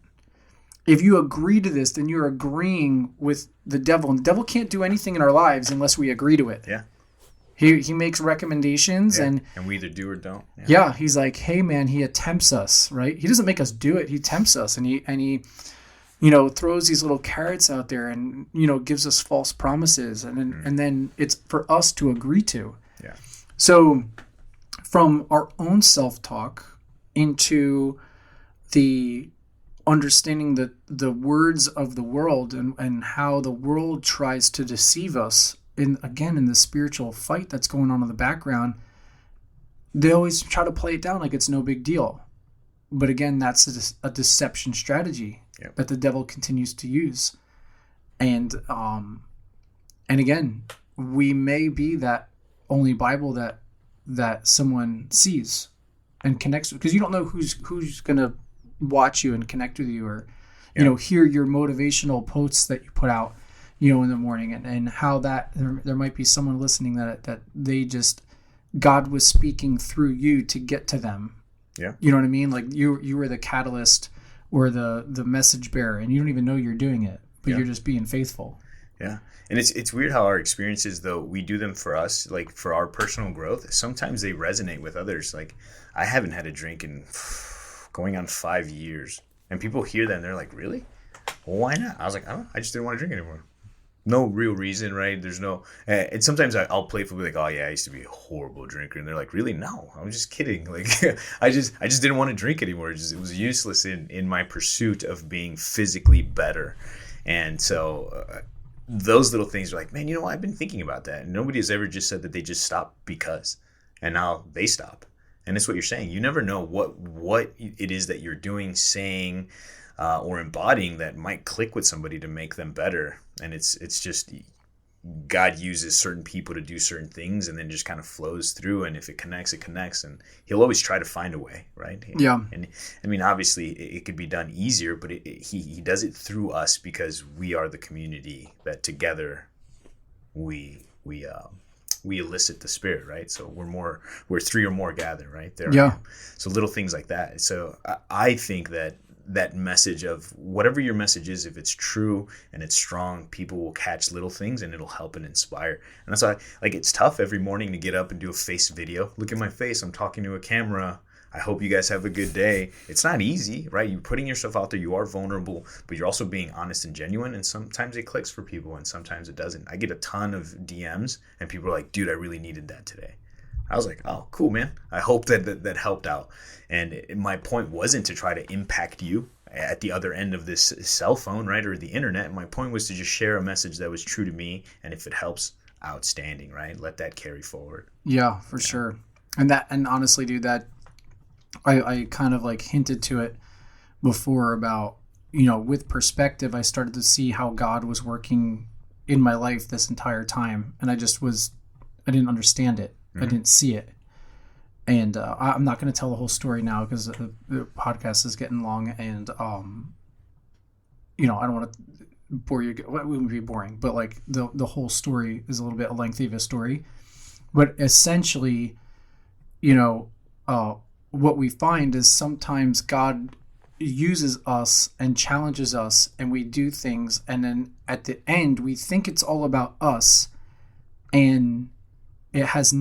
If you agree to this, then you're agreeing with the devil. And the devil can't do anything in our lives unless we agree to it. Yeah. He makes recommendations and we either do or don't. Yeah, he's like, hey man, he tempts us, right? He doesn't make us do it. He tempts us and he throws these little carrots out there and, gives us false promises. And then it's for us to agree to. Yeah. So from our own self-talk into the understanding the words of the world and how the world tries to deceive us in the spiritual fight that's going on in the background, they always try to play it down like it's no big deal. But again, that's a deception strategy that the devil continues to use. And again, we may be that only Bible that someone sees and connects with, because you don't know who's going to watch you and connect with you or, hear your motivational posts that you put out, in the morning and how that there might be someone listening that they just, God was speaking through you to get to them. Yeah. You know what I mean? Like you were the catalyst or the message bearer and you don't even know you're doing it, but you're just being faithful. Yeah. And it's weird how our experiences, though, we do them for us, like for our personal growth. Sometimes they resonate with others. Like I haven't had a drink in going on 5 years. And people hear that and they're like, really? Well, why not? I was like, I don't know. I just didn't want to drink anymore. No real reason, right? There's no... and sometimes I'll playfully be like, oh yeah, I used to be a horrible drinker. And they're like, really? No, I'm just kidding. Like, I just didn't want to drink anymore. It was useless in my pursuit of being physically better. And so those little things are like, man, I've been thinking about that. And nobody has ever just said that they just stopped because. And now they stop. And it's what you're saying. You never know what it is that you're doing, saying, or embodying that might click with somebody to make them better. And it's just God uses certain people to do certain things and then just kind of flows through. And if it connects, it connects. And he'll always try to find a way, right? Yeah. And I mean, obviously it could be done easier, but he does it through us because we are the community that together we elicit the spirit, right? So we're three or more gather, right? So little things like that. So I think that message of whatever your message is, if it's true and it's strong, people will catch little things and it'll help and inspire. And that's why, like, it's tough every morning to get up and do a face video. Look at my face. I'm talking to a camera. I hope you guys have a good day. It's not easy, right? You're putting yourself out there. You are vulnerable, but you're also being honest and genuine. And sometimes it clicks for people and sometimes it doesn't. I get a ton of DMs and people are like, dude, I really needed that today. I was like, oh, cool, man. I hope that helped out. And my point wasn't to try to impact you at the other end of this cell phone, right, or the internet. My point was to just share a message that was true to me, and if it helps, outstanding, right? Let that carry forward. Yeah, for sure. And honestly, dude, that I kind of like hinted to it before about, with perspective, I started to see how God was working in my life this entire time, and I didn't understand it. I didn't see it. And I'm not going to tell the whole story now because the podcast is getting long, and I don't want to bore you. Well, it wouldn't be boring, but like the whole story is a little bit lengthy of a story. But essentially, what we find is sometimes God uses us and challenges us, and we do things, and then at the end we think it's all about us, and it has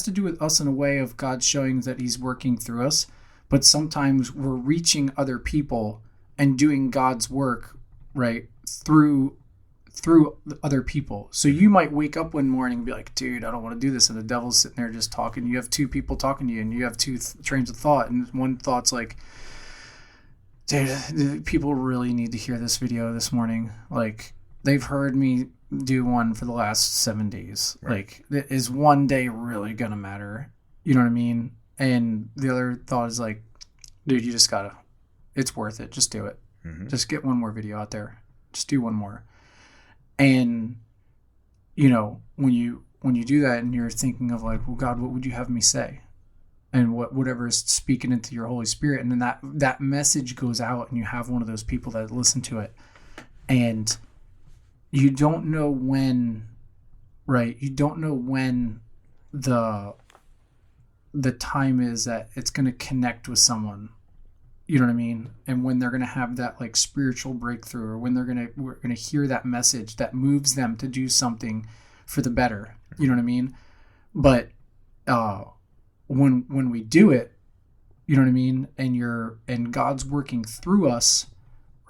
to do with us in a way of God showing that he's working through us, but sometimes we're reaching other people and doing God's work, right, through other people. So you might wake up one morning and be like, dude, I don't want to do this, and the devil's sitting there just talking. You have two people talking to you, and you have two trains of thought, and one thought's like, dude, people really need to hear this video this morning. Like, they've heard me do one for the last 7 days. Right. Like, is one day really gonna matter? You know what I mean? And the other thought is like, dude, you just gotta, it's worth it. Just do it. Mm-hmm. Just get one more video out there. Just do one more. And when you do that and you're thinking of like, well, God, what would you have me say? And whatever is speaking into your Holy Spirit, and then that message goes out, and you have one of those people that listen to it, and you don't know when, right? You don't know when the time is that it's going to connect with someone. You know what I mean? And when they're going to have that like spiritual breakthrough, or when we're going to hear that message that moves them to do something for the better. You know what I mean? But when we do it, you know what I mean? And God's working through us,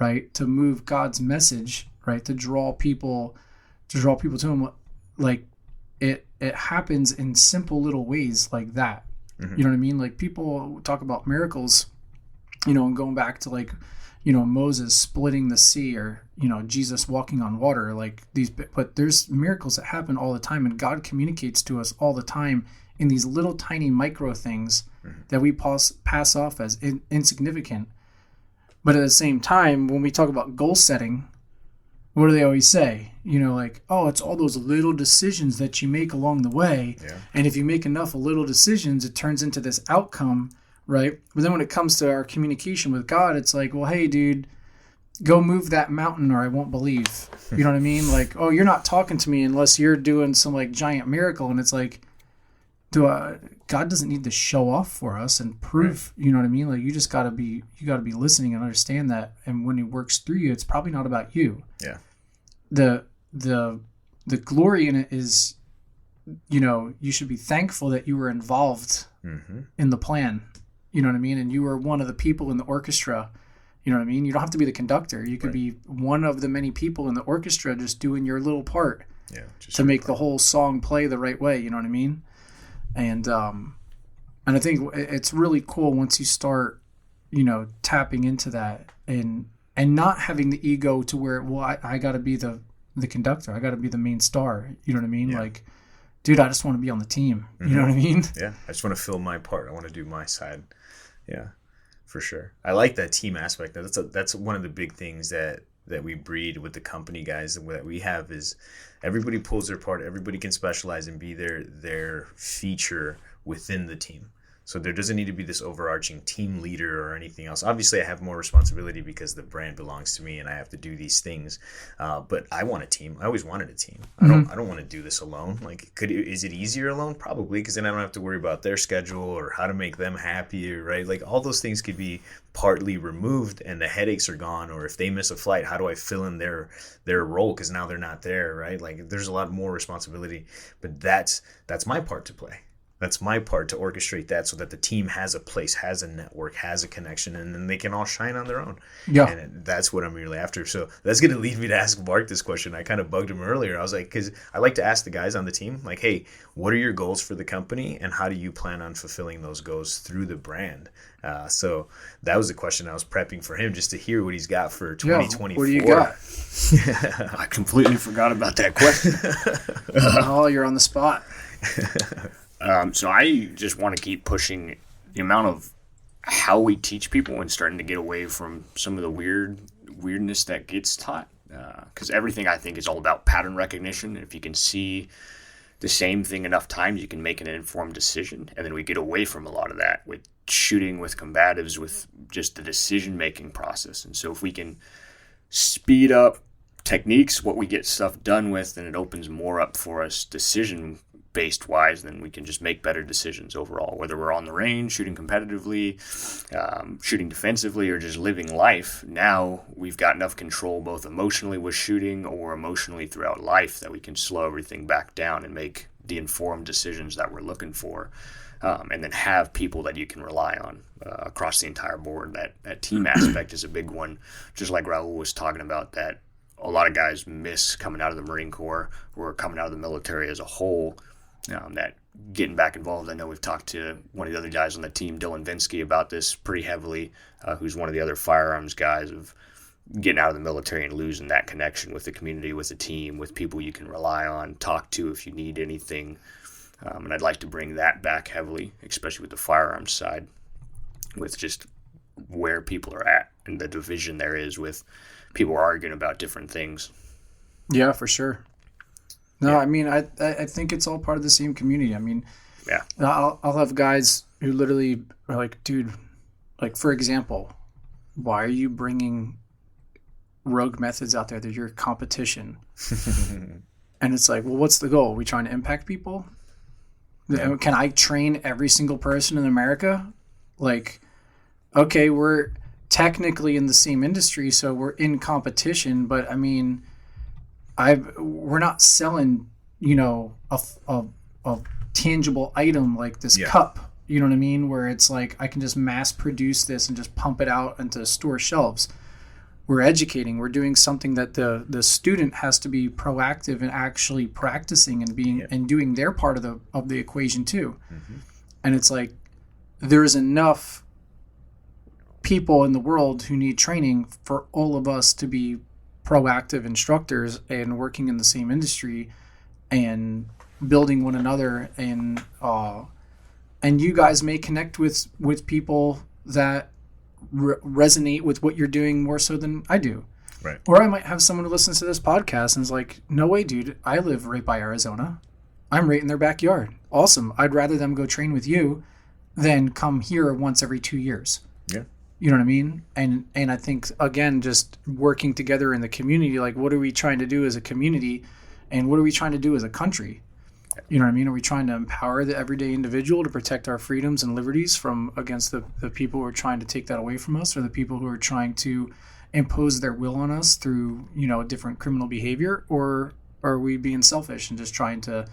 right? To move God's message, right? To draw people to him. Like it happens in simple little ways like that. Mm-hmm. You know what I mean? Like, people talk about miracles, and going back to like, Moses splitting the sea, or, Jesus walking on water, like these, but there's miracles that happen all the time, and God communicates to us all the time in these little tiny micro things that we pass off as insignificant. But at the same time, when we talk about goal setting, what do they always say? Like, oh, it's all those little decisions that you make along the way. Yeah. And if you make enough little decisions, it turns into this outcome, right? But then when it comes to our communication with God, it's like, well, hey, dude, go move that mountain or I won't believe. You know what I mean? Like, oh, you're not talking to me unless you're doing some like giant miracle. And it's like, God doesn't need to show off for us and prove, right. You know what I mean? Like, you gotta be listening and understand that. And when he works through you, it's probably not about you. Yeah. The glory in it is, you should be thankful that you were involved in the plan. You know what I mean? And you were one of the people in the orchestra. You know what I mean? You don't have to be the conductor. You could be one of the many people in the orchestra just doing your little part to make the whole song play the right way. You know what I mean? And I think it's really cool once you start, tapping into that and not having the ego to where, well, I got to be the conductor. I got to be the main star. You know what I mean? Yeah. Like, dude, I just want to be on the team. Mm-hmm. You know what I mean? Yeah. I just want to fill my part. I want to do my side. Yeah, for sure. I like that team aspect. That's one of the big things that we breed with the company guys that we have is everybody pulls their part. Everybody can specialize and be their feature within the team. So there doesn't need to be this overarching team leader or anything else. Obviously, I have more responsibility because the brand belongs to me and I have to do these things. But I want a team. I always wanted a team. Mm-hmm. I don't want to do this alone. Like, is it easier alone? Probably, because then I don't have to worry about their schedule or how to make them happy, right? Like, all those things could be partly removed and the headaches are gone. Or if they miss a flight, how do I fill in their role because now they're not there, right? Like, there's a lot more responsibility. But that's my part to play. That's my part to orchestrate that so that the team has a place, has a network, has a connection, and then they can all shine on their own. Yeah. And that's what I'm really after. So that's going to lead me to ask Mark this question. I kind of bugged him earlier. I was like, because I like to ask the guys on the team, like, hey, what are your goals for the company, and how do you plan on fulfilling those goals through the brand? So that was the question I was prepping for him, just to hear what he's got for 2024. Yeah, what do you got? I completely forgot about that question. Oh, you're on the spot. So I just want to keep pushing the amount of how we teach people and starting to get away from some of the weirdness that gets taught. Because everything, I think, is all about pattern recognition. If you can see the same thing enough times, you can make an informed decision. And then we get away from a lot of that with shooting, with combatives, with just the decision-making process. And so if we can speed up techniques, what we get stuff done with, then it opens more up for us decision-based wise, then we can just make better decisions overall, whether we're on the range, shooting competitively, shooting defensively, or just living life. Now we've got enough control both emotionally with shooting or emotionally throughout life that we can slow everything back down and make the informed decisions that we're looking for. And then have people that you can rely on across the entire board. That team aspect is a big one, just like Raul was talking about, that a lot of guys miss coming out of the Marine Corps or coming out of the military as a whole, that getting back involved. I know we've talked to one of the other guys on the team, Dylan Vinsky, about this pretty heavily, who's one of the other firearms guys, of getting out of the military and losing that connection with the community, with the team, with people you can rely on, talk to if you need anything. And I'd like to bring that back heavily, especially with the firearms side, with just where people are at and the division there is with people arguing about different things. Yeah, for sure. No, yeah. I mean, I think it's all part of the same community. I mean, yeah, I'll have guys who literally are like, dude, like, for example, why are you bringing Rogue Methods out there? They're your competition. And it's like, well, what's the goal? Are we trying to impact people? Yeah. Can I train every single person in America? Like, okay, we're technically in the same industry, so we're in competition, but I mean, we're not selling, a tangible item like this cup, you know what I mean? Where it's like, I can just mass produce this and just pump it out into store shelves. We're educating. We're doing something that the student has to be proactive and actually practicing and being and doing their part of the equation too. Mm-hmm. And it's like, there's enough people in the world who need training for all of us to be proactive instructors and working in the same industry and building one another. And you guys may connect with people that resonate with what you're doing more so than I do. Right. Or I might have someone who listens to this podcast and is like, no way, dude, I live right by Arizona. I'm right in their backyard. Awesome. I'd rather them go train with you than come here once every 2 years. Yeah. You know what I mean? And I think, again, just working together in the community, like, what are we trying to do as a community and what are we trying to do as a country? You know what I mean? Are we trying to empower the everyday individual to protect our freedoms and liberties from against the people who are trying to take that away from us, or the people who are trying to impose their will on us through, different criminal behavior? Or are we being selfish and just trying to,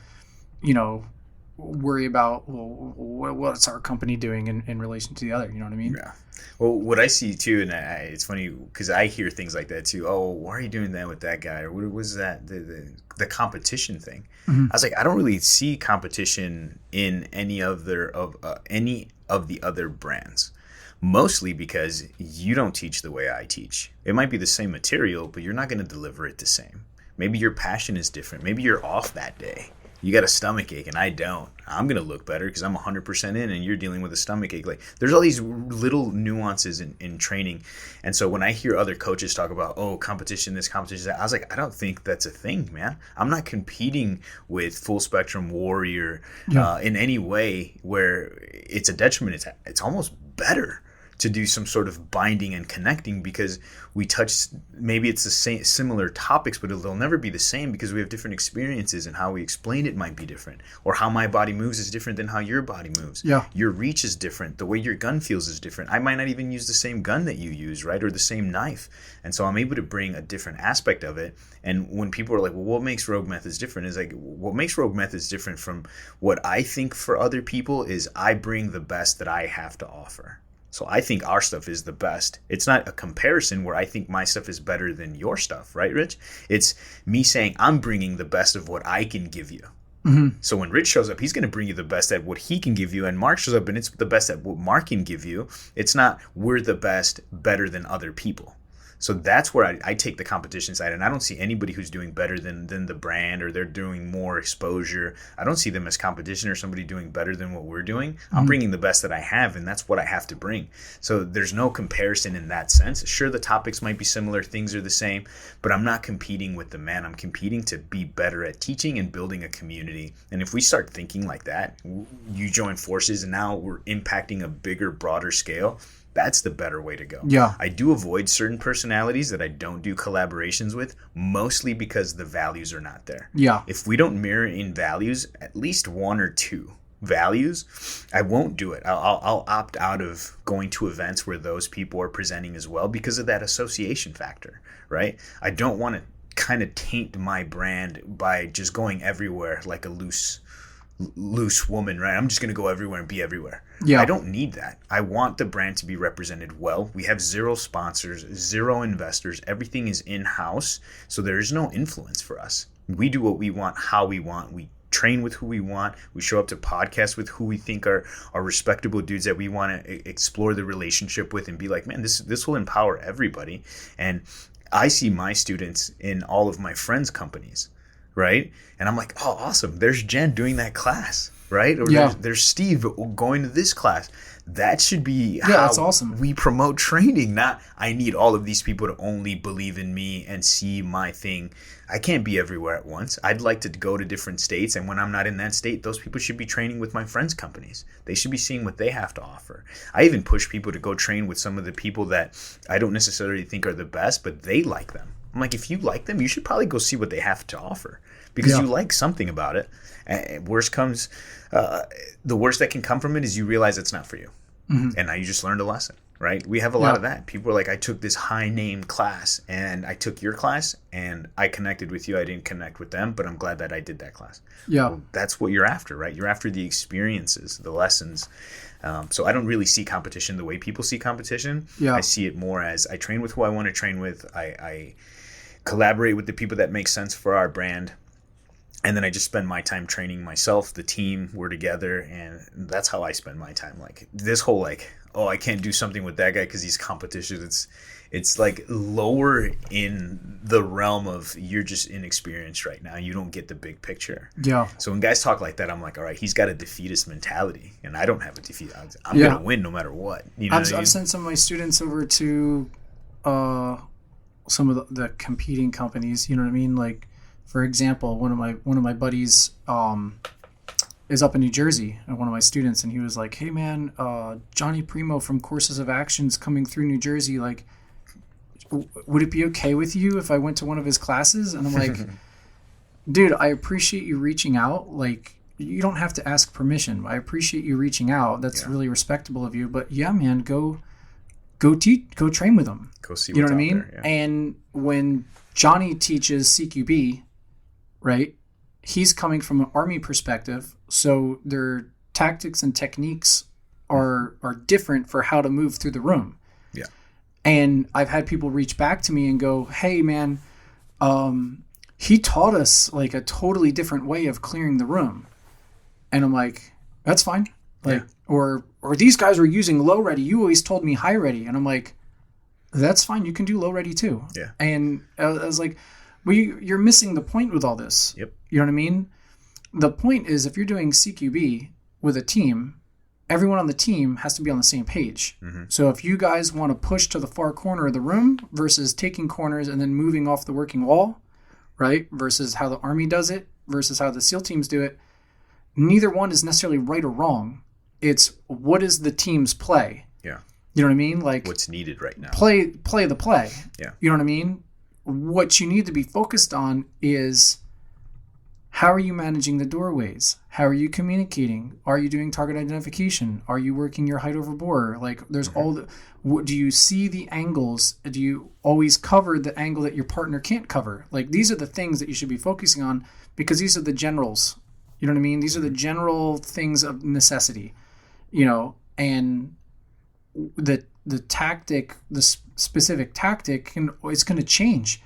worry about, well, what's our company doing in relation to the other? You know what I mean? Yeah. Well, what I see too, and it's funny because I hear things like that too. Oh, why are you doing that with that guy? Or what was that? The competition thing. Mm-hmm. I was like, I don't really see competition in any of the other brands. Mostly because you don't teach the way I teach. It might be the same material, but you're not going to deliver it the same. Maybe your passion is different. Maybe you're off that day. You got a stomach ache and I don't. I'm going to look better because I'm 100% in and you're dealing with a stomach ache. Like, there's all these little nuances in training. And so when I hear other coaches talk about, competition, this competition, that, I was like, I don't think that's a thing, man. I'm not competing with Full Spectrum Warrior in any way where it's a detriment. It's almost better to do some sort of binding and connecting, because we touch, maybe it's the same similar topics, but they'll never be the same because we have different experiences, and how we explain it might be different, or how my body moves is different than how your body moves. Yeah. Your reach is different. The way your gun feels is different. I might not even use the same gun that you use, right? Or the same knife. And so I'm able to bring a different aspect of it. And when people are like, well, what makes Rogue Methods different? Is like, what makes Rogue Methods different from what I think for other people is I bring the best that I have to offer. So I think our stuff is the best. It's not a comparison where I think my stuff is better than your stuff, right, Rich? It's me saying I'm bringing the best of what I can give you. Mm-hmm. So when Rich shows up, he's going to bring you the best at what he can give you, and Mark shows up and it's the best at what Mark can give you. It's not we're the best, better than other people. So that's where I take the competition side, and I don't see anybody who's doing better than the brand, or they're doing more exposure. I don't see them as competition or somebody doing better than what we're doing. I'm bringing the best that I have, and that's what I have to bring. So there's no comparison in that sense. Sure, the topics might be similar, things are the same, but I'm not competing with the man. I'm competing to be better at teaching and building a community. And if we start thinking like that, you join forces, and now we're impacting a bigger, broader scale. That's the better way to go. Yeah. I do avoid certain personalities that I don't do collaborations with, mostly because the values are not there. Yeah. If we don't mirror in values, at least one or two values, I won't do it. I'll opt out of going to events where those people are presenting as well because of that association factor, right? I don't want to kind of taint my brand by just going everywhere like a loose woman, right? I'm just going to go everywhere and be everywhere. Yeah. I don't need that. I want the brand to be represented well. We have 0 sponsors, 0 investors. Everything is in-house. So there is no influence for us. We do what we want, how we want. We train with who we want. We show up to podcasts with who we think are respectable dudes that we want to explore the relationship with and be like, man, this will empower everybody. And I see my students in all of my friends' companies, right? And I'm like, oh, awesome. There's Jen doing that class, right? Or there's Steve going to this class. That should be how that's awesome. We promote training, not I need all of these people to only believe in me and see my thing. I can't be everywhere at once. I'd like to go to different states, and when I'm not in that state, those people should be training with my friends' companies. They should be seeing what they have to offer. I even push people to go train with some of the people that I don't necessarily think are the best, but they like them. I'm like, if you like them, you should probably go see what they have to offer because you like something about it. And the worst that can come from it is you realize it's not for you. Mm-hmm. And now you just learned a lesson, right? We have a lot of that. People are like, I took this high name class and I took your class and I connected with you. I didn't connect with them, but I'm glad that I did that class. Yeah. Well, that's what you're after, right? You're after the experiences, the lessons. So I don't really see competition the way people see competition. Yeah. I see it more as I train with who I want to train with. I collaborate with the people that make sense for our brand. And then I just spend my time training myself, the team, we're together, and that's how I spend my time. Like this whole I can't do something with that guy because he's competition. It's like lower in the realm of you're just inexperienced right now. You don't get the big picture. Yeah. So when guys talk like that, I'm like, all right, he's got a defeatist mentality, and I don't have a defeat. I'm gonna win no matter what. You know I've sent some of my students over to some of the competing companies. You know what I mean? Like, for example, one of my buddies is up in New Jersey, and one of my students, and he was like, "Hey man, Johnny Primo from Courses of Action's coming through New Jersey. Like, would it be okay with you if I went to one of his classes?" And I'm like, "Dude, I appreciate you reaching out. Like, you don't have to ask permission. I appreciate you reaching out. That's really respectable of you. But yeah, man, go train with him. Go see. You know what I mean? There, yeah. And when Johnny teaches CQB, right? He's coming from an Army perspective, so their tactics and techniques are different for how to move through the room. Yeah. And I've had people reach back to me and go, "Hey, man, he taught us like a totally different way of clearing the room," and I'm like, "That's fine." Like, or these guys were using low ready. You always told me high ready, and I'm like, "That's fine. You can do low ready too." Yeah. And I was like, "Well, you're missing the point with all this." Yep. You know what I mean? The point is, if you're doing CQB with a team, everyone on the team has to be on the same page. Mm-hmm. So if you guys want to push to the far corner of the room versus taking corners and then moving off the working wall, right? Versus how the Army does it versus how the SEAL teams do it, neither one is necessarily right or wrong. It's what is the team's play? Yeah. You know what I mean? Like what's needed right now. Play the play. Yeah. You know what I mean? What you need to be focused on is how are you managing the doorways? How are you communicating? Are you doing target identification? Are you working your height over bore? Like there's all the, do you see the angles? Do you always cover the angle that your partner can't cover? Like these are the things that you should be focusing on because these are the generals. You know what I mean? These are the general things of necessity, you know, and the tactic, the specific tactic it's going to change.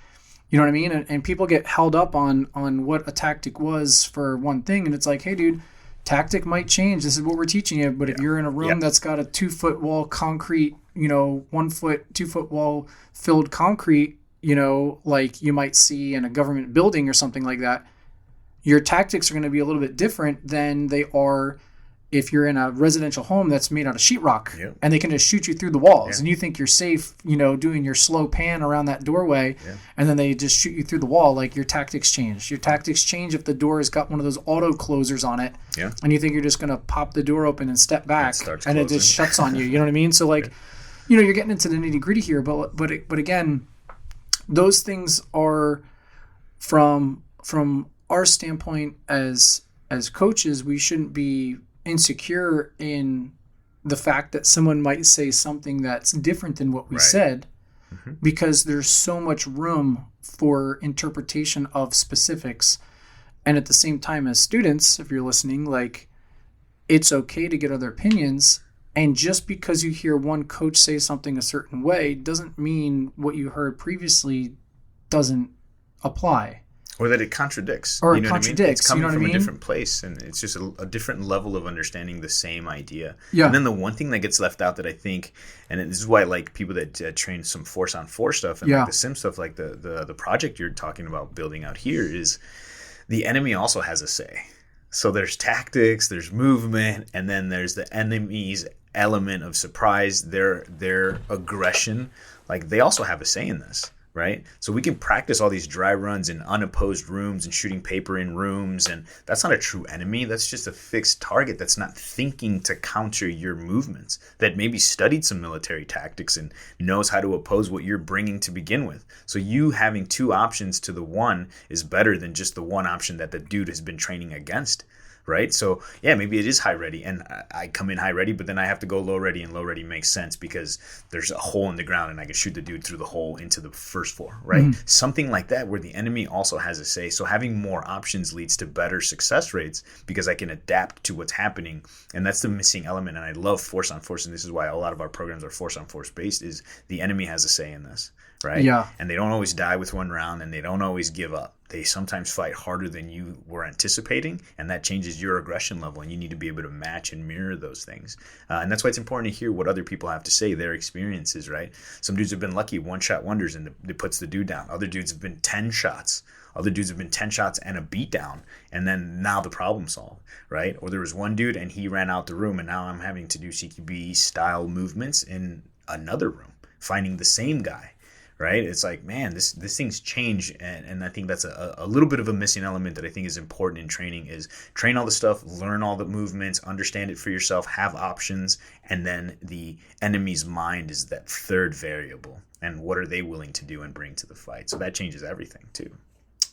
You know what I mean? And people get held up on what a tactic was for one thing. And it's like, hey, dude, tactic might change. This is what we're teaching you. But if you're in a room that's got a 2-foot wall concrete, you know, 2-foot wall filled concrete, you know, like you might see in a government building or something like that, your tactics are going to be a little bit different than they are if you're in a residential home that's made out of sheetrock and they can just shoot you through the walls and you think you're safe, you know, doing your slow pan around that doorway and then they just shoot you through the wall. Like your tactics change. Your tactics change if the door has got one of those auto closers on it and you think you're just going to pop the door open and step back and it just shuts on you. You know what I mean? So like, you know, you're getting into the nitty gritty here, but again, those things are from our standpoint as coaches, we shouldn't be insecure in the fact that someone might say something that's different than what we said because there's so much room for interpretation of specifics. And at the same time, as students, if you're listening, like it's okay to get other opinions. And just because you hear one coach say something a certain way doesn't mean what you heard previously doesn't apply. Or that it contradicts. Or you it know contradicts. What I mean? It's coming you know from what I mean? a different place, and it's just a different level of understanding the same idea. Yeah. And then the one thing that gets left out that I think, and this is why I like people that train some force-on-force stuff and like the sim stuff, like the project you're talking about building out here, is the enemy also has a say. So there's tactics, there's movement, and then there's the enemy's element of surprise, their aggression. Like they also have a say in this. Right? So we can practice all these dry runs in unopposed rooms and shooting paper in rooms. And that's not a true enemy. That's just a fixed target that's not thinking to counter your movements, that maybe studied some military tactics and knows how to oppose what you're bringing to begin with. So you having two options to the one is better than just the one option that the dude has been training against. Right? So yeah, maybe it is high ready and I come in high ready, but then I have to go low ready, and low ready makes sense because there's a hole in the ground and I can shoot the dude through the hole into the first floor, right? Mm-hmm. Something like that where the enemy also has a say. So having more options leads to better success rates because I can adapt to what's happening. And that's the missing element. And I love force on force. And this is why a lot of our programs are force on force based, is the enemy has a say in this. Right? Yeah. And they don't always die with one round, and they don't always give up. They sometimes fight harder than you were anticipating, and that changes your aggression level, and you need to be able to match and mirror those things. And that's why it's important to hear what other people have to say, their experiences, right? Some dudes have been lucky, one-shot wonders, and it puts the dude down. Other dudes have been 10 shots. Other dudes have been 10 shots and a beatdown, and then now the problem solved, right? Or there was one dude, and he ran out the room, and now I'm having to do CQB-style movements in another room, finding the same guy. Right? It's like, man, this thing's change, and I think that's a little bit of a missing element that I think is important in training, is train all the stuff, learn all the movements, understand it for yourself, have options, and then the enemy's mind is that third variable, and what are they willing to do and bring to the fight? So that changes everything too.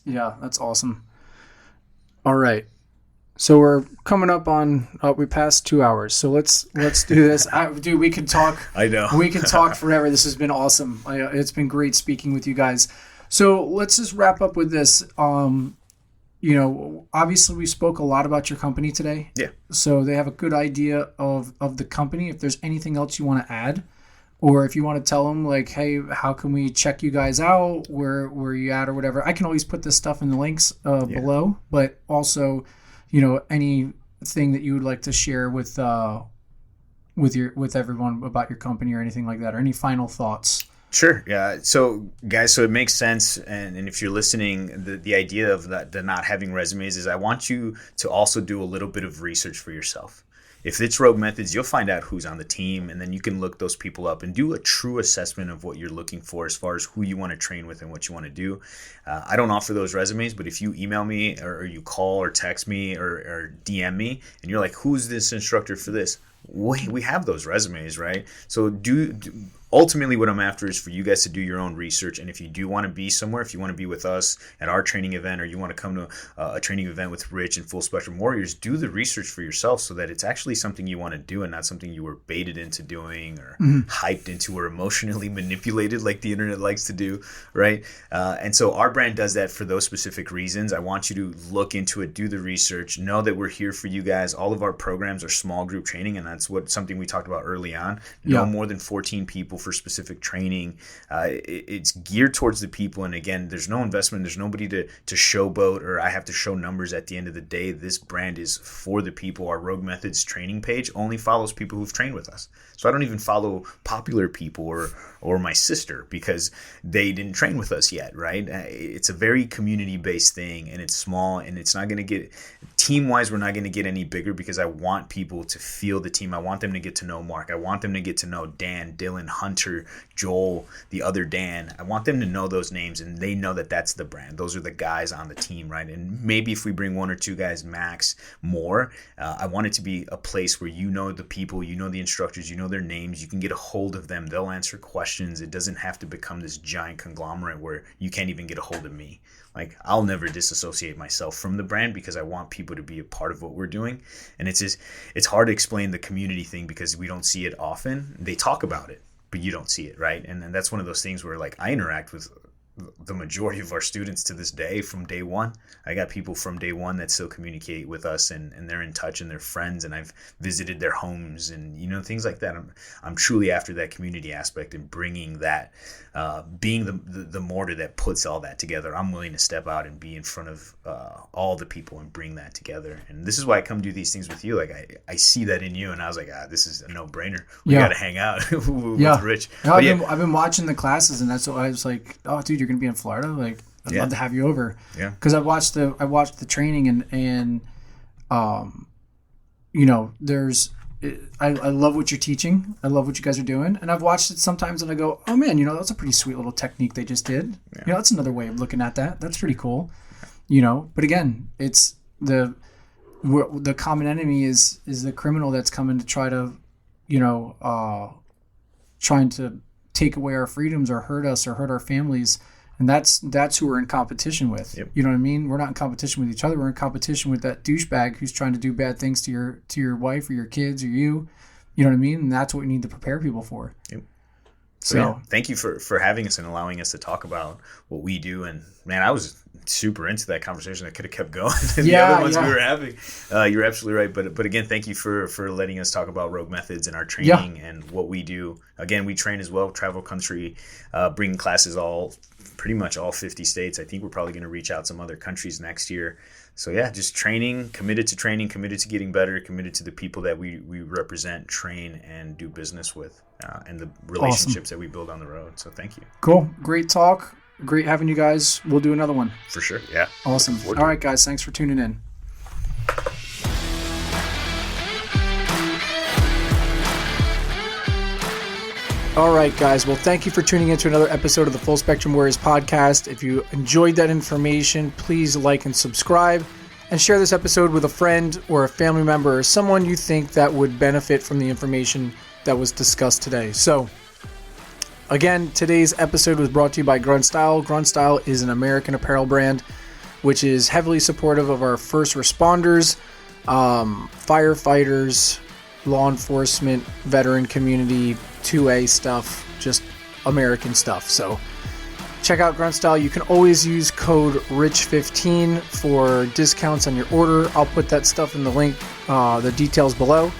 Yeah, that's awesome. All right. So we're coming up on, we passed 2 hours. So let's do this. Dude, we could talk. I know. We could talk forever. This has been awesome. It's been great speaking with you guys. So let's just wrap up with this. You know, obviously we spoke a lot about your company today. Yeah. So they have a good idea of the company. If there's anything else you want to add, or if you want to tell them like, hey, how can we check you guys out? Where you at or whatever? I can always put this stuff in the links below, but also, you know, anything that you would like to share with everyone about your company or anything like that, or any final thoughts? Sure. Yeah. So guys, so it makes sense. And if you're listening, the idea of that, the not having resumes, is I want you to also do a little bit of research for yourself. If it's Rogue Methods, you'll find out who's on the team, and then you can look those people up and do a true assessment of what you're looking for as far as who you want to train with and what you want to do. I don't offer those resumes, but if you email me or you call or text me or DM me and you're like, who's this instructor for this? we have those resumes, right? So ultimately what I'm after is for you guys to do your own research. And if you do want to be somewhere, if you want to be with us at our training event, or you want to come to a training event with Rich and Full Spectrum Warriors, do the research for yourself so that it's actually something you want to do and not something you were baited into doing or hyped into or emotionally manipulated like the internet likes to do, right? And so our brand does that for those specific reasons. I want you to look into it, do the research, know that we're here for you guys. All of our programs are small group training, and that's something we talked about early on. No more than 14 people for specific training. It's geared towards the people, and again, there's no investment, there's nobody to showboat, or I have to show numbers at the end of the day. This brand is for the people. Our Rogue Methods training page only follows people who've trained with us, so I don't even follow popular people or my sister because they didn't train with us yet, right? It's a very community-based thing, and it's small, and it's not going to get, team-wise, we're not going to get any bigger because I want people to feel the team. I want them to get to know Mark. I want them to get to know Dan, Dylan, Hunter, Joel, the other Dan. I want them to know those names, and they know that that's the brand. Those are the guys on the team, right? And maybe if we bring one or two guys max more, I want it to be a place where you know the people, you know the instructors, you know their names, you can get a hold of them. They'll answer questions. It doesn't have to become this giant conglomerate where you can't even get a hold of me. Like, I'll never disassociate myself from the brand because I want people to be a part of what we're doing. And it's hard to explain the community thing because we don't see it often. They talk about it, but you don't see it, right? And then that's one of those things where, like, I interact with the majority of our students to this day from day one. I got people from day one that still communicate with us, and they're in touch, and they're friends, and I've visited their homes and, things like that. I'm truly after that community aspect and bringing that, being the mortar that puts all that together. I'm willing to step out and be in front of all the people and bring that together. And this is why I come do these things with you. Like, I see that in you, and I was like, this is a no-brainer. We got to hang out with Rich. No, I've been watching the classes, and that's what I was like, oh, dude, you're going to be in Florida? Like, I'd love to have you over. Yeah. Because I watched the training, and I love what you're teaching. I love what you guys are doing. And I've watched it sometimes and I go, oh man, that's a pretty sweet little technique they just did. Yeah. That's another way of looking at that. That's pretty cool. But again, it's the common enemy is the criminal that's coming to try to, trying to take away our freedoms or hurt us or hurt our families. And that's who we're in competition with. Yep. You know what I mean? We're not in competition with each other. We're in competition with that douchebag who's trying to do bad things to your wife or your kids or you. You know what I mean? And that's what we need to prepare people for. Yep. So thank you for having us and allowing us to talk about what we do. And man, I was super into that conversation. I could have kept going. The other ones we were having. You're absolutely right. But again, thank you for letting us talk about Rogue Methods and our training and what we do. Again, we train as well, travel country, bringing classes pretty much all 50 states. I think we're probably going to reach out some other countries next year. So just training, committed to getting better, committed to the people that we represent, train, and do business with, and the relationships that we build on the road. So thank you. Cool. Great talk. Great having you guys. We'll do another one. For sure. Yeah. Awesome. All right, guys. Thanks for tuning in. All right, guys. Well, thank you for tuning in to another episode of the Full Spectrum Warriors podcast. If you enjoyed that information, please like and subscribe and share this episode with a friend or a family member or someone you think that would benefit from the information that was discussed today. So, again, today's episode was brought to you by Grunt Style. Grunt Style is an American apparel brand which is heavily supportive of our first responders, firefighters, law enforcement, veteran community, 2A stuff, just American stuff. So check out Grunt Style. You can always use code RICH15 for discounts on your order. I'll put that stuff in the link, the details below.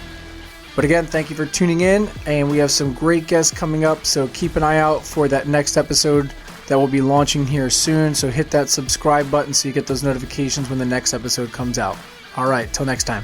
But again, thank you for tuning in, and we have some great guests coming up, so keep an eye out for that next episode that will be launching here soon. So hit that subscribe button so you get those notifications when the next episode comes out. All right, till next time.